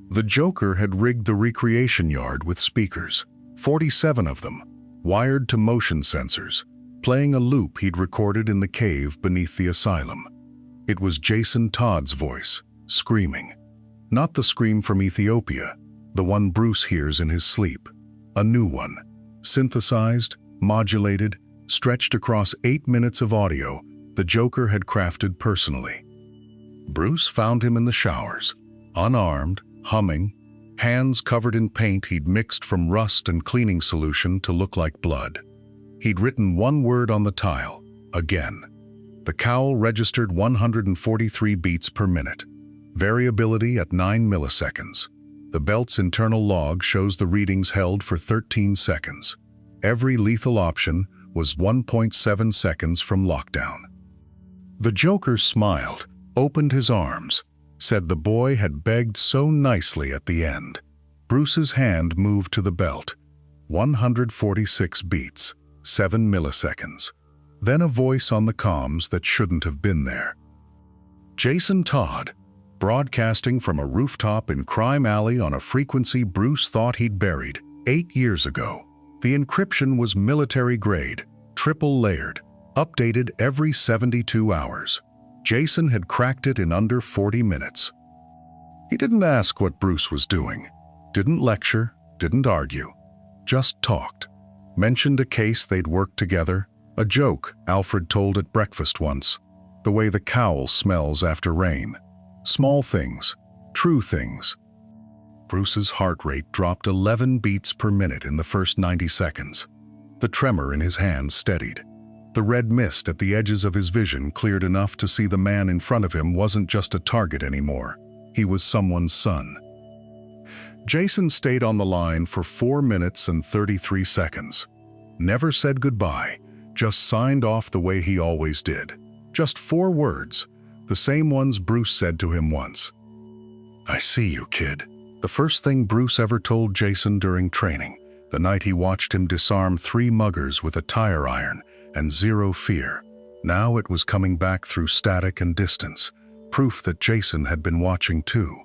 A: The Joker had rigged the recreation yard with speakers, 47 of them, wired to motion sensors, playing a loop he'd recorded in the cave beneath the asylum. It was Jason Todd's voice, screaming. Not the scream from Ethiopia, the one Bruce hears in his sleep. A new one, synthesized, modulated, stretched across 8 minutes of audio the Joker had crafted personally. Bruce found him in the showers, unarmed, humming, hands covered in paint he'd mixed from rust and cleaning solution to look like blood. He'd written one word on the tile, again. The cowl registered 143 beats per minute, variability at 9 milliseconds. The belt's internal log shows the readings held for 13 seconds. Every lethal option was 1.7 seconds from lockdown. The Joker smiled, opened his arms, said the boy had begged so nicely at the end. Bruce's hand moved to the belt. 146 beats, 7 milliseconds. Then a voice on the comms that shouldn't have been there. Jason Todd, broadcasting from a rooftop in Crime Alley on a frequency Bruce thought he'd buried 8 years ago. The encryption was military grade, triple layered, updated every 72 hours. Jason had cracked it in under 40 minutes. He didn't ask what Bruce was doing, didn't lecture, didn't argue, just talked. Mentioned a case they'd worked together, a joke Alfred told at breakfast once, the way the cowl smells after rain. Small things, true things. Bruce's heart rate dropped 11 beats per minute in the first 90 seconds. The tremor in his hand steadied. The red mist at the edges of his vision cleared enough to see the man in front of him wasn't just a target anymore. He was someone's son. Jason stayed on the line for 4 minutes and 33 seconds. Never said goodbye, just signed off the way he always did. Just 4 words, the same ones Bruce said to him once. "I see you, kid." The first thing Bruce ever told Jason during training, the night he watched him disarm 3 muggers with a tire iron and 0 fear. Now it was coming back through static and distance, proof that Jason had been watching too.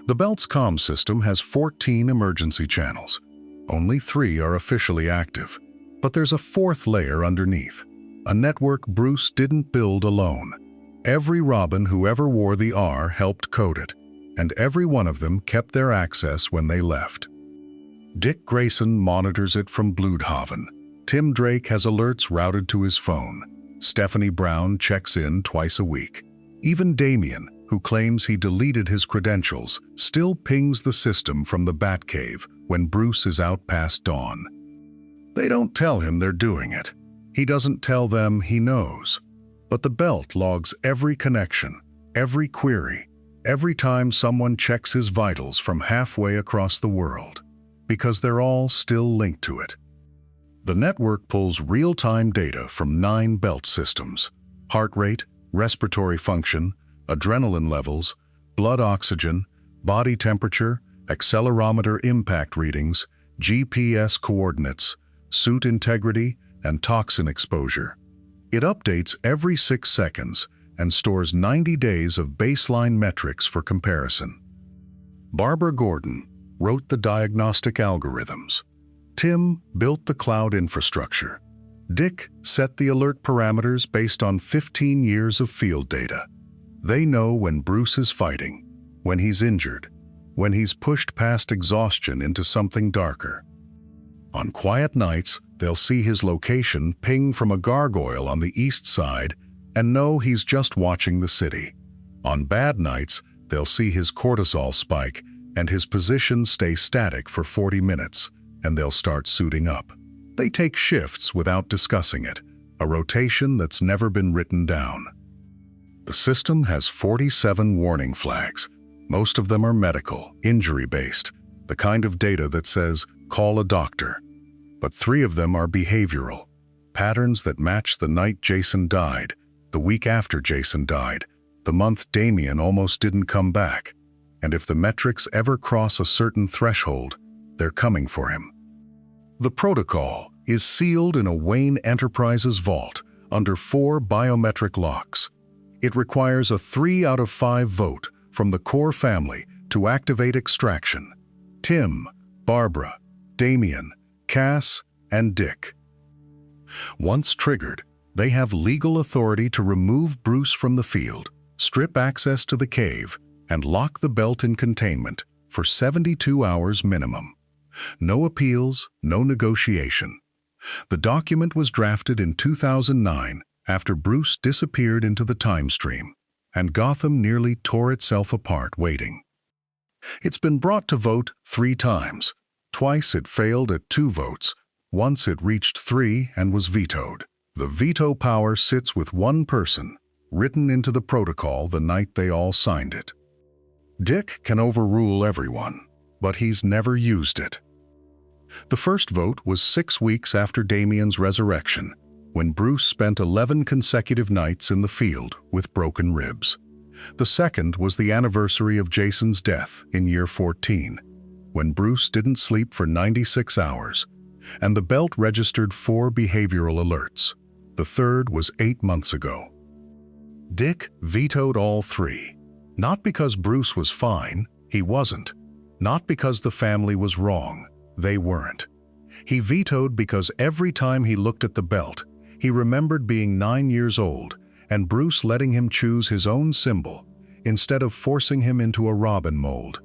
A: The belt's comm system has 14 emergency channels. Only 3 are officially active, but there's a 4th layer underneath, a network Bruce didn't build alone. Every Robin who ever wore the R helped code it, and every one of them kept their access when they left. Dick Grayson monitors it from Bloodhaven. Tim Drake has alerts routed to his phone. Stephanie Brown checks in twice a week. Even Damien, who claims he deleted his credentials, still pings the system from the Batcave when Bruce is out past dawn. They don't tell him they're doing it. He doesn't tell them he knows. But the belt logs every connection, every query, every time someone checks his vitals from halfway across the world, because they're all still linked to it. The network pulls real-time data from 9 belt systems: heart rate, respiratory function, adrenaline levels, blood oxygen, body temperature, accelerometer impact readings, GPS coordinates, suit integrity, and toxin exposure. It updates every 6 seconds and stores 90 days of baseline metrics for comparison. Barbara Gordon wrote the diagnostic algorithms. Tim built the cloud infrastructure. Dick set the alert parameters based on 15 years of field data. They know when Bruce is fighting, when he's injured, when he's pushed past exhaustion into something darker. On quiet nights, they'll see his location ping from a gargoyle on the east side and know he's just watching the city. On bad nights, they'll see his cortisol spike and his position stay static for 40 minutes, and they'll start suiting up. They take shifts without discussing it, a rotation that's never been written down. The system has 47 warning flags. Most of them are medical, injury-based, the kind of data that says, call a doctor. But 3 of them are behavioral, patterns that match the night Jason died, the week after Jason died, the month Damien almost didn't come back. And if the metrics ever cross a certain threshold, they're coming for him. The protocol is sealed in a Wayne Enterprises vault under 4 biometric locks. It requires a 3 out of 5 vote from the core family to activate extraction. Tim, Barbara, Damien, Cass, and Dick. Once triggered, they have legal authority to remove Bruce from the field, strip access to the cave, and lock the belt in containment for 72 hours minimum. No appeals, no negotiation. The document was drafted in 2009 after Bruce disappeared into the time stream, and Gotham nearly tore itself apart waiting. It's been brought to vote 3 times. Twice it failed at 2 votes. Once it reached 3 and was vetoed. The veto power sits with one person, written into the protocol the night they all signed it. Dick can overrule everyone, but he's never used it. The first vote was 6 weeks after Damien's resurrection, when Bruce spent 11 consecutive nights in the field with broken ribs. The second was the anniversary of Jason's death in year 14, when Bruce didn't sleep for 96 hours, and the belt registered 4 behavioral alerts. The third was 8 months ago. Dick vetoed all 3. Not because Bruce was fine, he wasn't. Not because the family was wrong, they weren't. He vetoed because every time he looked at the belt, he remembered being 9 years old and Bruce letting him choose his own symbol, instead of forcing him into a Robin mold.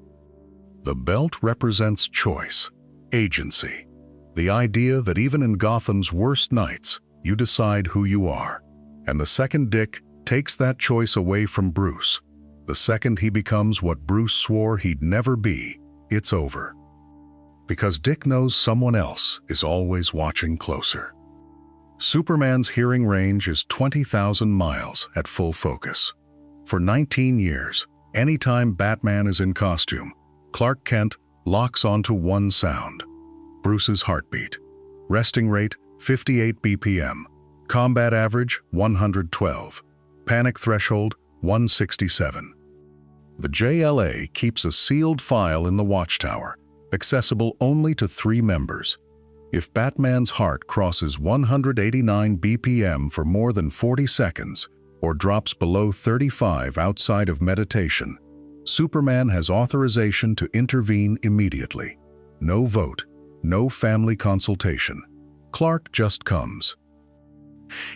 A: The belt represents choice, agency, the idea that even in Gotham's worst nights, you decide who you are. And the second Dick takes that choice away from Bruce, the second he becomes what Bruce swore he'd never be, it's over. Because Dick knows someone else is always watching closer. Superman's hearing range is 20,000 miles at full focus. For 19 years, anytime Batman is in costume, Clark Kent locks onto one sound: Bruce's heartbeat. Resting rate 58 BPM. Combat average 112. Panic threshold 167. The JLA keeps a sealed file in the watchtower, accessible only to 3 members. If Batman's heart crosses 189 BPM for more than 40 seconds or drops below 35 outside of meditation, Superman has authorization to intervene immediately. No vote, no family consultation. Clark just comes.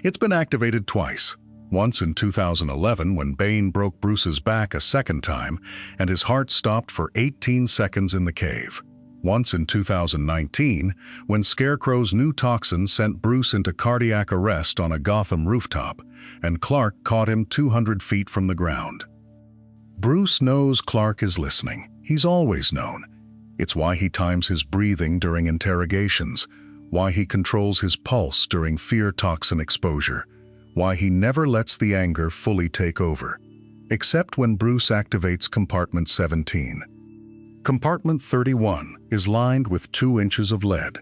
A: It's been activated twice. Once in 2011 when Bane broke Bruce's back a second time and his heart stopped for 18 seconds in the cave. Once in 2019 when Scarecrow's new toxin sent Bruce into cardiac arrest on a Gotham rooftop and Clark caught him 200 feet from the ground. Bruce knows Clark is listening. He's always known. It's why he times his breathing during interrogations, why he controls his pulse during fear toxin exposure, why he never lets the anger fully take over, except when Bruce activates Compartment 17. Compartment 31 is lined with 2 inches of lead.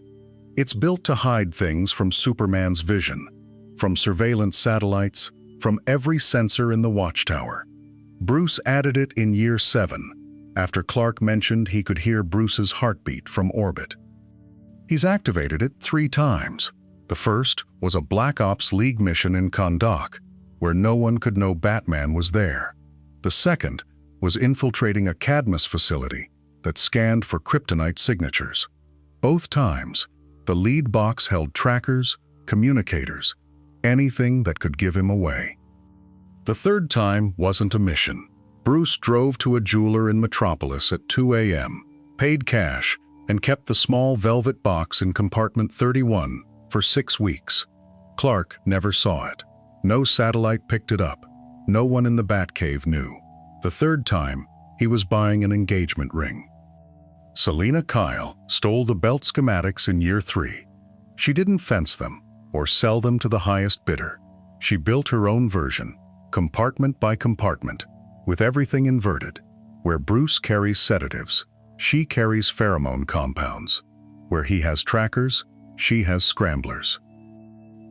A: It's built to hide things from Superman's vision, from surveillance satellites, from every sensor in the watchtower. Bruce added it in year 7, after Clark mentioned he could hear Bruce's heartbeat from orbit. He's activated it 3 times. The first was a Black Ops League mission in Kahndaq, where no one could know Batman was there. The second was infiltrating a Cadmus facility that scanned for kryptonite signatures. Both times, the lead box held trackers, communicators, anything that could give him away. The third time wasn't a mission. Bruce drove to a jeweler in Metropolis at 2 a.m., paid cash, and kept the small velvet box in Compartment 31 for 6 weeks. Clark never saw it. No satellite picked it up. No one in the Batcave knew. The third time, he was buying an engagement ring. Selina Kyle stole the belt schematics in year 3. She didn't fence them or sell them to the highest bidder. She built her own version, compartment by compartment, with everything inverted. Where Bruce carries sedatives, she carries pheromone compounds. Where he has trackers, she has scramblers.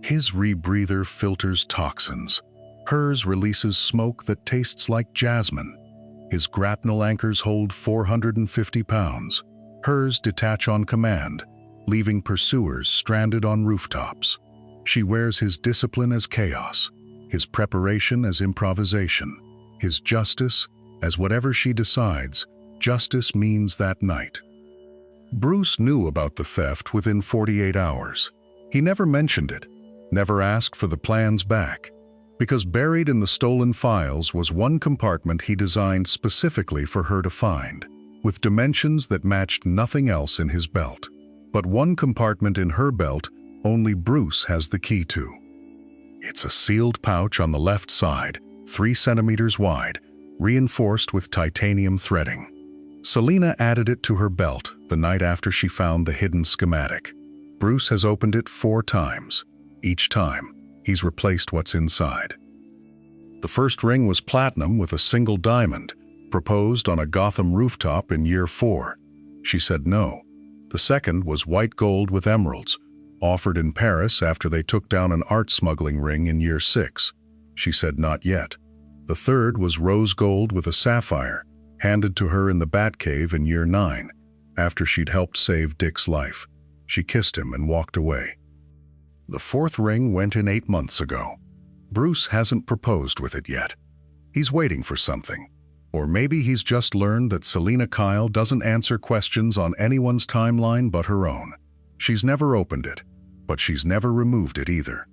A: His rebreather filters toxins. Hers releases smoke that tastes like jasmine. His grapnel anchors hold 450 pounds. Hers detach on command, leaving pursuers stranded on rooftops. She wears his discipline as chaos, his preparation as improvisation, his justice as whatever she decides, justice means that night. Bruce knew about the theft within 48 hours. He never mentioned it, never asked for the plans back, because buried in the stolen files was one compartment he designed specifically for her to find, with dimensions that matched nothing else in his belt. But one compartment in her belt only Bruce has the key to. It's a sealed pouch on the left side, 3 centimeters wide, reinforced with titanium threading. Selina added it to her belt the night after she found the hidden schematic. Bruce has opened it 4 times. Each time, he's replaced what's inside. The first ring was platinum with a single diamond, proposed on a Gotham rooftop in year 4. She said no. The second was white gold with emeralds, offered in Paris after they took down an art smuggling ring in year 6. She said not yet. The third was rose gold with a sapphire, handed to her in the Batcave in year 9, after she'd helped save Dick's life. She kissed him and walked away. The fourth ring went in 8 months ago. Bruce hasn't proposed with it yet. He's waiting for something. Or maybe he's just learned that Selina Kyle doesn't answer questions on anyone's timeline but her own. She's never opened it, but she's never removed it either.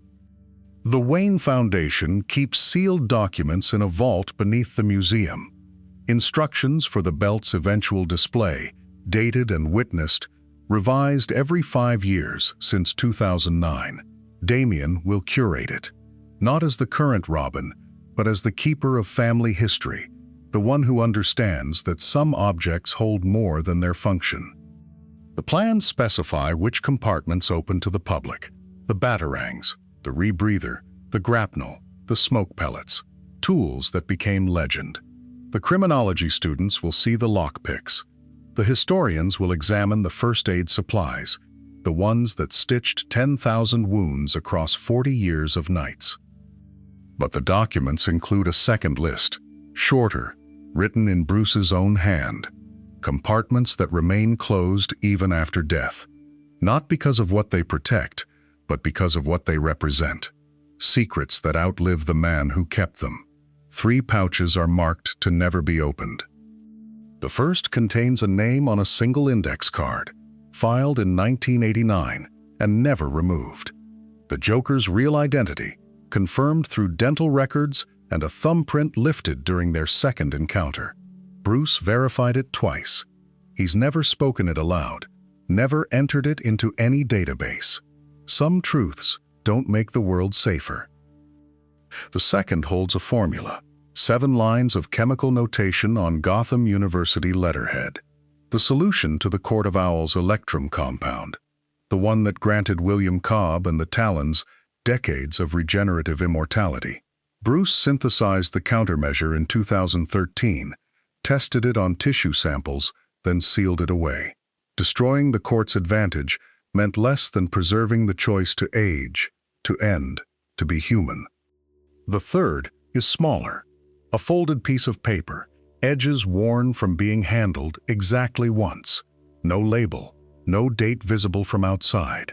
A: The Wayne Foundation keeps sealed documents in a vault beneath the museum. Instructions for the belt's eventual display, dated and witnessed, revised every 5 years since 2009. Damien will curate it, not as the current Robin, but as the keeper of family history, the one who understands that some objects hold more than their function. The plans specify which compartments open to the public: the batarangs, the rebreather, the grapnel, the smoke pellets, tools that became legend. The criminology students will see the lockpicks. The historians will examine the first aid supplies, the ones that stitched 10,000 wounds across 40 years of nights. But the documents include a second list, shorter, written in Bruce's own hand. Compartments that remain closed even after death, not because of what they protect, but because of what they represent. Secrets that outlive the man who kept them. 3 pouches are marked to never be opened. The first contains a name on a single index card, filed in 1989 and never removed. The Joker's real identity, confirmed through dental records and a thumbprint lifted during their second encounter. Bruce verified it twice. He's never spoken it aloud, never entered it into any database. Some truths don't make the world safer. The second holds a formula, 7 lines of chemical notation on Gotham University letterhead. The solution to the Court of Owl's electrum compound, the one that granted William Cobb and the Talons decades of regenerative immortality. Bruce synthesized the countermeasure in 2013, tested it on tissue samples, then sealed it away. Destroying the court's advantage meant less than preserving the choice to age, to end, to be human. The third is smaller, a folded piece of paper, edges worn from being handled exactly once. No label, no date visible from outside.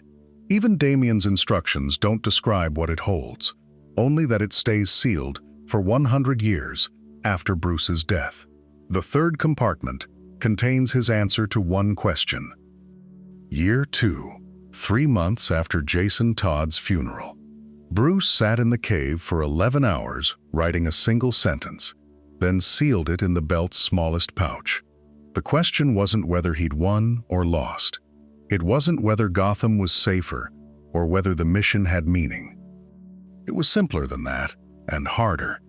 A: Even Damien's instructions don't describe what it holds, only that it stays sealed for 100 years after Bruce's death. The third compartment contains his answer to one question. Year 2, 3 months after Jason Todd's funeral. Bruce sat in the cave for 11 hours writing a single sentence, then sealed it in the belt's smallest pouch. The question wasn't whether he'd won or lost. It wasn't whether Gotham was safer or whether the mission had meaning. It was simpler than that, and harder.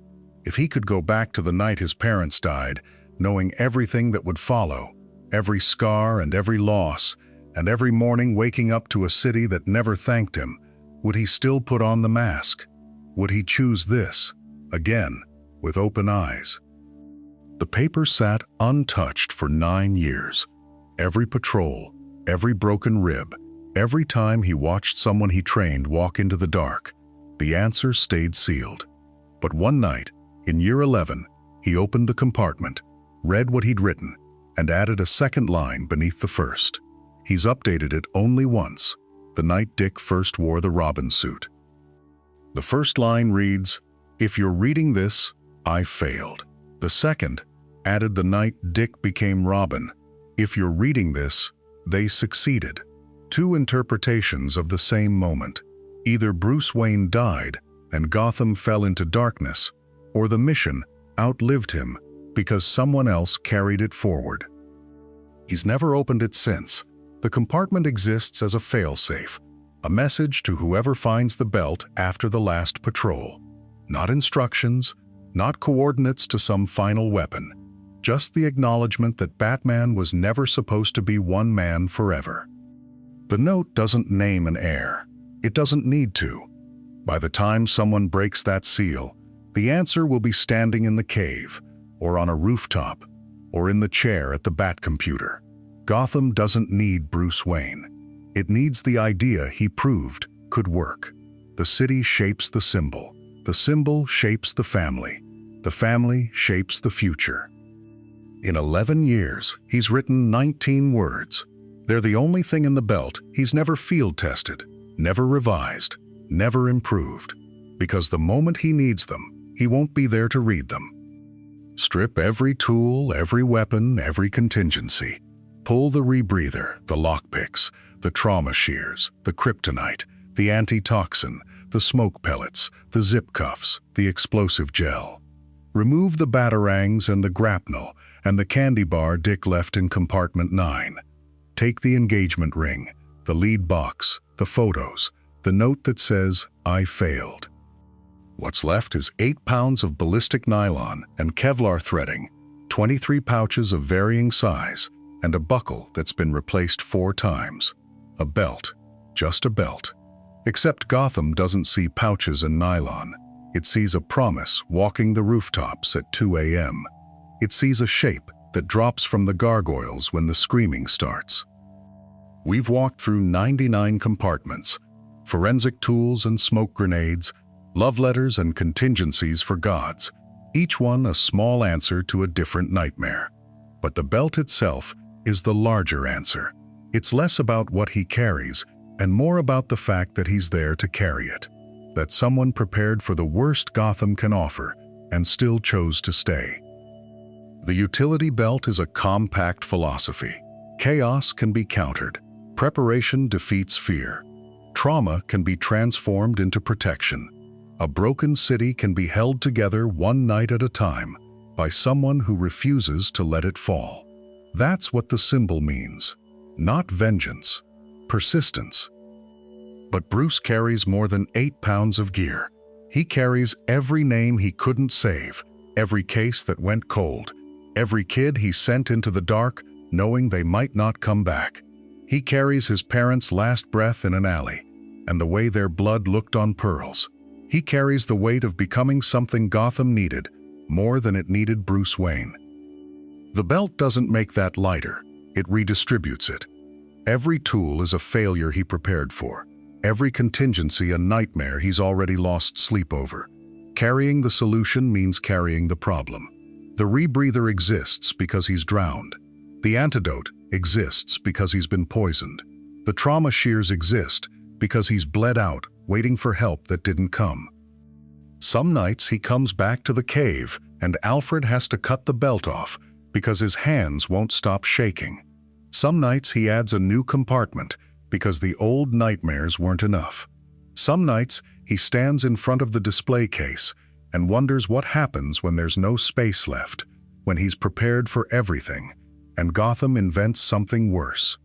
A: If he could go back to the night his parents died, knowing everything that would follow, every scar and every loss, and every morning waking up to a city that never thanked him, would he still put on the mask? Would he choose this, again, with open eyes? The paper sat untouched for 9 years. Every patrol, every broken rib, every time he watched someone he trained walk into the dark, the answer stayed sealed. But one night, in year 11, he opened the compartment, read what he'd written, and added a second line beneath the first. He's updated it only once, the night Dick first wore the Robin suit. The first line reads, "If you're reading this, I failed." The second added the night Dick became Robin. "If you're reading this, they succeeded." 2 interpretations of the same moment. Either Bruce Wayne died and Gotham fell into darkness, or the mission outlived him because someone else carried it forward. He's never opened it since. The compartment exists as a failsafe, a message to whoever finds the belt after the last patrol. Not instructions, not coordinates to some final weapon, just the acknowledgement that Batman was never supposed to be one man forever. The note doesn't name an heir. It doesn't need to. By the time someone breaks that seal, the answer will be standing in the cave, or on a rooftop, or in the chair at the Bat computer. Gotham doesn't need Bruce Wayne. It needs the idea he proved could work. The city shapes the symbol shapes the family shapes the future. In 11 years, he's written 19 words. They're the only thing in the belt he's never field tested, never revised, never improved. Because the moment he needs them, he won't be there to read them. Strip every tool, every weapon, every contingency. Pull the rebreather, the lockpicks, the trauma shears, the kryptonite, the antitoxin, the smoke pellets, the zip cuffs, the explosive gel. Remove the batarangs and the grapnel and the candy bar Dick left in compartment 9. Take the engagement ring, the lead box, the photos, the note that says, "I failed." What's left is 8 pounds of ballistic nylon and Kevlar threading, 23 pouches of varying size, and a buckle that's been replaced 4 times. A belt, just a belt. Except Gotham doesn't see pouches and nylon. It sees a promise walking the rooftops at 2 a.m. It sees a shape that drops from the gargoyles when the screaming starts. We've walked through 99 compartments, forensic tools and smoke grenades, love letters and contingencies for gods, each one a small answer to a different nightmare. But the belt itself is the larger answer. It's less about what he carries and more about the fact that he's there to carry it. That someone prepared for the worst Gotham can offer and still chose to stay. The utility belt is a compact philosophy. Chaos can be countered. Preparation defeats fear. Trauma can be transformed into protection. A broken city can be held together one night at a time by someone who refuses to let it fall. That's what the symbol means. Not vengeance, persistence. But Bruce carries more than 8 pounds of gear. He carries every name he couldn't save, every case that went cold, every kid he sent into the dark knowing they might not come back. He carries his parents' last breath in an alley, and the way their blood looked on pearls. He carries the weight of becoming something Gotham needed, more than it needed Bruce Wayne. The belt doesn't make that lighter, it redistributes it. Every tool is a failure he prepared for. Every contingency a nightmare he's already lost sleep over. Carrying the solution means carrying the problem. The rebreather exists because he's drowned. The antidote exists because he's been poisoned. The trauma shears exist because he's bled out, waiting for help that didn't come. Some nights he comes back to the cave and Alfred has to cut the belt off because his hands won't stop shaking. Some nights he adds a new compartment because the old nightmares weren't enough. Some nights he stands in front of the display case and wonders what happens when there's no space left, when he's prepared for everything, and Gotham invents something worse.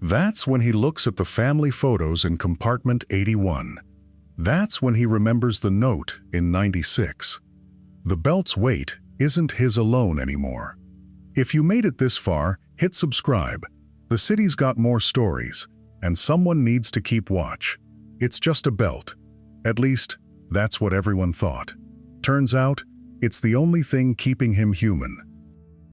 A: That's when he looks at the family photos in compartment 81. That's when he remembers the note in 96. The belt's weight isn't his alone anymore. If you made it this far, hit subscribe. The city's got more stories, and someone needs to keep watch. It's just a belt. At least, that's what everyone thought. Turns out, it's the only thing keeping him human.